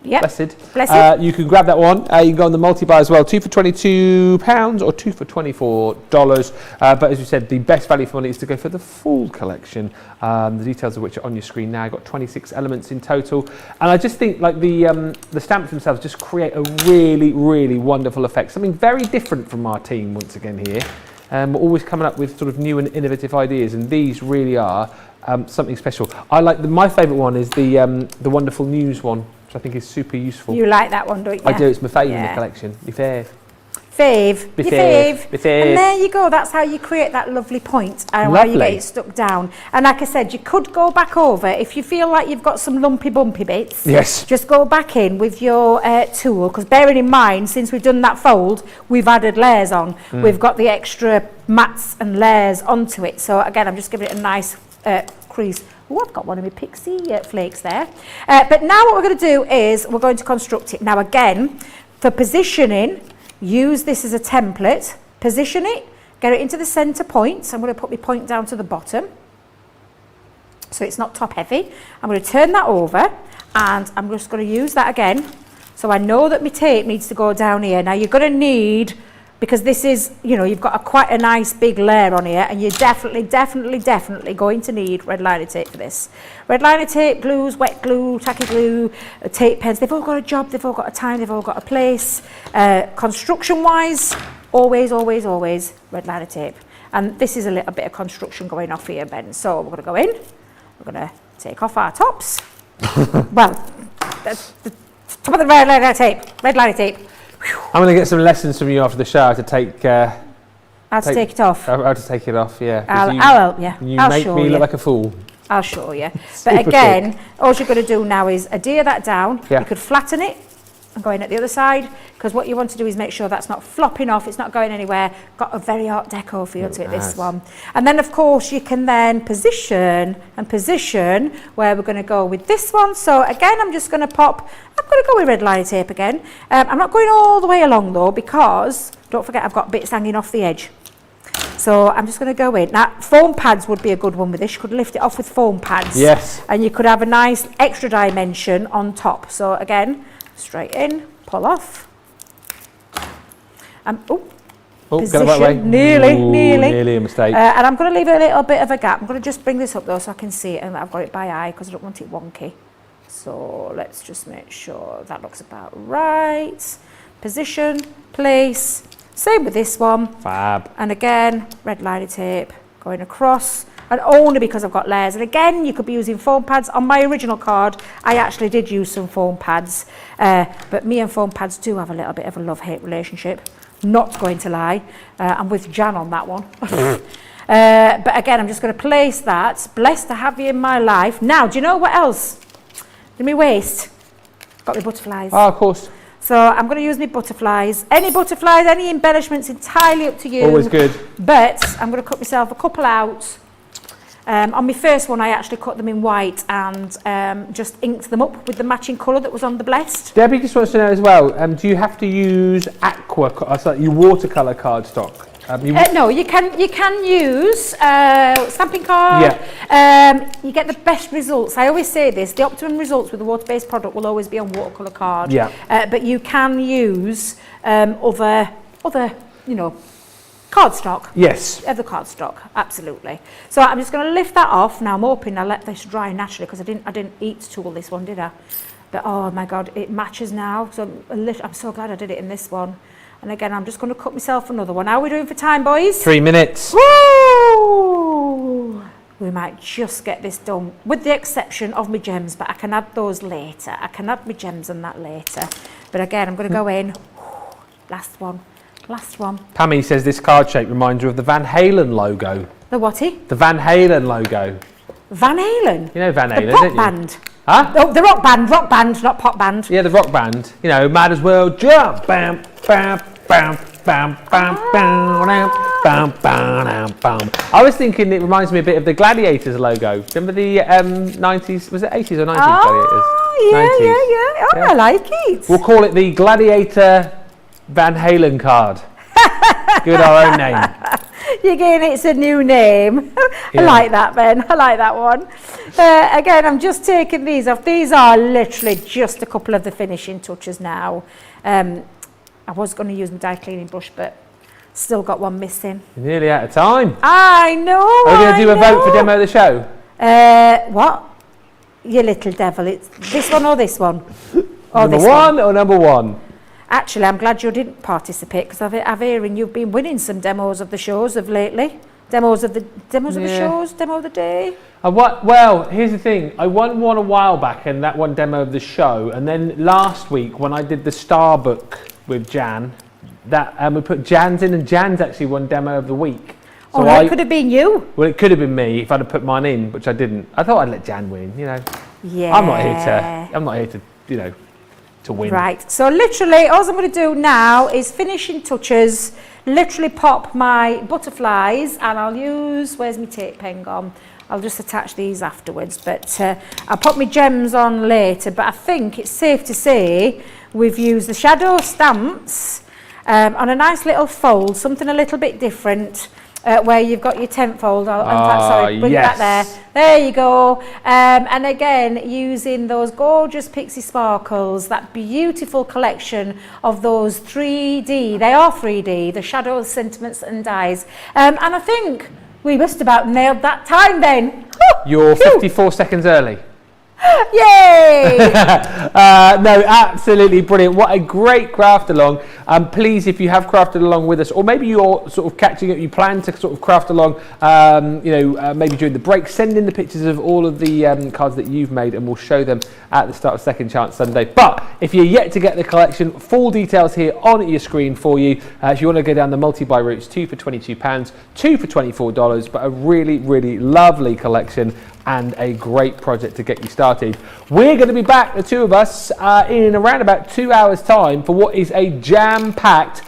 Yep. Blessed. You can grab that one. You can go on the multi-buy as well. 2 for £22 or 2 for $24. But as we said, the best value for money is to go for the full collection. The details of which are on your screen now. Got 26 elements in total. And I just think like the stamps themselves just create a really, really wonderful effect. Something very different from our team once again here. We're always coming up with sort of new and innovative ideas, and these really are something special. I like my favourite one is the wonderful news one. I think is super useful. You like that one, don't you? I do. It's my favourite in the collection. My fave. fave. Be Your fave. fave. Be fave. And there you go. That's how you create that lovely point and how you Lovely. get it stuck down. And like I said, you could go back over if you feel like you've got some lumpy bumpy bits. Yes. Just go back in with your tool, because bearing in mind, since we've done that fold, we've added layers on. We've got the extra mats and layers onto it. So again, I'm just giving it a nice crease. Oh, I've got one of my Pixie flakes there. But now what we're going to do is we're going to construct it. Now again, for positioning, use this as a template, position it, get it into the centre point. So I'm going to put my point down to the bottom, so it's not top heavy. I'm going to turn that over, and I'm just going to use that again. So I know that my tape needs to go down here. Now you're going to need, because this is, you know, you've got quite a nice big layer on here, and you're definitely going to need red liner tape for this. Red liner tape, glues, wet glue, tacky glue, tape pens, they've all got a job, they've all got a time, they've all got a place. Construction wise, always red liner tape. And this is a little bit of construction going off here, Ben. So we're going to go in, we're going to take off our tops. Well, the top of the red liner tape. I'm going to get some lessons from you after the show to take... How to take it off. How to take it off, yeah. I'll help you. You I'll make show me you. look like a fool. I'll show you. Super But again, all you're going to do now is adhere that down. Yeah. You could flatten it and go in at the other side, because what you want to do is make sure that's not flopping off, it's not going anywhere. Got a very Art Deco feel to it, this one. And then of course you can then position where we're going to go with this one. So again, I'm going to go with red liner tape again. I'm not going all the way along though, because don't forget I've got bits hanging off the edge. So I'm just going to go in. Now, foam pads would be a good one with this. You could lift it off with foam pads. Yes. And you could have a nice extra dimension on top. So again, straight in, pull off. Get the right way. Nearly a mistake. and I'm going to leave a little bit of a gap. I'm going to just bring this up though so I can see it, and I've got it by eye because I don't want it wonky. So let's just make sure that looks about right. Position, place. Same with this one. Fab. And again, red liner tape going across, and only because I've got layers. And again, you could be using foam pads. On my original card, I actually did use some foam pads, but me and foam pads do have a little bit of a love-hate relationship. Not going to lie. I'm with Jan on that one. But again, I'm just going to place that. Blessed to have you in my life. Now, do you know what else? In my waist, got my butterflies. Oh, of course. So I'm going to use my butterflies. Any butterflies, any embellishments, entirely up to you. Always good. But I'm going to cut myself a couple out. On my first one, I actually cut them in white and just inked them up with the matching colour that was on the Blessed. Debbie just wants to know as well, do you have to use your watercolour cardstock? No, you can use stamping card. Yeah. You get the best results. I always say this, the optimum results with a water-based product will always be on watercolour card. Yeah. But you can use other, cardstock. Yes. Other cardstock, absolutely. So I'm just going to lift that off. Now I'm hoping I let this dry naturally, because I didn't heat tool this one, did I? But oh my God, it matches now. So I'm so glad I did it in this one. And again, I'm just going to cut myself another one. How are we doing for time, boys? 3 minutes. Woo! We might just get this done, with the exception of my gems, but I can add those later. I can add my gems and that later. But again, I'm going to go in. Last one. Pammy says this card shape reminds her of the Van Halen logo. The whaty? The Van Halen logo. Van Halen? You know Van Halen, the pop don't you? band. Huh? Oh, the rock band, not pop band. Yeah, the rock band. You know, might as well jump. Bam, bam, bam, bam, bam, bam, bam, bam, bam. I was thinking it reminds me a bit of the Gladiators logo. Remember the 90s, was it 80s or 90s Gladiators? Yeah. Oh, Yeah. I like it. We'll call it the Gladiator Van Halen card. Give it our own name. You're getting it's a new name. Yeah. I like that, Ben. I like that one. Again, I'm just taking these off. These are literally just a couple of the finishing touches now. I was going to use my die cleaning brush, but still got one missing. You're nearly out of time. I know. Are we going to do a vote for demo of the show? What? You little devil. It's this one or this one? Or Number this one or number one? Actually, I'm glad you didn't participate, because I've hearing you've been winning some demos of the shows of lately. Demos of the shows, demo of the day. Well, here's the thing. I won one a while back, and that one demo of the show. And then last week, when I did the Star book with Jan, we put Jan's in, and Jan's actually won demo of the week. So that could have been you. Well, it could have been me if I'd have put mine in, which I didn't. I thought I'd let Jan win, you know. Yeah. I'm not here to, you know, to win. Right. So literally, all I'm going to do now is finishing touches. Literally pop my butterflies, and I'll use. Where's my tape pen gone? I'll just attach these afterwards, but I'll put my gems on later. But I think it's safe to say we've used the shadow stamps on a nice little fold, something a little bit different. Where you've got your tent fold, bring that there. There you go. And again, using those gorgeous Pixie sparkles, that beautiful collection of those 3D, they are 3D, the shadows, sentiments and dies. And I think we just about nailed that time then. You're 54 seconds early. Yay! No, absolutely brilliant. What a great craft along. Please, if you have crafted along with us, or maybe you're sort of catching up, you plan to sort of craft along, maybe during the break, send in the pictures of all of the cards that you've made, and we'll show them at the start of Second Chance Sunday. But if you're yet to get the collection, full details here on your screen for you. If you want to go down the multi-buy routes, 2 for £22, 2 for $24, but a really, really lovely collection and a great project to get you started. We're going to be back, the two of us, in around about 2 hours' time for what is a jam-packed,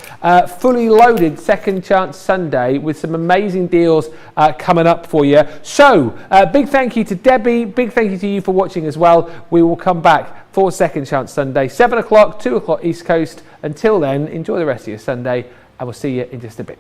fully loaded Second Chance Sunday with some amazing deals coming up for you. So, big thank you to Debbie, big thank you to you for watching as well. We will come back for Second Chance Sunday, 7 o'clock, 2 o'clock East Coast. Until then, enjoy the rest of your Sunday, and we'll see you in just a bit.